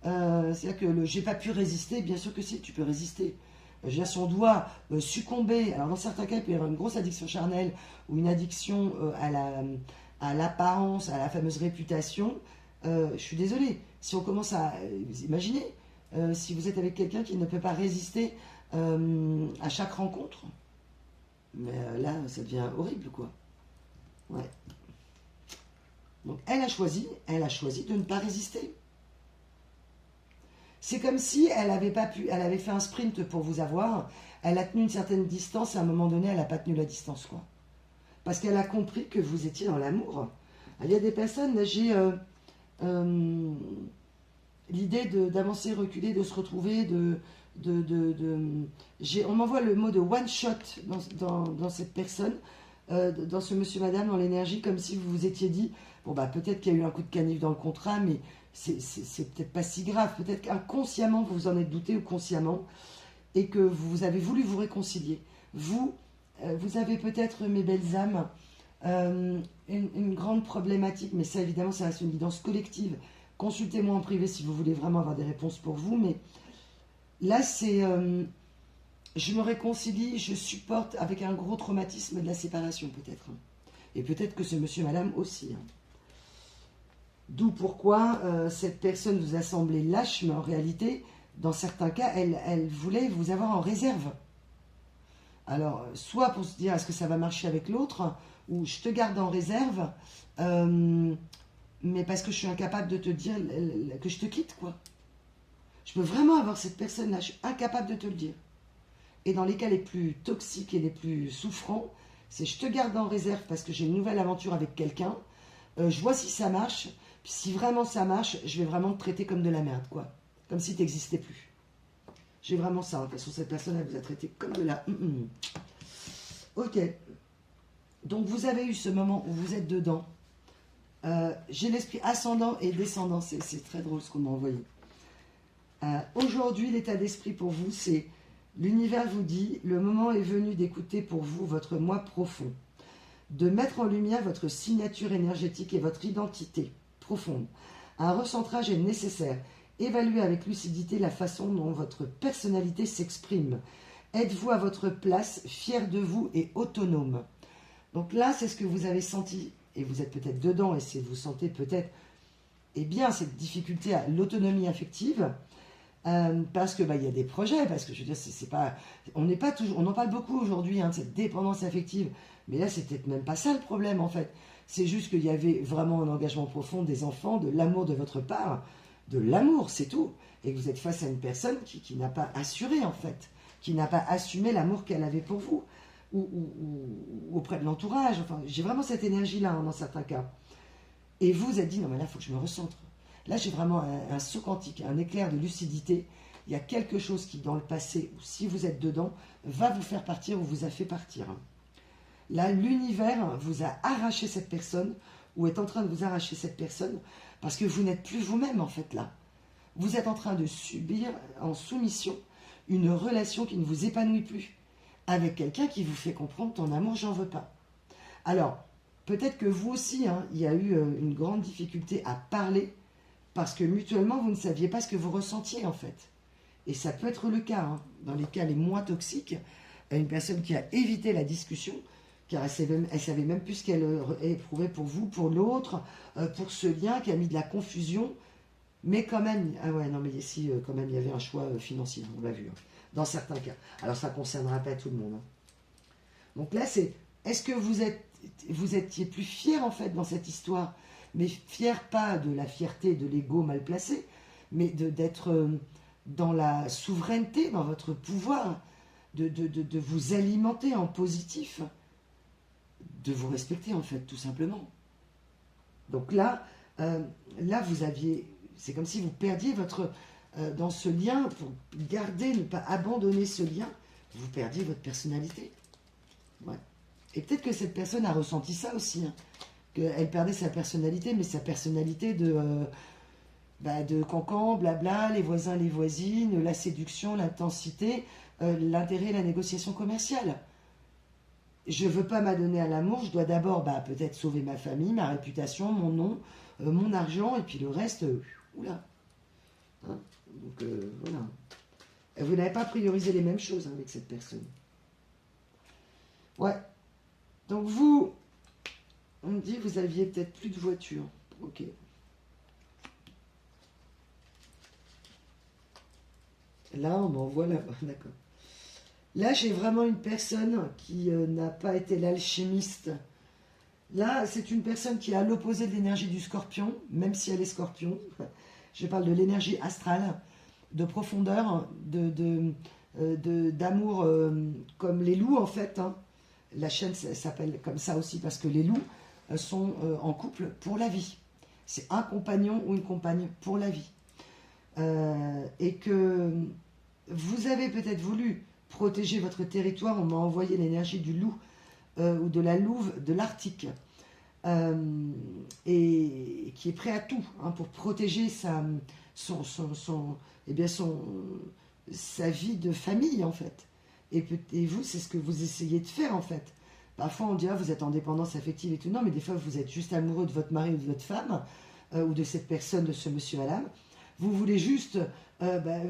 C'est-à-dire que j'ai pas pu résister, bien sûr que si, tu peux résister. J'ai son doigt succomber. Alors dans certains cas, il peut y avoir une grosse addiction charnelle ou une addiction à l'apparence, à la fameuse réputation. Je suis désolée. Si on commence à... imaginez, si vous êtes avec quelqu'un qui ne peut pas résister à chaque rencontre, mais là, ça devient horrible, quoi. Ouais. Donc elle a choisi de ne pas résister. C'est comme si elle avait pas pu, elle avait fait un sprint pour vous avoir, elle a tenu une certaine distance, et à un moment donné, elle n'a pas tenu la distance, quoi. Parce qu'elle a compris que vous étiez dans l'amour. Il y a des personnes, là, j'ai euh, l'idée d'avancer, reculer, de se retrouver, on m'envoie le mot de one shot dans cette personne, dans ce monsieur, madame, dans l'énergie, comme si vous vous étiez dit, bon bah peut-être qu'il y a eu un coup de canif dans le contrat, mais c'est peut-être pas si grave, peut-être qu'inconsciemment vous vous en êtes douté ou consciemment, et que vous avez voulu vous réconcilier. Vous avez peut-être, mes belles âmes, une grande problématique, mais ça évidemment ça reste une guidance collective. Consultez-moi en privé si vous voulez vraiment avoir des réponses pour vous, mais là c'est je me réconcilie, je supporte avec un gros traumatisme de la séparation peut-être. Et peut-être que ce monsieur madame aussi. D'où pourquoi cette personne vous a semblé lâche, mais en réalité, dans certains cas, elle voulait vous avoir en réserve. Alors, soit pour se dire est-ce que ça va marcher avec l'autre, ou je te garde en réserve, mais parce que je suis incapable de te dire que je te quitte, quoi. Je peux vraiment avoir cette personne-là, je suis incapable de te le dire. Et dans les cas les plus toxiques et les plus souffrants, c'est je te garde en réserve parce que j'ai une nouvelle aventure avec quelqu'un, je vois si ça marche, puis si vraiment ça marche, je vais vraiment te traiter comme de la merde, quoi. Comme si tu n'existais plus. J'ai vraiment ça, hein, parce que cette personne, elle vous a traité comme de la... Ok. Donc vous avez eu ce moment où vous êtes dedans. J'ai l'esprit ascendant et descendant, c'est très drôle ce qu'on m'a envoyé. Aujourd'hui, l'état d'esprit pour vous, c'est... L'univers vous dit, le moment est venu d'écouter pour vous votre moi profond, de mettre en lumière votre signature énergétique et votre identité profonde. Un recentrage est nécessaire. Évaluez avec lucidité la façon dont votre personnalité s'exprime. Êtes-vous à votre place, fier de vous et autonome? Donc là, c'est ce que vous avez senti, et vous êtes peut-être dedans, et vous sentez peut-être, eh bien, cette difficulté à l'autonomie affective, parce que il y a des projets, parce que je veux dire, c'est pas, on n'est pas toujours, on en parle beaucoup aujourd'hui, de cette dépendance affective, mais là, c'est peut-être même pas ça le problème, en fait. C'est juste qu'il y avait vraiment un engagement profond des enfants, de l'amour de votre part, de l'amour, c'est tout. Et que vous êtes face à une personne qui n'a pas assuré, en fait, qui n'a pas assumé l'amour qu'elle avait pour vous, ou auprès de l'entourage. Enfin, j'ai vraiment cette énergie-là, dans certains cas. Et vous êtes dit, non mais là, il faut que je me recentre. Là, j'ai vraiment un saut quantique, un éclair de lucidité. Il y a quelque chose qui, dans le passé, ou si vous êtes dedans, va vous faire partir ou vous a fait partir. Là, l'univers vous a arraché cette personne, ou est en train de vous arracher cette personne, parce que vous n'êtes plus vous-même, en fait, là. Vous êtes en train de subir, en soumission, une relation qui ne vous épanouit plus, avec quelqu'un qui vous fait comprendre, ton amour, j'en veux pas. Alors, peut-être que vous aussi, il y a eu une grande difficulté à parler, parce que mutuellement, vous ne saviez pas ce que vous ressentiez, en fait. Et ça peut être le cas, dans les cas les moins toxiques, une personne qui a évité la discussion, car elle savait même plus ce qu'elle éprouvait pour vous, pour l'autre, pour ce lien, qui a mis de la confusion, mais quand même, ah ouais, non mais ici, quand même, il y avait un choix financier, on l'a vu, dans certains cas. Alors ça ne concernera pas tout le monde. Donc là, c'est, est-ce que vous étiez plus fier, en fait, dans cette histoire, mais fier pas de la fierté, de l'ego mal placé, mais d'être dans la souveraineté, dans votre pouvoir, de vous alimenter en positif, de vous respecter, en fait, tout simplement. Donc là, vous aviez, c'est comme si vous perdiez votre, dans ce lien, pour garder, ne pas abandonner ce lien, vous perdiez votre personnalité. Ouais. Et peut-être que cette personne a ressenti ça aussi, qu'elle perdait sa personnalité, mais sa personnalité de cancan, blabla, les voisins, les voisines, la séduction, l'intensité, l'intérêt, la négociation commerciale. Je ne veux pas m'adonner à l'amour, je dois d'abord peut-être sauver ma famille, ma réputation, mon nom, mon argent, et puis le reste, oula. Donc voilà. Vous n'avez pas priorisé les mêmes choses avec cette personne. Ouais. Donc vous, on me dit, vous aviez peut-être plus de voiture. Ok. Là, on m'envoie là-bas, d'accord. Là, j'ai vraiment une personne qui n'a pas été l'alchimiste. Là, c'est une personne qui est à l'opposé de l'énergie du scorpion, même si elle est scorpion. Je parle de l'énergie astrale. de profondeur, d'amour comme les loups en fait. Hein. La chaîne s'appelle comme ça aussi parce que les loups sont en couple pour la vie. C'est un compagnon ou une compagne pour la vie. Et que vous avez peut-être voulu protéger votre territoire. On m'a envoyé l'énergie du loup ou de la louve de l'Arctique. Et qui est prêt à tout hein, pour protéger sa vie de famille en fait. Et vous, c'est ce que vous essayez de faire en fait. Parfois on dit vous êtes en dépendance affective et tout. Non, mais des fois vous êtes juste amoureux de votre mari ou de votre femme ou de cette personne, de ce monsieur madame. Vous voulez juste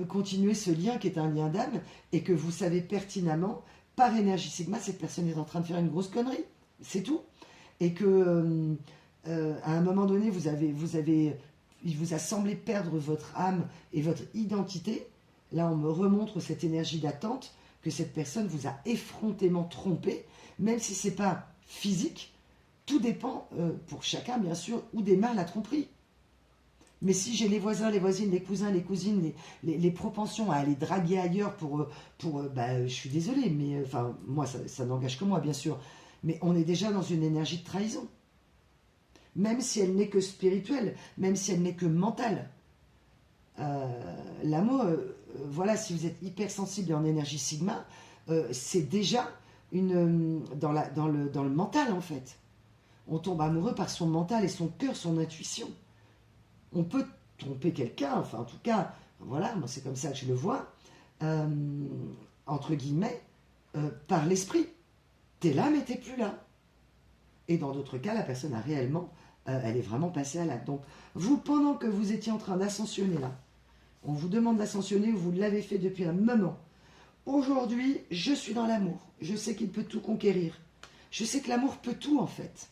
continuer ce lien qui est un lien d'âme et que vous savez pertinemment, par énergie sigma, cette personne est en train de faire une grosse connerie. C'est tout. Et que à un moment donné, il vous a semblé perdre votre âme et votre identité. Là, on me remontre cette énergie d'attente que cette personne vous a effrontément trompé, même si ce n'est pas physique. Tout dépend, pour chacun, bien sûr, où démarre la tromperie. Mais si j'ai les voisins, les voisines, les cousins, les cousines, les propensions à aller draguer ailleurs je suis désolée, mais enfin, moi, ça n'engage que moi, bien sûr. Mais on est déjà dans une énergie de trahison. Même si elle n'est que spirituelle, même si elle n'est que mentale. L'amour, voilà, si vous êtes hypersensible et en énergie sigma, c'est déjà dans le mental, en fait. On tombe amoureux par son mental et son cœur, son intuition. On peut tromper quelqu'un, enfin, en tout cas, voilà, moi, c'est comme ça que je le vois, entre guillemets, par l'esprit. T'es là, mais t'es plus là. Et dans d'autres cas, la personne a réellement, elle est vraiment passée à l'acte. Donc, vous, pendant que vous étiez en train d'ascensionner là, on vous demande d'ascensionner, vous l'avez fait depuis un moment. Aujourd'hui, je suis dans l'amour. Je sais qu'il peut tout conquérir. Je sais que l'amour peut tout, en fait.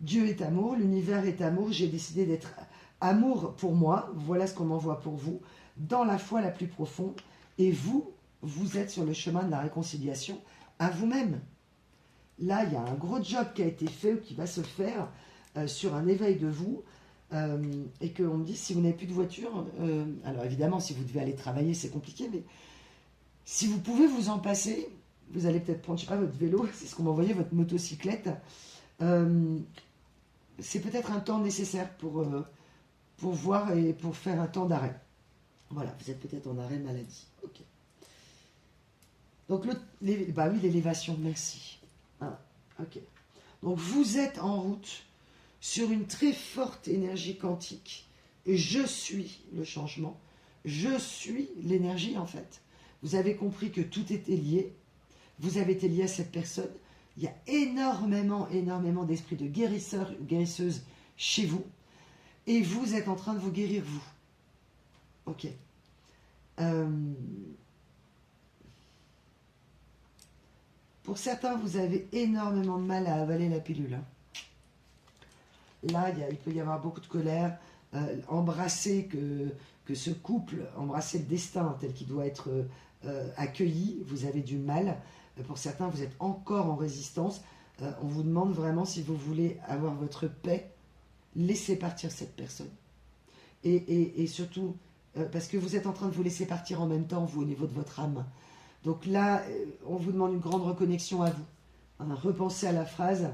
Dieu est amour, l'univers est amour. J'ai décidé d'être amour pour moi. Voilà ce qu'on m'envoie pour vous, dans la foi la plus profonde. Et vous, vous êtes sur le chemin de la réconciliation à vous-même. Là, il y a un gros job qui a été fait ou qui va se faire sur un éveil de vous et qu'on me dit, si vous n'avez plus de voiture, alors évidemment, si vous devez aller travailler, c'est compliqué, mais si vous pouvez vous en passer, vous allez peut-être prendre, je sais pas, votre vélo, c'est ce qu'on m'a envoyé, votre motocyclette, c'est peut-être un temps nécessaire pour voir et pour faire un temps d'arrêt. Voilà, vous êtes peut-être en arrêt maladie. Ok. Donc, l'élévation, merci. Ah, ok. Donc vous êtes en route sur une très forte énergie quantique. Et je suis le changement. Je suis l'énergie en fait. Vous avez compris que tout était lié. Vous avez été lié à cette personne. Il y a énormément d'esprits de guérisseurs ou guérisseuses chez vous. Et vous êtes en train de vous guérir vous. Ok. Pour certains, vous avez énormément de mal à avaler la pilule. Là, il peut y avoir beaucoup de colère. Embrasser que ce couple, embrasser le destin tel qu'il doit être accueilli, vous avez du mal. Pour certains, vous êtes encore en résistance. On vous demande vraiment si vous voulez avoir votre paix, laissez partir cette personne. Et surtout, parce que vous êtes en train de vous laisser partir en même temps, vous, au niveau de votre âme. Donc là, on vous demande une grande reconnexion à vous. Hein, repensez à la phrase.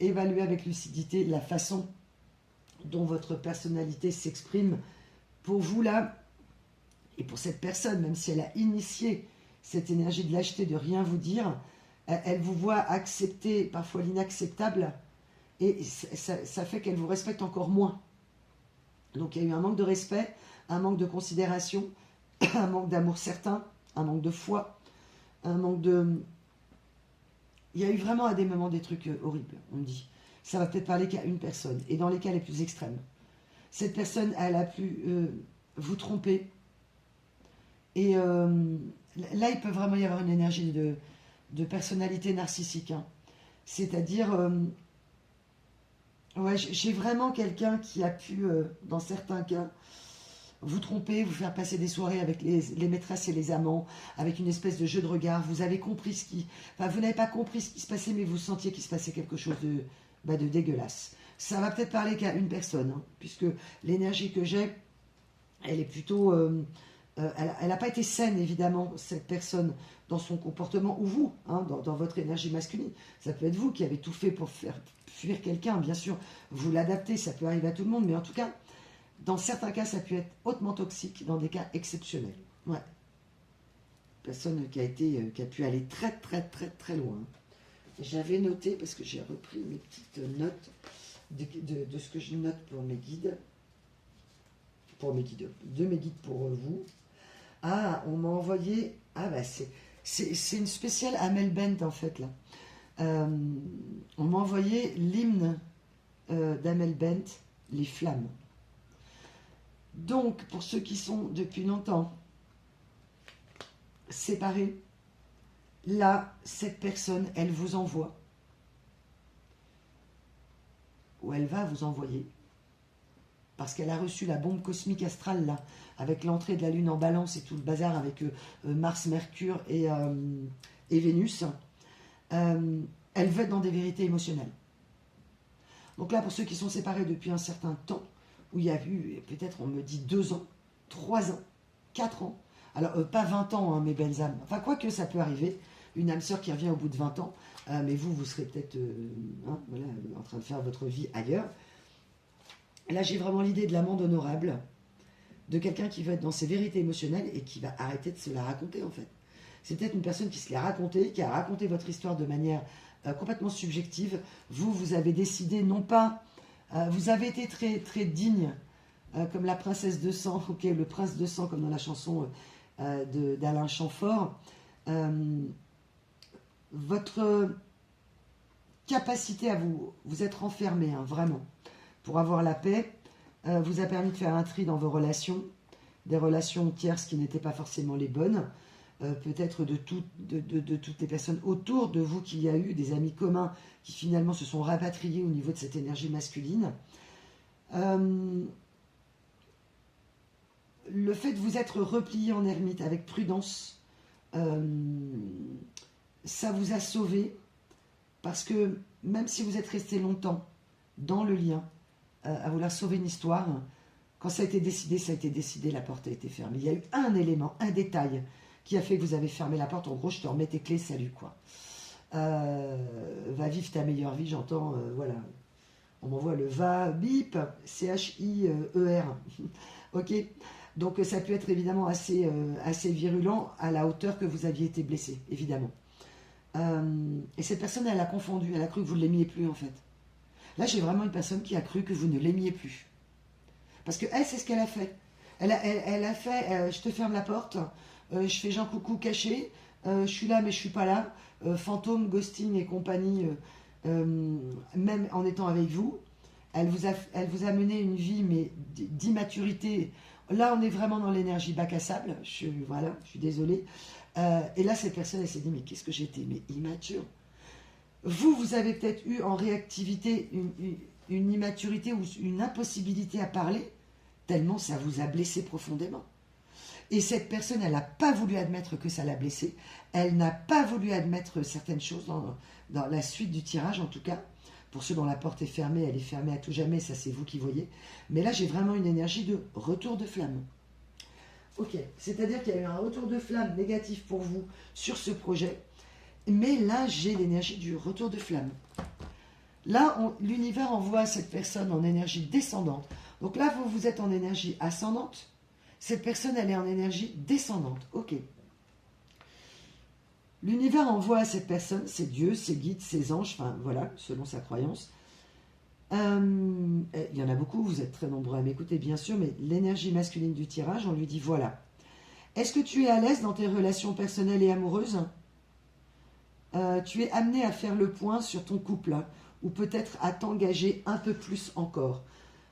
Évaluez avec lucidité la façon dont votre personnalité s'exprime pour vous là, et pour cette personne, même si elle a initié cette énergie de lâcheté, de rien vous dire, elle vous voit accepter parfois l'inacceptable, et ça fait qu'elle vous respecte encore moins. Donc il y a eu un manque de respect, un manque de considération, un manque d'amour certain, un manque de foi, un manque de... Il y a eu vraiment à des moments des trucs horribles, on me dit. Ça va peut-être parler qu'à une personne, et dans les cas les plus extrêmes. Cette personne, elle a pu vous tromper, et là, il peut vraiment y avoir une énergie de personnalité narcissique. Hein. C'est-à-dire, ouais, j'ai vraiment quelqu'un qui a pu, dans certains cas, vous tromper, vous faire passer des soirées avec les maîtresses et les amants, avec une espèce de jeu de regard. Vous avez compris ce qui... Enfin, vous n'avez pas compris ce qui se passait, mais vous sentiez qu'il se passait quelque chose de dégueulasse. Ça va peut-être parler qu'à une personne, hein, puisque l'énergie que j'ai, elle est plutôt... elle n'a pas été saine, évidemment, cette personne, dans son comportement, ou vous, hein, dans votre énergie masculine. Ça peut être vous qui avez tout fait pour faire fuir quelqu'un, bien sûr. Vous l'adaptez, ça peut arriver à tout le monde, mais en tout cas, dans certains cas, ça peut être hautement toxique, dans des cas exceptionnels. Ouais. Personne qui a pu aller très, très, très, très loin. J'avais noté, parce que j'ai repris mes petites notes de ce que je note pour mes guides. De mes guides pour vous. Ah, on m'a envoyé... Ah, bah c'est une spéciale Amel Bent, en fait, là. On m'a envoyé l'hymne d'Amel Bent, Les Flammes. Donc, pour ceux qui sont depuis longtemps séparés, là, cette personne, elle vous envoie, ou elle va vous envoyer, parce qu'elle a reçu la bombe cosmique astrale, là, avec l'entrée de la Lune en Balance et tout le bazar avec Mars, Mercure et Vénus. Elle veut être dans des vérités émotionnelles. Donc là, pour ceux qui sont séparés depuis un certain temps, où il y a eu, peut-être on me dit 2 ans, 3 ans, 4 ans, alors pas 20 ans, hein, mes belles âmes, enfin quoique ça peut arriver, une âme sœur qui revient au bout de 20 ans, mais vous serez peut-être voilà, en train de faire votre vie ailleurs. Là, j'ai vraiment l'idée de l'amende honorable, de quelqu'un qui va être dans ses vérités émotionnelles et qui va arrêter de se la raconter, en fait. C'est peut-être une personne qui se l'est racontée, qui a raconté votre histoire de manière complètement subjective. Vous avez décidé, non pas... vous avez été très, très digne, comme la princesse de sang, ok, le prince de sang, comme dans la chanson d'Alain Chamfort. Votre capacité à vous être enfermé, hein, vraiment, pour avoir la paix, vous a permis de faire un tri dans vos relations, des relations tierces qui n'étaient pas forcément les bonnes, peut-être de toutes les personnes autour de vous qu'il y a eu, des amis communs qui finalement se sont rapatriés au niveau de cette énergie masculine. Le fait de vous être replié en ermite avec prudence, ça vous a sauvé, parce que même si vous êtes resté longtemps dans le lien, à vouloir sauver une histoire, quand ça a été décidé, la porte a été fermée. Il y a eu un élément, un détail, qui a fait que vous avez fermé la porte. En gros, je te remets tes clés, salut, quoi. Va vivre ta meilleure vie, j'entends, voilà. On m'envoie le va, bip, C-H-I-E-R. Ok. Donc, ça peut être évidemment assez virulent à la hauteur que vous aviez été blessé, évidemment. Et cette personne, elle a confondu, elle a cru que vous ne l'aimiez plus, en fait. Là, j'ai vraiment une personne qui a cru que vous ne l'aimiez plus. Parce que elle, c'est ce qu'elle a fait. Elle a fait, je te ferme la porte, je fais Jean Coucou caché, je suis là mais je suis pas là, fantôme, ghosting et compagnie, même en étant avec vous. Elle vous a mené une vie mais d'immaturité. Là, on est vraiment dans l'énergie bac à sable. Voilà, je suis désolée. Et là, cette personne, elle s'est dit, mais qu'est-ce que j'étais, mais immature. Vous avez peut-être eu en réactivité une immaturité ou une impossibilité à parler, tellement ça vous a blessé profondément. Et cette personne, elle n'a pas voulu admettre que ça l'a blessée, elle n'a pas voulu admettre certaines choses dans la suite du tirage, en tout cas. Pour ceux dont la porte est fermée, elle est fermée à tout jamais, ça c'est vous qui voyez. Mais là, j'ai vraiment une énergie de retour de flamme. Ok, c'est-à-dire qu'il y a eu un retour de flamme négatif pour vous sur ce projet, mais là, j'ai l'énergie du retour de flamme. Là, l'univers envoie cette personne en énergie descendante. Donc là, vous êtes en énergie ascendante. Cette personne, elle est en énergie descendante. Ok. L'univers envoie à cette personne, ses dieux, ses guides, ses anges, enfin voilà, selon sa croyance. Il y en a beaucoup, vous êtes très nombreux à m'écouter, bien sûr, mais l'énergie masculine du tirage, on lui dit voilà. Est-ce que tu es à l'aise dans tes relations personnelles et amoureuses ? Tu es amené à faire le point sur ton couple, hein, ou peut-être à t'engager un peu plus encore.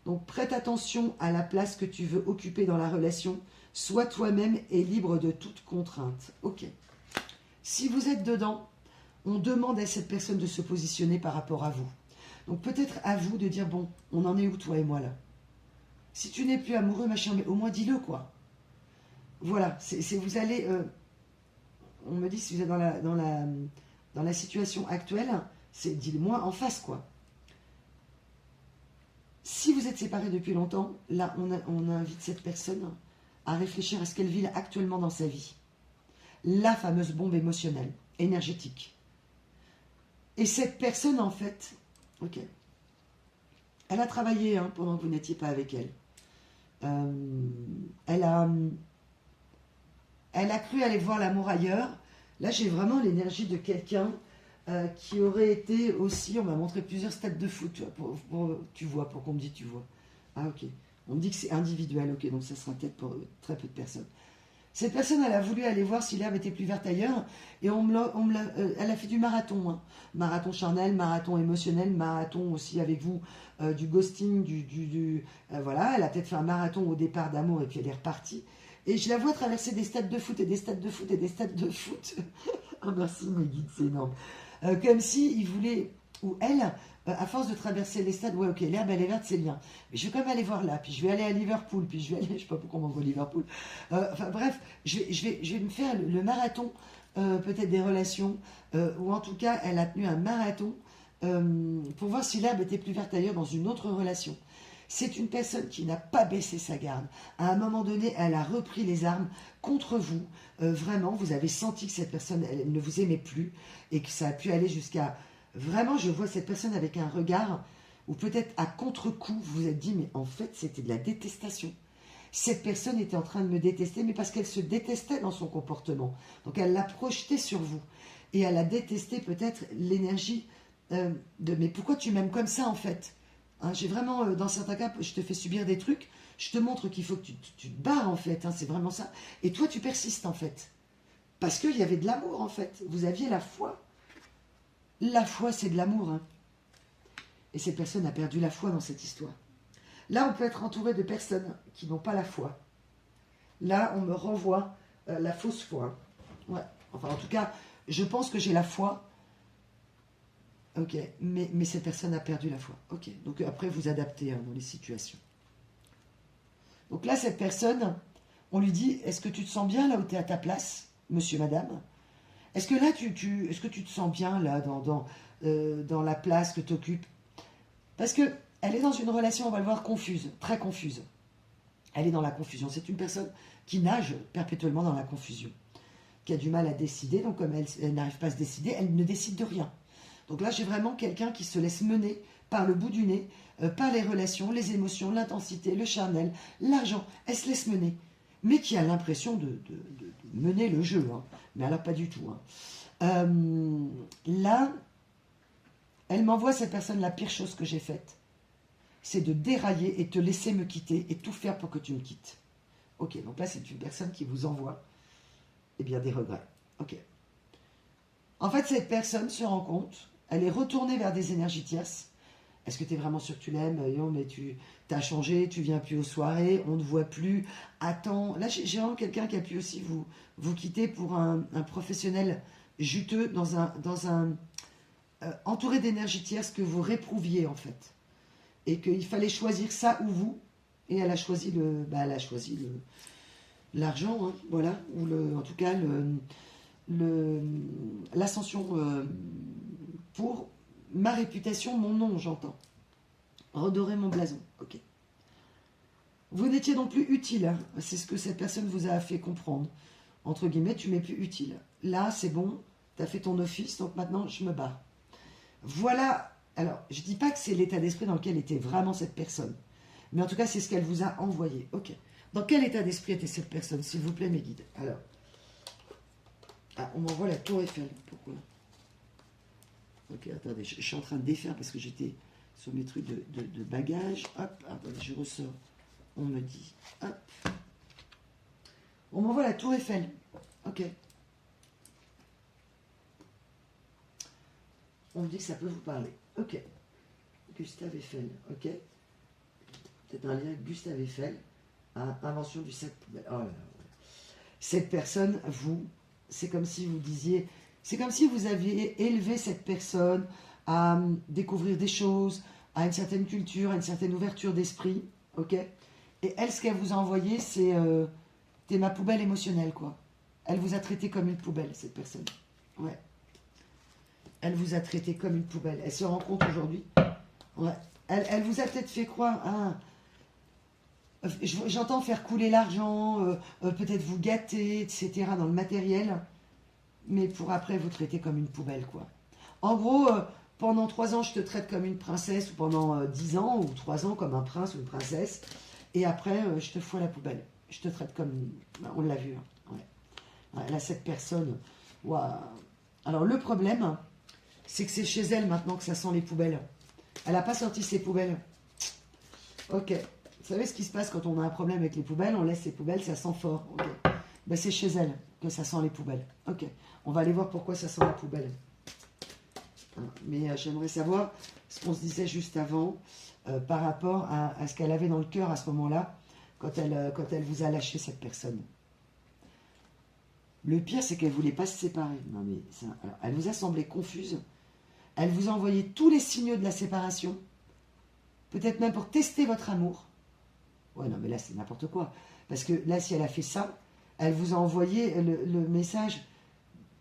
Donc prête attention à la place que tu veux occuper dans la relation. Sois toi-même et libre de toute contrainte. Ok. Si vous êtes dedans, on demande à cette personne de se positionner par rapport à vous. Donc peut-être à vous de dire, bon, on en est où toi et moi là ? Si tu n'es plus amoureux, machin, mais au moins dis-le quoi. Voilà, vous allez... on me dit si vous êtes dans la situation actuelle, c'est dis-le-moi en face quoi. Si vous êtes séparés depuis longtemps, là, on invite cette personne à réfléchir à ce qu'elle vit actuellement dans sa vie. La fameuse bombe émotionnelle, énergétique. Et cette personne, en fait, ok, elle a travaillé pendant que vous n'étiez pas avec elle. Elle a cru aller voir l'amour ailleurs. Là, j'ai vraiment l'énergie de quelqu'un qui aurait été aussi... On m'a montré plusieurs stades de foot. Tu vois, pour qu'on me dise tu vois. Ah, ok. On me dit que c'est individuel. Ok, donc ça sera peut-être pour très peu de personnes. Cette personne, elle a voulu aller voir si l'herbe était plus verte ailleurs. Et elle a fait du marathon. Marathon charnel, marathon émotionnel, marathon aussi avec vous, du ghosting, voilà, elle a peut-être fait un marathon au départ d'amour et puis elle est repartie. Et je la vois traverser des stades de foot et des stades de foot et des stades de foot. Oh, merci mes guides, c'est énorme. Comme si il voulait, ou elle, à force de traverser les stades, ouais ok, l'herbe elle est verte, c'est bien. Mais je vais quand même aller voir là, puis je vais aller à Liverpool, puis je vais aller, je sais pas pourquoi on m'envoie Liverpool. Enfin bref, je vais me faire le marathon, peut-être des relations, ou en tout cas, elle a tenu un marathon pour voir si l'herbe était plus verte ailleurs dans une autre relation. C'est une personne qui n'a pas baissé sa garde. À un moment donné, elle a repris les armes contre vous. Vraiment, vous avez senti que cette personne, elle ne vous aimait plus et que ça a pu aller jusqu'à... Vraiment, je vois cette personne avec un regard où peut-être à contre-coup, vous vous êtes dit, mais en fait, c'était de la détestation. Cette personne était en train de me détester, mais parce qu'elle se détestait dans son comportement. Donc, elle l'a projeté sur vous. Et elle a détesté peut-être l'énergie de « mais pourquoi tu m'aimes comme ça, en fait ?» J'ai vraiment, dans certains cas, je te fais subir des trucs, je te montre qu'il faut que tu te barres, en fait, c'est vraiment ça. Et toi, tu persistes, en fait. Parce qu'il y avait de l'amour, en fait. Vous aviez la foi. La foi, c'est de l'amour. Et cette personne a perdu la foi dans cette histoire. Là, on peut être entouré de personnes qui n'ont pas la foi. Là, on me renvoie la fausse foi. Ouais. Enfin, en tout cas, je pense que j'ai la foi. Ok, mais cette personne a perdu la foi. Ok, donc après vous adaptez dans les situations. Donc là, cette personne, on lui dit, est-ce que tu te sens bien là où tu es à ta place, monsieur, madame? Est-ce que là, est-ce que tu te sens bien là dans la place que tu occupes? Parce qu'elle est dans une relation, on va le voir, confuse, très confuse. Elle est dans la confusion. C'est une personne qui nage perpétuellement dans la confusion, qui a du mal à décider. Donc comme elle n'arrive pas à se décider, elle ne décide de rien. Donc là, j'ai vraiment quelqu'un qui se laisse mener par le bout du nez, par les relations, les émotions, l'intensité, le charnel, l'argent. Elle se laisse mener, mais qui a l'impression de mener le jeu. Mais alors pas du tout. Là, elle m'envoie, cette personne, la pire chose que j'ai faite, c'est de dérailler et te laisser me quitter et tout faire pour que tu me quittes. Ok, donc là, c'est une personne qui vous envoie des regrets. Ok. En fait, cette personne se rend compte, elle est retournée vers des énergies tierces. Est-ce que tu es vraiment sûr que tu l'aimes? Non, mais tu as changé, tu viens plus aux soirées, on ne te voit plus. Attends, là j'ai vraiment quelqu'un qui a pu aussi vous quitter pour un professionnel juteux entouré d'énergies tierces que vous réprouviez en fait. Et qu'il fallait choisir ça ou vous. Et elle a choisi l'argent, voilà, ou en tout cas l'ascension pour ma réputation, mon nom, j'entends. Redorer mon blason, ok. Vous n'étiez donc plus utile, c'est ce que cette personne vous a fait comprendre. Entre guillemets, tu m'es plus utile. Là, c'est bon, tu as fait ton office, donc maintenant, je me barre. Voilà, alors, je ne dis pas que c'est l'état d'esprit dans lequel était vraiment cette personne, mais en tout cas, c'est ce qu'elle vous a envoyé, ok. Dans quel état d'esprit était cette personne, s'il vous plaît, mes guides? Alors, on m'envoie la tour Eiffel, pourquoi? Ok, attendez, je suis en train de défaire parce que j'étais sur mes trucs de bagages. Hop, attendez, je ressors. On me dit, hop. On m'envoie la tour Eiffel. Ok. On me dit que ça peut vous parler. Ok. Gustave Eiffel, ok. Peut-être un lien avec Gustave Eiffel. Invention du sac poubelle. Oh là là. Cette personne, c'est comme si vous disiez... C'est comme si vous aviez élevé cette personne à découvrir des choses, à une certaine culture, à une certaine ouverture d'esprit, ok? Et elle, ce qu'elle vous a envoyé, c'est t'es ma poubelle émotionnelle, quoi. Elle vous a traité comme une poubelle, cette personne. Ouais. Elle vous a traité comme une poubelle. Elle se rend compte aujourd'hui. Ouais. Elle vous a peut-être fait croire, hein, j'entends faire couler l'argent, peut-être vous gâter, etc. dans le matériel, mais pour après vous traiter comme une poubelle, quoi. En gros, pendant 3 ans, je te traite comme une princesse, ou pendant 10 ans, ou 3 ans comme un prince ou une princesse, et après, je te fous à la poubelle. Je te traite comme... On l'a vu, hein. Ouais. Ouais, là, cette personne... Ouah. Alors, le problème, c'est que c'est chez elle maintenant que ça sent les poubelles. Elle n'a pas sorti ses poubelles. Ok. Vous savez ce qui se passe quand on a un problème avec les poubelles? On laisse les poubelles, ça sent fort. Ok. Ben, c'est chez elle que ça sent les poubelles. Ok. On va aller voir pourquoi ça sent les poubelles. Mais j'aimerais savoir ce qu'on se disait juste avant par rapport à ce qu'elle avait dans le cœur à ce moment-là, quand elle vous a lâché, cette personne. Le pire, c'est qu'elle ne voulait pas se séparer. Non, mais ça, alors, elle vous a semblé confuse. Elle vous a envoyé tous les signaux de la séparation. Peut-être même pour tester votre amour. Ouais, non, mais là, c'est n'importe quoi. Parce que là, si elle a fait ça, elle vous a envoyé le message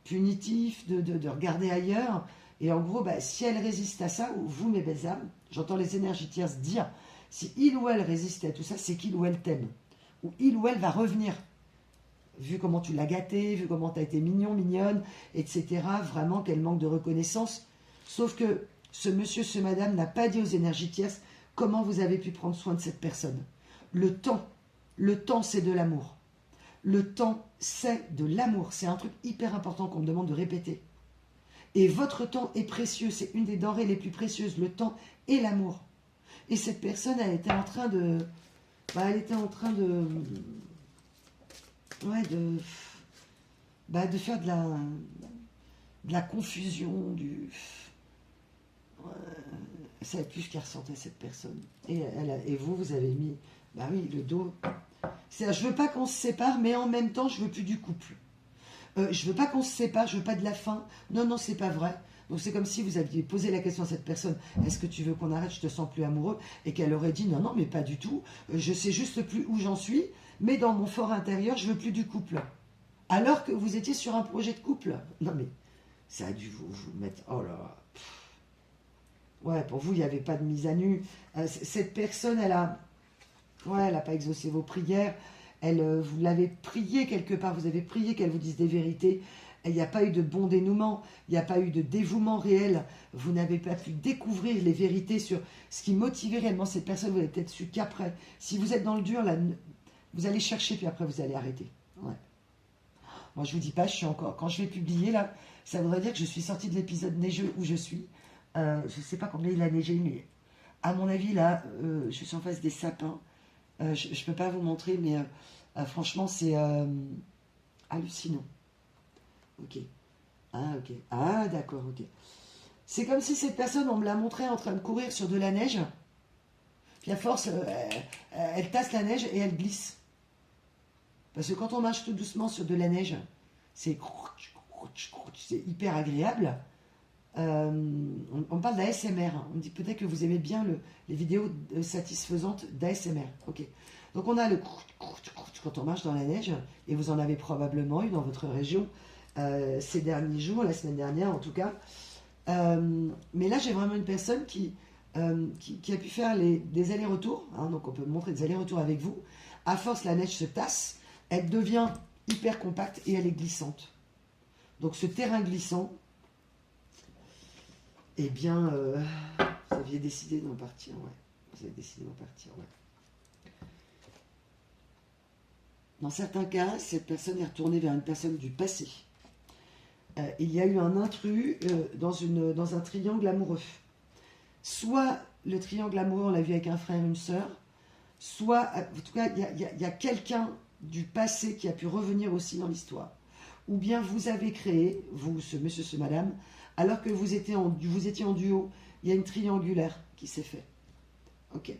punitif de regarder ailleurs. Et en gros, bah, si elle résiste à ça, ou vous, mes belles âmes, j'entends les énergies tierces dire, si il ou elle résiste à tout ça, c'est qu'il ou elle t'aime. Ou il ou elle va revenir. Vu comment tu l'as gâté, vu comment tu as été mignon, mignonne, etc. Vraiment qu'elle manque de reconnaissance. Sauf que ce monsieur, ce madame n'a pas dit aux énergies tierces comment vous avez pu prendre soin de cette personne. Le temps c'est de l'amour. Le temps, c'est de l'amour. C'est un truc hyper important qu'on me demande de répéter. Et votre temps est précieux. C'est une des denrées les plus précieuses. Le temps et l'amour. Et cette personne, elle était en train de... Bah, elle était en train de... Ouais, de faire de la confusion, du... Ouais, elle savait plus ce qu'elle ressentait, cette personne. Et vous avez mis... Bah oui, le dos... C'est-à-dire, je veux pas qu'on se sépare, mais en même temps, je veux plus du couple. Je veux pas qu'on se sépare, je veux pas de la fin. Non, non, c'est pas vrai. Donc c'est comme si vous aviez posé la question à cette personne, est-ce que tu veux qu'on arrête, je te sens plus amoureux? Et qu'elle aurait dit, non, non, mais pas du tout. Je sais juste plus où j'en suis, mais dans mon fort intérieur, je veux plus du couple. Alors que vous étiez sur un projet de couple. Non, mais ça a dû vous mettre... Oh là là. Ouais, pour vous, il n'y avait pas de mise à nu. Cette personne, elle a... Ouais, elle n'a pas exaucé vos prières. Vous l'avez prié quelque part, vous avez prié qu'elle vous dise des vérités. Il n'y a pas eu de bon dénouement, il n'y a pas eu de dévouement réel. Vous n'avez pas pu découvrir les vérités sur ce qui motivait réellement cette personne. Vous avez peut-être su qu'après. Si vous êtes dans le dur, là, vous allez chercher, puis après vous allez arrêter. Ouais. Moi, je vous dis pas, je suis encore... Quand je vais publier, là, ça voudrait dire que je suis sortie de l'épisode neigeux où je suis. Je ne sais pas combien il a neigé, mais à mon avis, là, je suis en face des sapins. Je ne peux pas vous montrer, mais franchement, c'est hallucinant. Ok. Ah, ok. Ah, d'accord, ok. C'est comme si cette personne, on me l'a montré en train de courir sur de la neige. Puis à force, elle tasse la neige et elle glisse. Parce que quand on marche tout doucement sur de la neige, c'est hyper agréable. On parle d'ASMR. On dit peut-être que vous aimez bien les vidéos satisfaisantes d'ASMR. Ok. Donc on a le quand on marche dans la neige, et vous en avez probablement eu dans votre région ces derniers jours, la semaine dernière en tout cas. Mais là j'ai vraiment une personne qui a pu faire des allers-retours. Hein, donc on peut montrer des allers-retours avec vous. À force, la neige se tasse, elle devient hyper compacte et elle est glissante. Donc ce terrain glissant, eh bien, vous aviez décidé d'en partir, ouais. Vous avez décidé d'en partir, ouais. Dans certains cas, cette personne est retournée vers une personne du passé. Il y a eu un intrus dans un triangle amoureux. Soit le triangle amoureux, on l'a vu avec un frère et une sœur, soit, en tout cas, il y a quelqu'un du passé qui a pu revenir aussi dans l'histoire. Ou bien vous avez créé, vous, ce monsieur, ce madame, alors que vous étiez en duo, il y a une triangulaire qui s'est fait. Ok.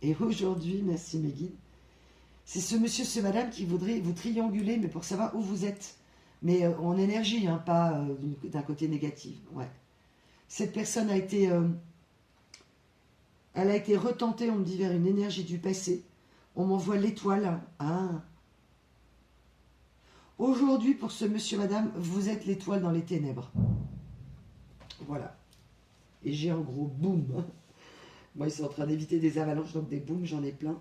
Et aujourd'hui, merci mes guides, c'est ce monsieur, ce madame qui voudrait vous trianguler, mais pour savoir où vous êtes. Mais en énergie, hein, pas d'un côté négatif. Ouais. Cette personne a été... elle a été retentée, on me dit, vers une énergie du passé. On m'envoie l'étoile. Ah. Aujourd'hui, pour ce monsieur, madame, vous êtes l'étoile dans les ténèbres. Voilà. Et j'ai en gros, boum. Moi, ils sont en train d'éviter des avalanches, donc des booms, j'en ai plein.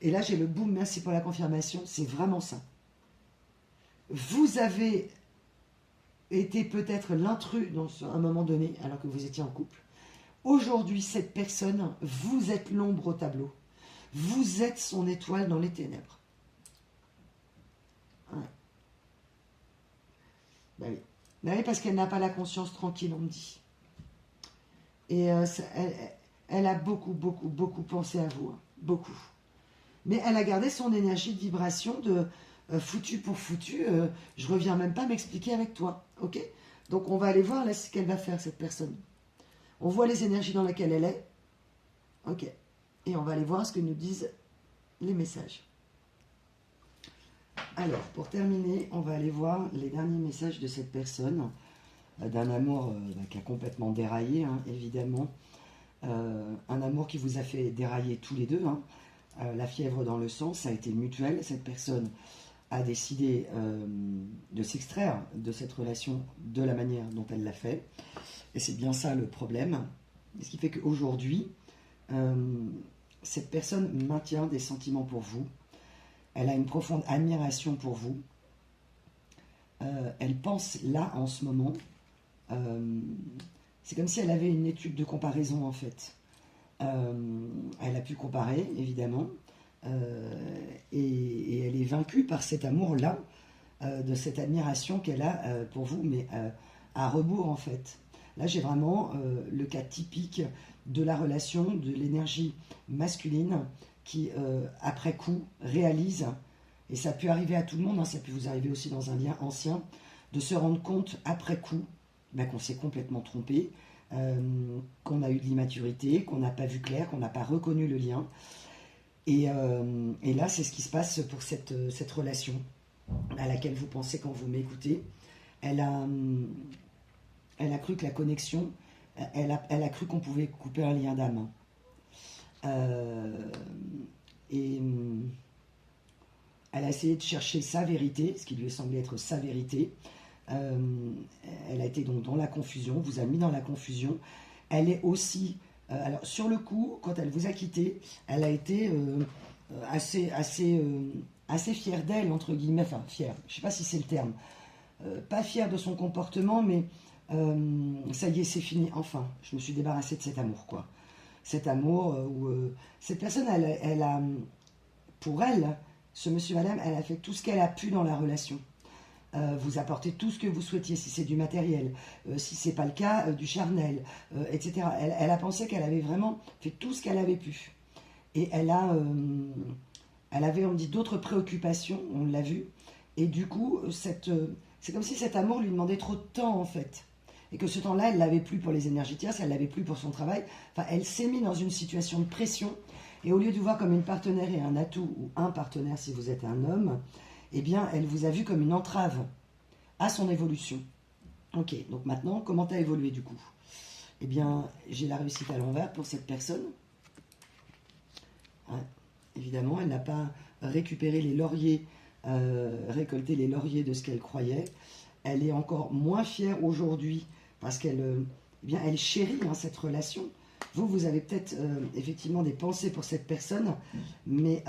Et là, j'ai le boom, merci pour la confirmation, c'est vraiment ça. Vous avez été peut-être l'intrus dans un moment donné, alors que vous étiez en couple. Aujourd'hui, cette personne, vous êtes l'ombre au tableau. Vous êtes son étoile dans les ténèbres. Ouais. Ben oui. Ben oui, parce qu'elle n'a pas la conscience tranquille, on me dit. Et elle a beaucoup, beaucoup, beaucoup pensé à vous. Hein. Beaucoup. Mais elle a gardé son énergie de vibration de foutu pour foutu. Je reviens même pas m'expliquer avec toi. Ok? Donc on va aller voir là ce qu'elle va faire, cette personne. On voit les énergies dans lesquelles elle est. Ok. Et on va aller voir ce que nous disent les messages. Alors, pour terminer, on va aller voir les derniers messages de cette personne, d'un amour qui a complètement déraillé, hein, évidemment. Un amour qui vous a fait dérailler tous les deux. Hein. La fièvre dans le sang, ça a été mutuel. Cette personne a décidé de s'extraire de cette relation de la manière dont elle l'a fait. Et c'est bien ça le problème. Ce qui fait qu'aujourd'hui, cette personne maintient des sentiments pour vous. Elle a une profonde admiration pour vous. Elle pense là, en ce moment, c'est comme si elle avait une étude de comparaison, en fait. Elle a pu comparer, évidemment, et elle est vaincue par cet amour-là, de cette admiration qu'elle a pour vous, mais à rebours, en fait. Là, j'ai vraiment le cas typique de la relation, de l'énergie masculine qui, après coup, réalise, et ça peut arriver à tout le monde, hein, ça peut vous arriver aussi dans un lien ancien, de se rendre compte, après coup, ben, qu'on s'est complètement trompé, qu'on a eu de l'immaturité, qu'on n'a pas vu clair, qu'on n'a pas reconnu le lien. Et là, c'est ce qui se passe pour cette relation à laquelle vous pensez quand vous m'écoutez. Elle a cru que la connexion, elle a cru qu'on pouvait couper un lien d'âme. Et elle a essayé de chercher sa vérité, ce qui lui semblait être sa vérité. Elle a été donc dans la confusion, vous a mis dans la confusion. Elle est aussi, alors sur le coup, quand elle vous a quitté, elle a été assez fière d'elle, entre guillemets, enfin fière, je ne sais pas si c'est le terme, pas fière de son comportement, mais ça y est, c'est fini, enfin, je me suis débarrassée de cet amour, quoi. Cet amour où cette personne, elle a, pour elle, ce monsieur, madame, elle a fait tout ce qu'elle a pu dans la relation. Vous apportez tout ce que vous souhaitiez, si c'est du matériel, si c'est pas le cas, du charnel, etc. Elle a pensé qu'elle avait vraiment fait tout ce qu'elle avait pu. Et elle avait, on dit, d'autres préoccupations, on l'a vu. Et du coup, c'est comme si cet amour lui demandait trop de temps, en fait. Et que ce temps-là, elle ne l'avait plus pour les énergies tierces, elle ne l'avait plus pour son travail. Enfin, elle s'est mise dans une situation de pression. Et au lieu de vous voir comme une partenaire et un atout, ou un partenaire si vous êtes un homme, eh bien, elle vous a vu comme une entrave à son évolution. Ok, donc maintenant, comment tu as évolué du coup? Eh bien, j'ai la réussite à l'envers pour cette personne. Ouais, évidemment, elle n'a pas récupéré les lauriers, récolté les lauriers de ce qu'elle croyait. Elle est encore moins fière aujourd'hui parce qu'elle eh bien, elle chérit hein, cette relation. Vous avez peut-être effectivement des pensées pour cette personne, mais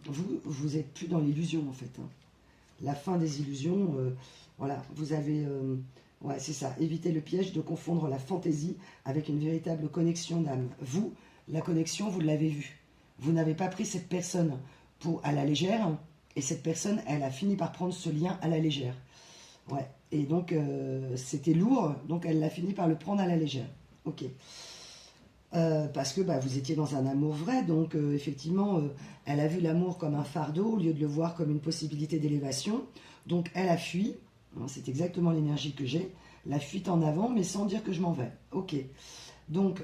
vous n'êtes plus dans l'illusion en fait. Hein. La fin des illusions, voilà, vous avez... ouais, c'est ça, éviter le piège de confondre la fantaisie avec une véritable connexion d'âme. Vous, la connexion, vous l'avez vue. Vous n'avez pas pris cette personne à la légère, et cette personne, elle a fini par prendre ce lien à la légère. Ouais, et donc c'était lourd, donc elle a fini par le prendre à la légère. Ok. Parce que bah, vous étiez dans un amour vrai, donc effectivement, elle a vu l'amour comme un fardeau au lieu de le voir comme une possibilité d'élévation. Donc elle a fui, hein, c'est exactement l'énergie que j'ai, la fuite en avant, mais sans dire que je m'en vais. Ok. Donc,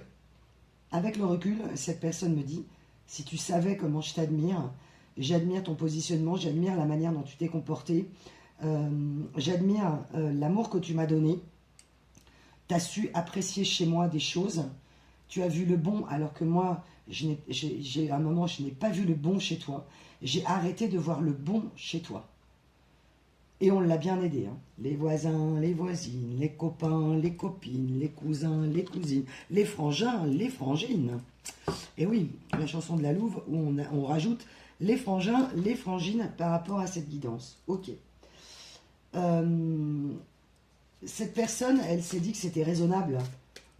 avec le recul, cette personne me dit, si tu savais comment je t'admire, j'admire ton positionnement, j'admire la manière dont tu t'es comporté, j'admire l'amour que tu m'as donné, tu as su apprécier chez moi des choses, tu as vu le bon alors que moi, à un moment, je n'ai pas vu le bon chez toi. J'ai arrêté de voir le bon chez toi. Et on l'a bien aidé. Hein. Les voisins, les voisines, les copains, les copines, les cousins, les cousines, les frangins, les frangines. Et oui, la chanson de la Louve où on rajoute les frangins, les frangines par rapport à cette guidance. Ok. Cette personne, elle s'est dit que c'était raisonnable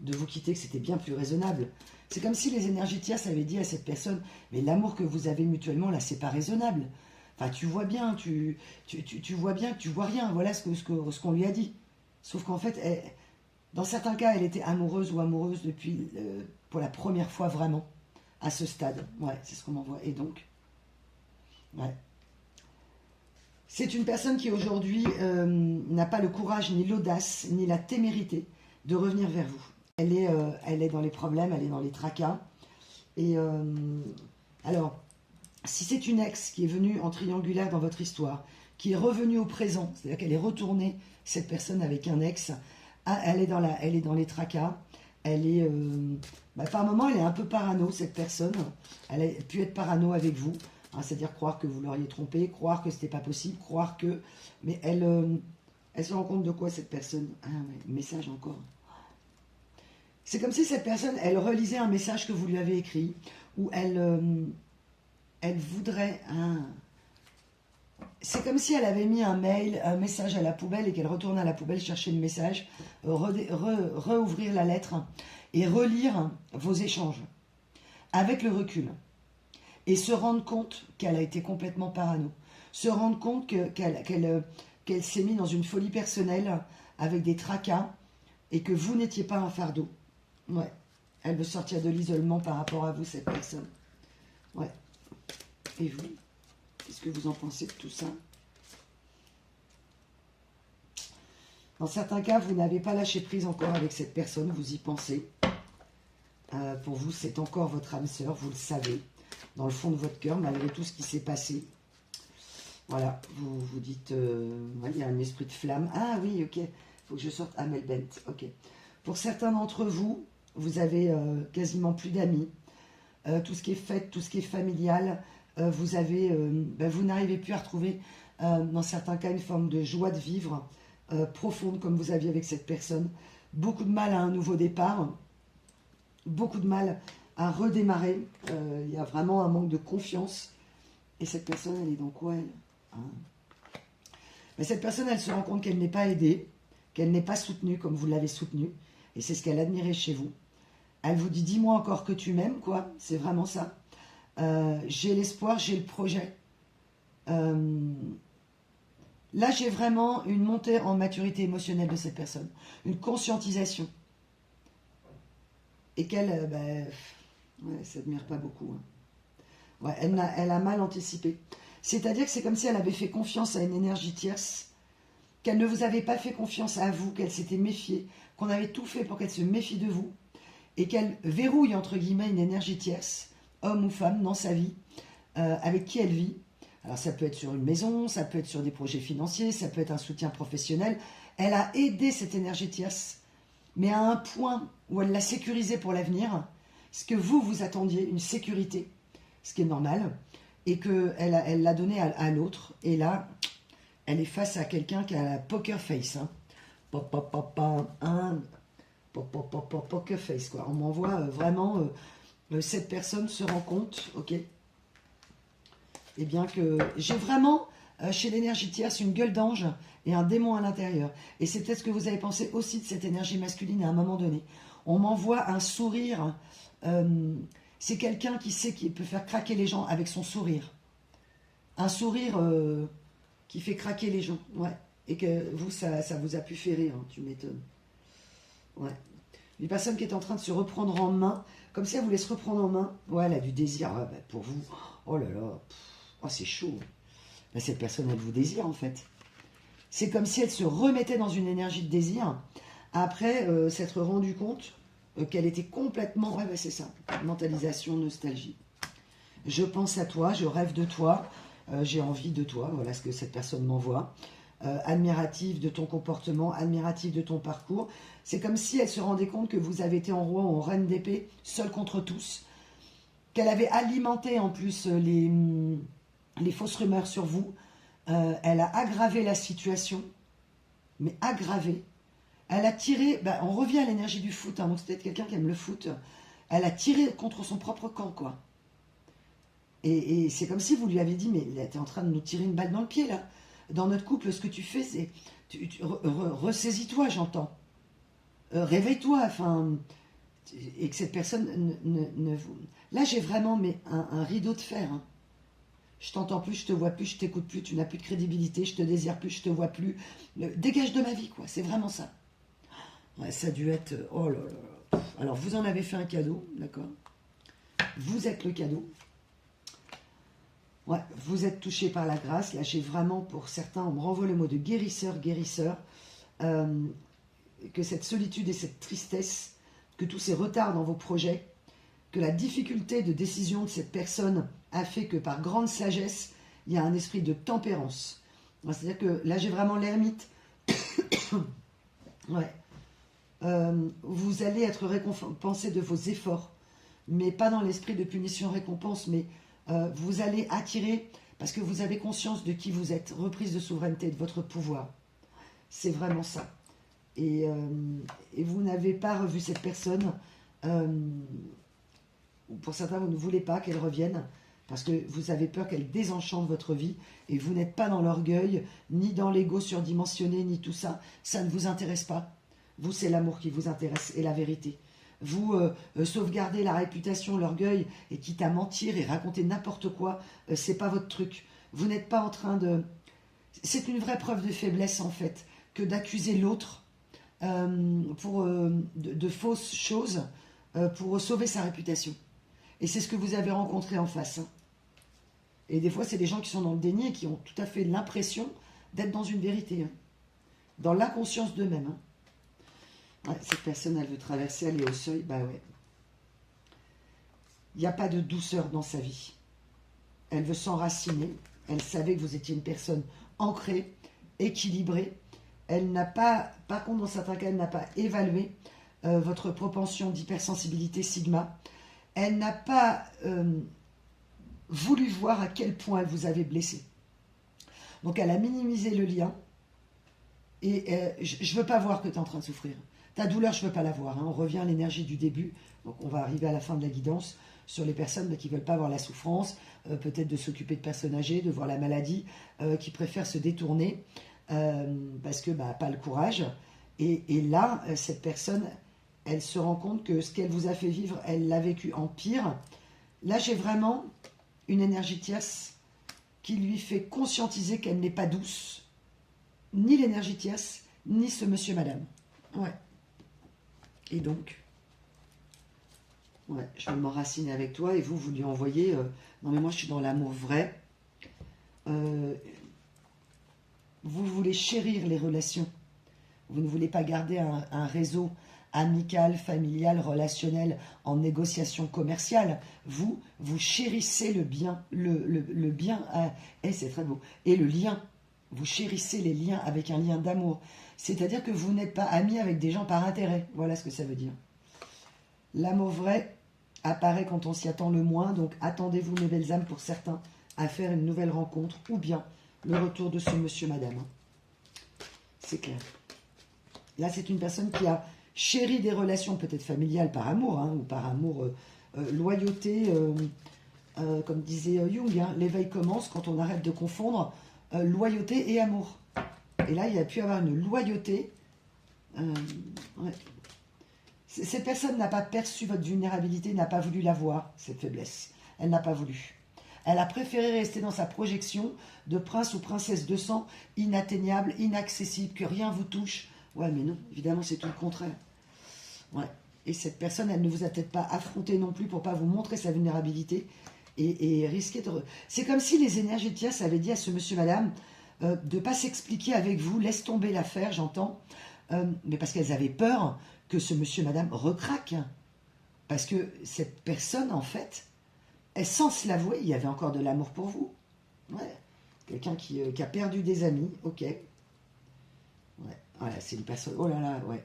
de vous quitter, que c'était bien plus raisonnable. C'est comme si les énergies tierces avaient dit à cette personne, mais l'amour que vous avez mutuellement, là, c'est pas raisonnable. Enfin, tu vois bien, tu vois bien que tu vois rien. Voilà ce qu'on lui a dit. Sauf qu'en fait, dans certains cas, elle était amoureuse ou amoureuse depuis, pour la première fois vraiment, à ce stade. Ouais, c'est ce qu'on m'envoie. Et donc, ouais. C'est une personne qui aujourd'hui n'a pas le courage, ni l'audace, ni la témérité de revenir vers vous. Elle est dans les problèmes, elle est dans les tracas. Et alors, si c'est une ex qui est venue en triangulaire dans votre histoire, qui est revenue au présent, c'est-à-dire qu'elle est retournée, cette personne avec un ex, elle est dans les tracas, elle est, par moments elle est un peu parano, cette personne, elle a pu être parano avec vous, hein, c'est-à-dire croire que vous l'auriez trompé, croire que c'était pas possible, croire que... Mais elle se rend compte de quoi cette personne? Ah ouais, message encore. C'est comme si cette personne, elle relisait un message que vous lui avez écrit, ou elle voudrait... C'est comme si elle avait mis un mail, un message à la poubelle et qu'elle retourne à la poubelle chercher le message, rouvrir la lettre et relire vos échanges avec le recul. Et se rendre compte qu'elle a été complètement parano. Se rendre compte qu'elle s'est mise dans une folie personnelle avec des tracas et que vous n'étiez pas un fardeau. Ouais. Elle veut sortir de l'isolement par rapport à vous, cette personne. Ouais. Et vous, qu'est-ce que vous en pensez de tout ça? Dans certains cas, vous n'avez pas lâché prise encore avec cette personne, vous y pensez. Pour vous, c'est encore votre âme sœur, vous le savez, dans le fond de votre cœur, malgré tout ce qui s'est passé. Voilà, vous vous dites, ouais, il y a un esprit de flamme. Ah oui, ok, il faut que je sorte Amel Bent. Ok. Pour certains d'entre vous, vous avez quasiment plus d'amis. Tout ce qui est fête, tout ce qui est familial, vous n'arrivez plus à retrouver, dans certains cas, une forme de joie de vivre profonde comme vous aviez avec cette personne. Beaucoup de mal à un nouveau départ, beaucoup de mal à redémarrer. Il y a vraiment un manque de confiance. Et cette personne, elle est dans quoi, elle, hein? Mais cette personne, elle se rend compte qu'elle n'est pas aidée, qu'elle n'est pas soutenue comme vous l'avez soutenue. Et c'est ce qu'elle admirait chez vous. Elle vous dit, dis-moi encore que tu m'aimes, quoi. C'est vraiment ça. J'ai l'espoir, j'ai le projet. Là, j'ai vraiment une montée en maturité émotionnelle de cette personne. Une conscientisation. Et qu'elle, ouais, s'admire pas beaucoup. Hein. Ouais, elle a mal anticipé. C'est-à-dire que c'est comme si elle avait fait confiance à une énergie tierce, qu'elle ne vous avait pas fait confiance à vous, qu'elle s'était méfiée, qu'on avait tout fait pour qu'elle se méfie de vous, et qu'elle verrouille, entre guillemets, une énergie tierce, homme ou femme, dans sa vie, avec qui elle vit. Alors ça peut être sur une maison, ça peut être sur des projets financiers, ça peut être un soutien professionnel. Elle a aidé cette énergie tierce, mais à un point où elle l'a sécurisée pour l'avenir, ce que vous attendiez, une sécurité, ce qui est normal, et qu'elle l'a donné à l'autre, et là, elle est face à quelqu'un qui a la poker face, hein. Poker face, quoi. On m'envoie vraiment, cette personne se rend compte, ok, et bien que j'ai vraiment, chez l'énergie tierce, une gueule d'ange et un démon à l'intérieur. Et c'est peut-être ce que vous avez pensé aussi de cette énergie masculine à un moment donné. On m'envoie un sourire, c'est quelqu'un qui sait qu'il peut faire craquer les gens avec son sourire. Un sourire qui fait craquer les gens, ouais. Et que vous, ça vous a pu faire rire, hein, tu m'étonnes. Ouais. Une personne qui est en train de se reprendre en main, comme si elle voulait se reprendre en main. Ouais, elle a du désir, ouais, pour vous. Oh là là, oh, c'est chaud. Cette personne, elle vous désire, en fait. C'est comme si elle se remettait dans une énergie de désir, après s'être rendu compte qu'elle était complètement... Ouais, c'est ça, mentalisation, nostalgie. Je pense à toi, je rêve de toi, j'ai envie de toi, voilà ce que cette personne m'envoie. Admirative de ton comportement, admirative de ton parcours. C'est comme si elle se rendait compte que vous avez été en roi ou en reine d'épée, seule contre tous, qu'elle avait alimenté en plus les fausses rumeurs sur vous, Elle a aggravé la situation, mais aggravé. Elle a tiré, ben, on revient à l'énergie du foot, hein, donc c'est peut-être quelqu'un qui aime le foot. Elle a tiré contre son propre camp, quoi. Et c'est comme si vous lui avez dit, mais là, t'es en train de nous tirer une balle dans le pied, là. Dans notre couple, ce que tu fais, c'est... Ressaisis-toi, j'entends. Réveille-toi, enfin... Et que cette personne ne vous... Là, j'ai vraiment mais un rideau de fer. Hein. Je t'entends plus, je te vois plus, je t'écoute plus, tu n'as plus de crédibilité, je te désire plus, je te vois plus. Dégage de ma vie, quoi. C'est vraiment ça. Ouais, ça a dû être... Oh là là. Alors, vous en avez fait un cadeau, d'accord? Vous êtes le cadeau. Ouais, vous êtes touché par la grâce. Là, j'ai vraiment, pour certains, on me renvoie le mot de guérisseur, guérisseur. Que cette solitude et cette tristesse, que tous ces retards dans vos projets, que la difficulté de décision de cette personne a fait que par grande sagesse, il y a un esprit de tempérance. C'est-à-dire que là, j'ai vraiment l'ermite. Ouais. Vous allez être récompensé de vos efforts, mais pas dans l'esprit de punition-récompense, mais vous allez attirer, parce que vous avez conscience de qui vous êtes, reprise de souveraineté de votre pouvoir. C'est vraiment ça. Et vous n'avez pas revu cette personne, ou pour certains, vous ne voulez pas qu'elle revienne, parce que vous avez peur qu'elle désenchante votre vie, et vous n'êtes pas dans l'orgueil, ni dans l'ego surdimensionné, ni tout ça. Ça ne vous intéresse pas. Vous, c'est l'amour qui vous intéresse, et la vérité. Vous sauvegardez la réputation, l'orgueil, et quitte à mentir et raconter n'importe quoi, c'est pas votre truc. Vous n'êtes pas en train de... C'est une vraie preuve de faiblesse, en fait, que d'accuser l'autre pour de fausses choses pour sauver sa réputation. Et c'est ce que vous avez rencontré en face. Hein. Et des fois, c'est des gens qui sont dans le déni et qui ont tout à fait l'impression d'être dans une vérité. Hein. Dans l'inconscience d'eux-mêmes. Hein. Ouais, cette personne, elle veut traverser, elle est au seuil. Bah ouais. Il n'y a pas de douceur dans sa vie. Elle veut s'enraciner. Elle savait que vous étiez une personne ancrée, équilibrée. Elle n'a pas, par contre, dans certains cas, elle n'a pas évalué votre propension d'hypersensibilité sigma. Elle n'a pas voulu voir à quel point elle vous avait blessé. Donc, elle a minimisé le lien. Et je ne veux pas voir que tu es en train de souffrir. Ta douleur, je ne veux pas la voir. Hein. On revient à l'énergie du début. Donc, on va arriver à la fin de la guidance sur les personnes qui ne veulent pas voir la souffrance, peut-être de s'occuper de personnes âgées, de voir la maladie, qui préfèrent se détourner parce que pas le courage. Et là, cette personne, elle se rend compte que ce qu'elle vous a fait vivre, elle l'a vécu en pire. Là, j'ai vraiment une énergie tierce qui lui fait conscientiser qu'elle n'est pas douce. Ni l'énergie tierce, ni ce monsieur, madame. Ouais. Et donc, ouais, je vais m'enraciner avec toi et vous lui envoyez... non mais moi, je suis dans l'amour vrai. Vous voulez chérir les relations. Vous ne voulez pas garder un réseau amical, familial, relationnel, en négociation commerciale. Vous chérissez le bien, le bien, et c'est très beau, et le lien. Vous chérissez les liens avec un lien d'amour. C'est-à-dire que vous n'êtes pas amis avec des gens par intérêt. Voilà ce que ça veut dire. L'amour vrai apparaît quand on s'y attend le moins. Donc attendez-vous, mes belles âmes, pour certains, à faire une nouvelle rencontre ou bien le retour de ce monsieur, madame. C'est clair. Là, c'est une personne qui a chéri des relations peut-être familiales par amour, hein, ou par amour, loyauté, comme disait Jung, hein, l'éveil commence quand on arrête de confondre loyauté et amour. Et là, il a pu avoir une loyauté. Ouais. Cette personne n'a pas perçu votre vulnérabilité, n'a pas voulu la voir, cette faiblesse. Elle n'a pas voulu. Elle a préféré rester dans sa projection de prince ou princesse de sang, inatteignable, inaccessible, que rien vous touche. Ouais, mais non, évidemment, c'est tout le contraire. Ouais. Et cette personne, elle ne vous a peut-être pas affronté non plus pour ne pas vous montrer sa vulnérabilité et risquer de... C'est comme si les énergies de tierces avaient dit à ce monsieur, madame, de ne pas s'expliquer avec vous, laisse tomber l'affaire, j'entends, mais parce qu'elles avaient peur que ce monsieur, madame, recraque. Parce que cette personne, en fait, elle, sans se l'avouer, il y avait encore de l'amour pour vous. Ouais. Quelqu'un qui a perdu des amis, ok. Ouais. Voilà, c'est une personne... Oh là là, ouais.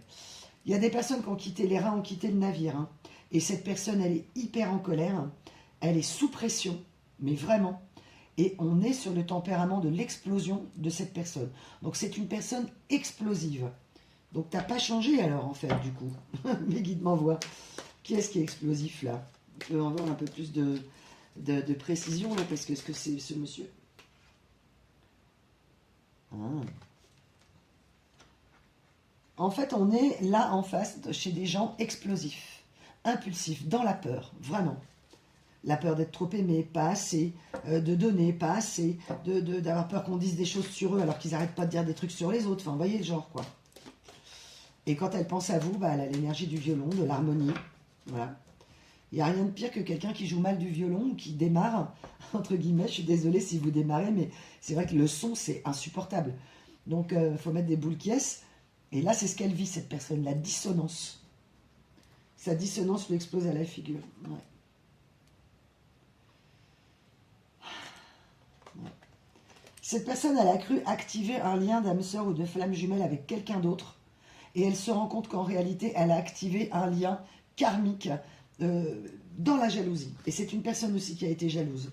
Il y a des personnes qui ont quitté les reins, ont quitté le navire. Hein. Et cette personne, elle est hyper en colère. Elle est sous pression, mais vraiment. Et on est sur le tempérament de l'explosion de cette personne. Donc c'est une personne explosive. Donc t'as pas changé alors en fait du coup. Mes guides m'envoient. Qui est-ce qui est explosif là? Je peux avoir un peu plus de précision là, parce que ce que c'est ce monsieur. Ah. En fait, on est là en face chez des gens explosifs, impulsifs, dans la peur, vraiment. La peur d'être trop aimé, pas assez, de donner, pas assez, d'avoir peur qu'on dise des choses sur eux alors qu'ils n'arrêtent pas de dire des trucs sur les autres. Enfin, vous voyez le genre, quoi. Et quand elle pense à vous, bah, elle a l'énergie du violon, de l'harmonie. Voilà. Il n'y a rien de pire que quelqu'un qui joue mal du violon ou qui démarre, entre guillemets. Je suis désolée si vous démarrez, mais c'est vrai que le son, c'est insupportable. Donc, il faut mettre des boules qui est. Et là, c'est ce qu'elle vit, cette personne, la dissonance. Sa dissonance lui explose à la figure. Ouais. Ouais. Cette personne, elle a cru activer un lien d'âme sœur ou de flamme jumelle avec quelqu'un d'autre. Et elle se rend compte qu'en réalité, elle a activé un lien karmique dans la jalousie. Et c'est une personne aussi qui a été jalouse.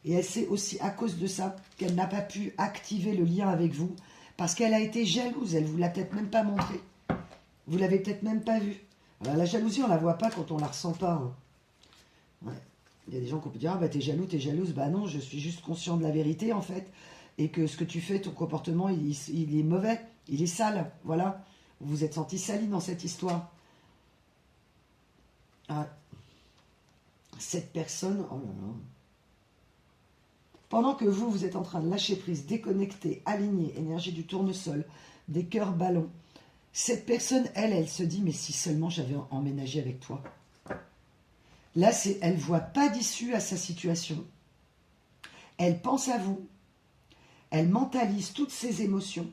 Et elle sait aussi à cause de ça qu'elle n'a pas pu activer le lien avec vous parce qu'elle a été jalouse. Elle ne vous l'a peut-être même pas montré. Vous l'avez peut-être même pas vu. Alors, la jalousie, on ne la voit pas quand on ne la ressent pas. Hein. Ouais. Il y a des gens qui peuvent dire, ah bah t'es jaloux, t'es jalouse. Bah non, je suis juste conscient de la vérité en fait. Et que ce que tu fais, ton comportement, il est mauvais, il est sale. Voilà. Vous vous êtes senti sali dans cette histoire. Ah. Cette personne, oh là là. Pendant que vous, vous êtes en train de lâcher prise, déconnecter, aligner, énergie du tournesol, des cœurs ballons, cette personne, elle se dit, mais si seulement j'avais emménagé avec toi. Là, elle ne voit pas d'issue à sa situation. Elle pense à vous. Elle mentalise toutes ses émotions.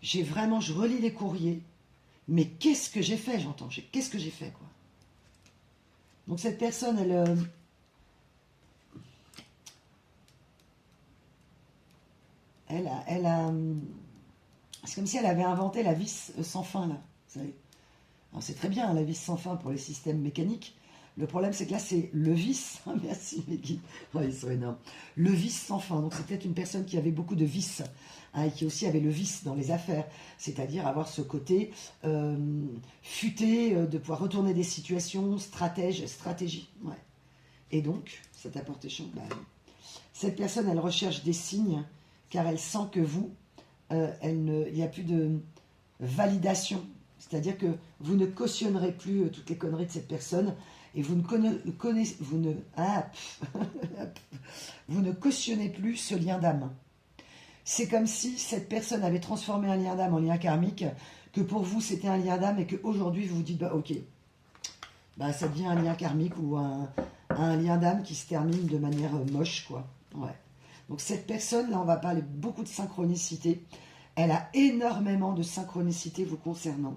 Je relis les courriers. Mais qu'est-ce que j'ai fait, j'entends. Qu'est-ce que j'ai fait, quoi. Donc cette personne, c'est comme si elle avait inventé la vis sans fin, là. Vous savez. Alors c'est très bien, la vis sans fin pour les systèmes mécaniques. Le problème, c'est que là, c'est le vis. Merci, Meggy. Oh, ils sont énormes. Le vice sans fin. Donc, c'est peut-être une personne qui avait beaucoup de vices, hein, et qui aussi avait le vice dans les affaires. C'est-à-dire avoir ce côté futé, de pouvoir retourner des situations, stratégie. Ouais. Et donc, ça t'a porté chance. Bah, cette personne, elle recherche des signes, car elle sent que vous, il n'y a plus de validation. C'est-à-dire que vous ne cautionnerez plus toutes les conneries de cette personne. Et vous ne cautionnez plus ce lien d'âme. C'est comme si cette personne avait transformé un lien d'âme en lien karmique, que pour vous c'était un lien d'âme et qu'aujourd'hui vous vous dites, bah ok, bah, ça devient un lien karmique ou un lien d'âme qui se termine de manière moche, quoi. Ouais. Donc cette personne, là on va parler beaucoup de synchronicité. Elle a énormément de synchronicité vous concernant.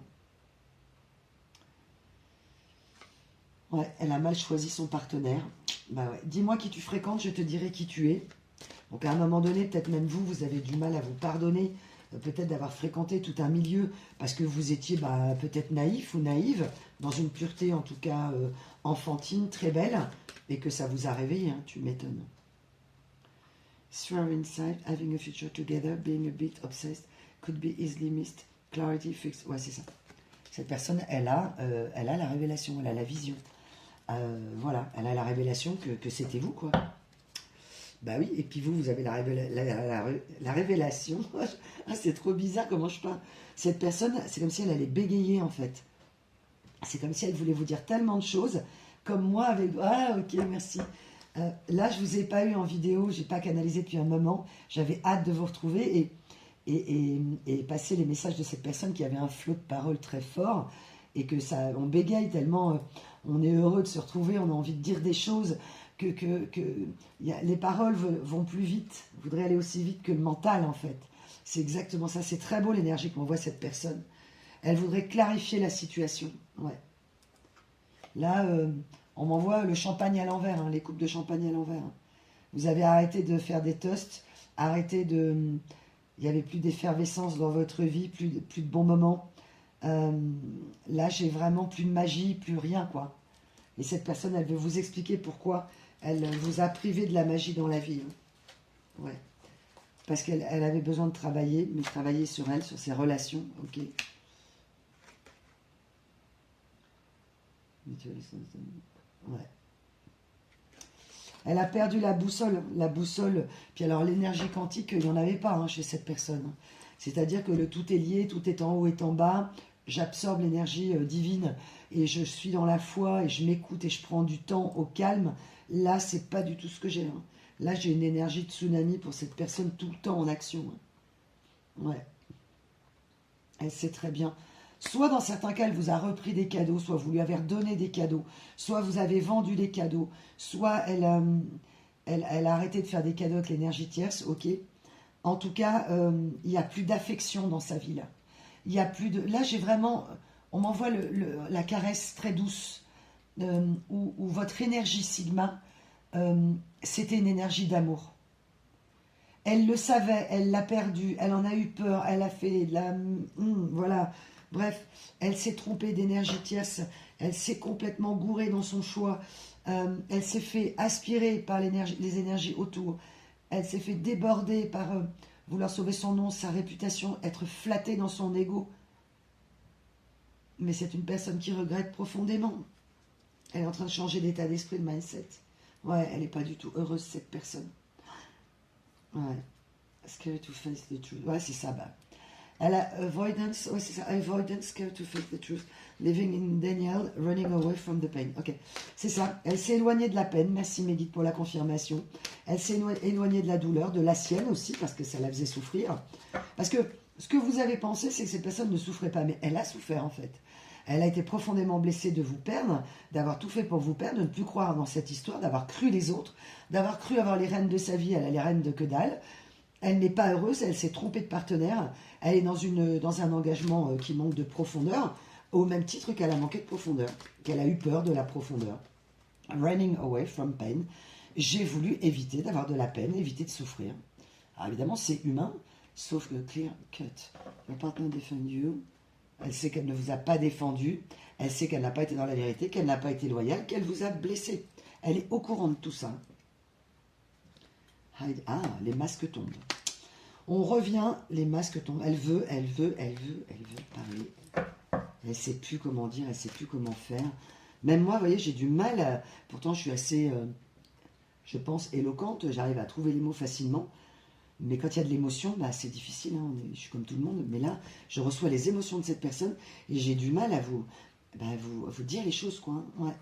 Ouais, elle a mal choisi son partenaire. Bah ouais. Dis-moi qui tu fréquentes, je te dirai qui tu es. Donc à un moment donné, peut-être même vous avez du mal à vous pardonner, peut-être d'avoir fréquenté tout un milieu, parce que vous étiez peut-être naïf ou naïve, dans une pureté en tout cas enfantine, très belle, et que ça vous a réveillé, hein, tu m'étonnes. Strong inside, having a future together, being a bit obsessed, could be easily missed, clarity fixed. Ouais, c'est ça. Cette personne, elle a la révélation, elle a la vision. Voilà, elle a la révélation que c'était vous, quoi. Bah oui, et puis vous avez la révélation. Ah, c'est trop bizarre comment je parle. Cette personne, c'est comme si elle allait bégayer, en fait. C'est comme si elle voulait vous dire tellement de choses, comme moi avec... Ah, ok, merci. Là, je ne vous ai pas eu en vidéo, je n'ai pas canalisé depuis un moment. J'avais hâte de vous retrouver et passer les messages de cette personne qui avait un flot de paroles très fort et que ça, on bégaye tellement, on est heureux de se retrouver, on a envie de dire des choses, que les paroles vont plus vite, voudraient aller aussi vite que le mental en fait. C'est exactement ça, c'est très beau l'énergie que m'envoie cette personne. Elle voudrait clarifier la situation. Ouais. Là, on m'envoie le champagne à l'envers, hein, les coupes de champagne à l'envers. Hein. Vous avez arrêté de faire des toasts, arrêté de... Il n'y avait plus d'effervescence dans votre vie, plus de bons moments. Là, j'ai vraiment plus de magie, plus rien, quoi. Et cette personne, elle veut vous expliquer pourquoi elle vous a privé de la magie dans la vie. Hein. Ouais. Parce qu'elle avait besoin de travailler, mais travailler sur elle, sur ses relations. Ok. Ouais. Elle a perdu la boussole. La boussole. Puis alors, l'énergie quantique, il n'y en avait pas chez cette personne. C'est-à-dire que le tout est lié, tout est en haut et en bas. J'absorbe l'énergie divine et je suis dans la foi et je m'écoute et je prends du temps au calme. Là, c'est pas du tout ce que j'ai. Là, j'ai une énergie de tsunami pour cette personne tout le temps en action. Ouais. Elle sait très bien. Soit dans certains cas, elle vous a repris des cadeaux, soit vous lui avez redonné des cadeaux, soit vous avez vendu des cadeaux, soit elle a arrêté de faire des cadeaux avec l'énergie tierce, ok. En tout cas, il n'y a plus d'affection dans sa vie là. Il y a plus de... Là, j'ai vraiment... On m'envoie la caresse très douce, où votre énergie Sigma, c'était une énergie d'amour. Elle le savait, elle l'a perdu, elle en a eu peur, elle a fait de la... voilà. Bref, elle s'est trompée d'énergie tierce, elle s'est complètement gourée dans son choix, elle s'est fait aspirer par les énergies autour, elle s'est fait déborder par vouloir sauver son nom, sa réputation, être flattée dans son ego. Mais c'est une personne qui regrette profondément. Elle est en train de changer d'état d'esprit, de mindset. Ouais, elle n'est pas du tout heureuse, cette personne. Ouais. Scared to face the truth. Ouais, c'est ça. Bah. Elle a avoidance. Ouais, c'est ça. Avoidance, scared to face the truth. Living in denial, running away from the pain. Ok. C'est ça. Elle s'est éloignée de la peine. Merci mes guides pour la confirmation. Elle s'est éloignée de la douleur, de la sienne aussi, parce que ça la faisait souffrir. Parce que ce que vous avez pensé, c'est que cette personne ne souffrait pas. Mais elle a souffert, en fait. Elle a été profondément blessée de vous perdre, d'avoir tout fait pour vous perdre, de ne plus croire dans cette histoire, d'avoir cru les autres, d'avoir cru avoir les reines de sa vie, elle a les reines de que dalle. Elle n'est pas heureuse, elle s'est trompée de partenaire, elle est dans un engagement qui manque de profondeur, au même titre qu'elle a manqué de profondeur, qu'elle a eu peur de la profondeur. Running away from pain. J'ai voulu éviter d'avoir de la peine, éviter de souffrir. Alors évidemment, c'est humain, sauf que clear cut. Your partner defend you. Elle sait qu'elle ne vous a pas défendu, elle sait qu'elle n'a pas été dans la vérité, qu'elle n'a pas été loyale, qu'elle vous a blessé. Elle est au courant de tout ça. Ah, les masques tombent. On revient, les masques tombent. Elle veut parler. Elle ne sait plus comment dire, elle ne sait plus comment faire. Même moi, vous voyez, j'ai du mal. Pourtant, je suis assez, je pense, éloquente. J'arrive à trouver les mots facilement. Mais quand il y a de l'émotion, bah, c'est difficile. Je suis comme tout le monde. Mais là, je reçois les émotions de cette personne et j'ai du mal à vous dire les choses, quoi. Ouais.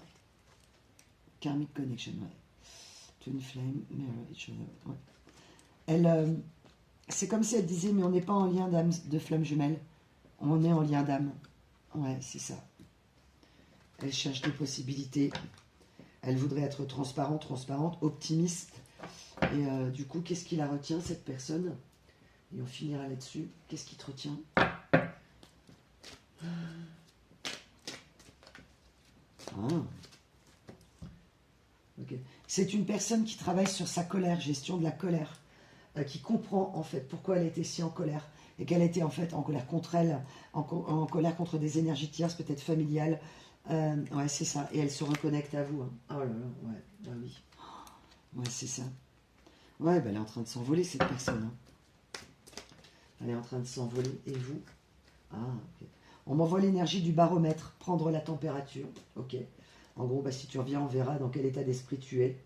Karmic connection, ouais. Twin flame, mirror each other. Ouais. Elle, c'est comme si elle disait, mais on n'est pas en lien d'âme, de flamme jumelle. On est en lien d'âme. Ouais, c'est ça. Elle cherche des possibilités. Elle voudrait être transparente, optimiste. Et du coup, qu'est-ce qui la retient, cette personne? Et on finira là-dessus. Qu'est-ce qui te retient? Okay. C'est une personne qui travaille sur sa colère, gestion de la colère, qui comprend en fait pourquoi elle était si en colère et qu'elle était en fait en colère contre elle, en colère contre des énergies tierces, peut-être familiales. Ouais, c'est ça. Et elle se reconnecte à vous. Oh là là, ouais, bah oui. Ouais, c'est ça. Ouais, bah elle est en train de s'envoler, cette personne. Elle est en train de s'envoler. Et vous? Ah, ok. On m'envoie l'énergie du baromètre, prendre la température. Ok. En gros, bah, si tu reviens, on verra dans quel état d'esprit tu es.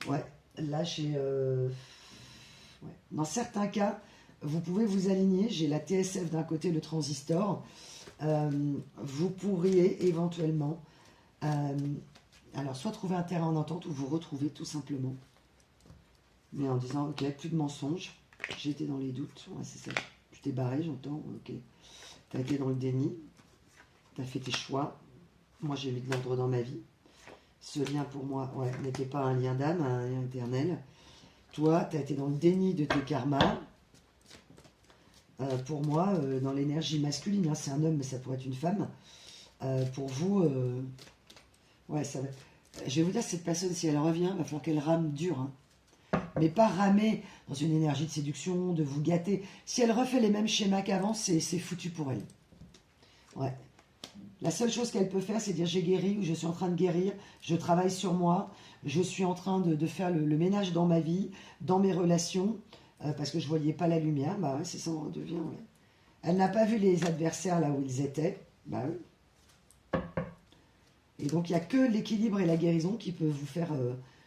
Ouais, là, j'ai... Ouais. Dans certains cas, vous pouvez vous aligner. J'ai la TSF d'un côté, le transistor. Vous pourriez éventuellement... alors, soit trouver un terrain en entente ou vous retrouver tout simplement. Mais en disant, ok, plus de mensonges. J'ai été dans les doutes. Ouais, c'est ça. Tu t'es barré, j'entends. Ok. Tu as été dans le déni. Tu as fait tes choix. Moi, j'ai mis de l'ordre dans ma vie. Ce lien, pour moi, ouais, n'était pas un lien d'âme, un lien éternel. Toi, tu as été dans le déni de tes karmas. Pour moi, dans l'énergie masculine, c'est un homme, mais ça pourrait être une femme. Pour vous, ouais, ça va. Je vais vous dire, cette personne, si elle revient, il va falloir qu'elle rame dur. Mais pas ramer dans une énergie de séduction, de vous gâter. Si elle refait les mêmes schémas qu'avant, c'est foutu pour elle. Ouais. La seule chose qu'elle peut faire, c'est dire j'ai guéri ou je suis en train de guérir, je travaille sur moi, je suis en train de faire le ménage dans ma vie, dans mes relations, parce que je ne voyais pas la lumière. Bah ouais, c'est ça, on redevient. Ouais. Elle n'a pas vu les adversaires là où ils étaient. Bah oui. Et donc il n'y a que l'équilibre et la guérison qui peuvent vous faire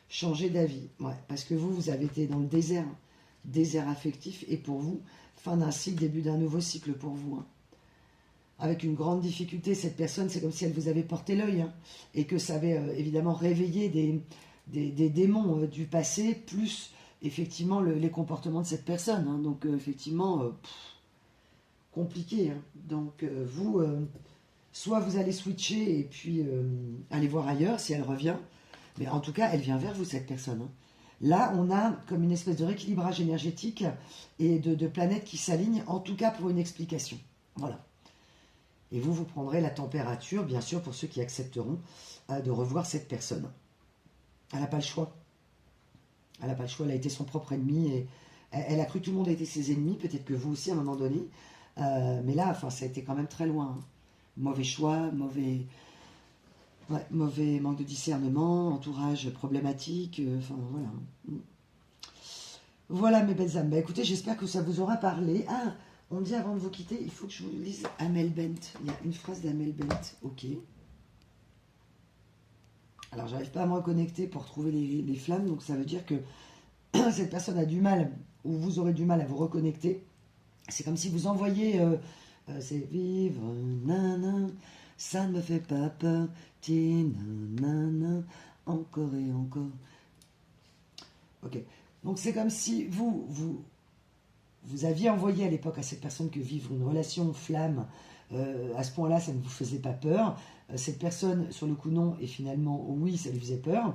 changer d'avis. Ouais, parce que vous avez été dans le désert affectif, et pour vous, fin d'un cycle, début d'un nouveau cycle pour vous. Hein. Avec une grande difficulté, cette personne, c'est comme si elle vous avait porté l'œil, hein, et que ça avait évidemment réveillé des démons du passé, plus effectivement les comportements de cette personne. Hein. Donc effectivement, compliqué. Hein. Donc vous, soit vous allez switcher et puis aller voir ailleurs si elle revient, mais en tout cas, elle vient vers vous, cette personne. Hein. Là, on a comme une espèce de rééquilibrage énergétique et de planètes qui s'alignent, en tout cas pour une explication. Voilà. Et vous, vous prendrez la température, bien sûr, pour ceux qui accepteront de revoir cette personne. Elle n'a pas le choix. Elle n'a pas le choix, elle a été son propre ennemi. Et elle a cru que tout le monde était ses ennemis, peut-être que vous aussi à un moment donné. Mais là, enfin, ça a été quand même très loin. Hein. Mauvais choix, mauvais manque de discernement, entourage problématique. Enfin, voilà. Voilà, mes belles âmes. Bah, écoutez, j'espère que ça vous aura parlé. Ah, on me dit avant de vous quitter, il faut que je vous lise Amel Bent. Il y a une phrase d'Amel Bent. Ok. Alors, j'arrive pas à me reconnecter pour trouver les flammes, donc ça veut dire que cette personne a du mal, ou vous aurez du mal à vous reconnecter. C'est comme si vous envoyez, c'est vivre, nanan, ça ne me fait pas peur, nanana, encore et encore. Ok. Donc c'est comme si vous aviez envoyé à l'époque à cette personne que vivre une relation flamme, à ce point-là, ça ne vous faisait pas peur. Cette personne, sur le coup, non, et finalement, oui, ça lui faisait peur.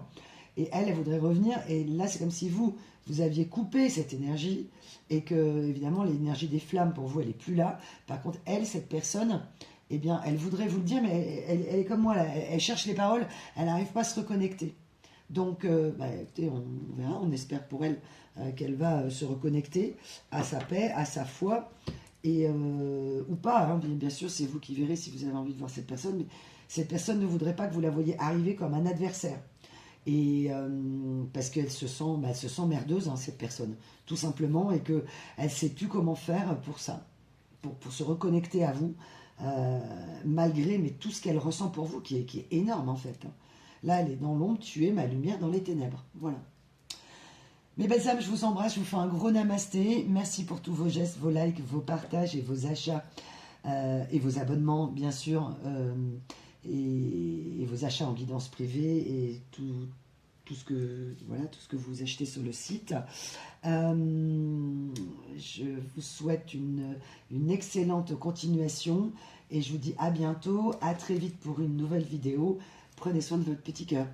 Et elle voudrait revenir, et là, c'est comme si vous aviez coupé cette énergie, et que, évidemment, l'énergie des flammes, pour vous, elle n'est plus là. Par contre, elle, cette personne, eh bien, elle voudrait vous le dire, mais elle est comme moi, là, elle cherche les paroles, elle n'arrive pas à se reconnecter. Donc, écoutez, on verra, on espère pour elle qu'elle va se reconnecter à sa paix, à sa foi, et, ou pas, hein, bien sûr, c'est vous qui verrez si vous avez envie de voir cette personne, mais cette personne ne voudrait pas que vous la voyiez arriver comme un adversaire. Et parce qu'elle se sent merdeuse, hein, cette personne, tout simplement, et qu'elle ne sait plus comment faire pour ça, pour se reconnecter à vous, malgré tout ce qu'elle ressent pour vous, qui est énorme en fait. Hein. Là, elle est dans l'ombre, tu es ma lumière dans les ténèbres. Voilà. Mes belles âmes, je vous embrasse, je vous fais un gros namasté. Merci pour tous vos gestes, vos likes, vos partages et vos achats et vos abonnements, bien sûr, et vos achats en guidance privée et tout ce que vous achetez sur le site. Je vous souhaite une excellente continuation et je vous dis à bientôt, à très vite pour une nouvelle vidéo. Prenez soin de votre petit cœur.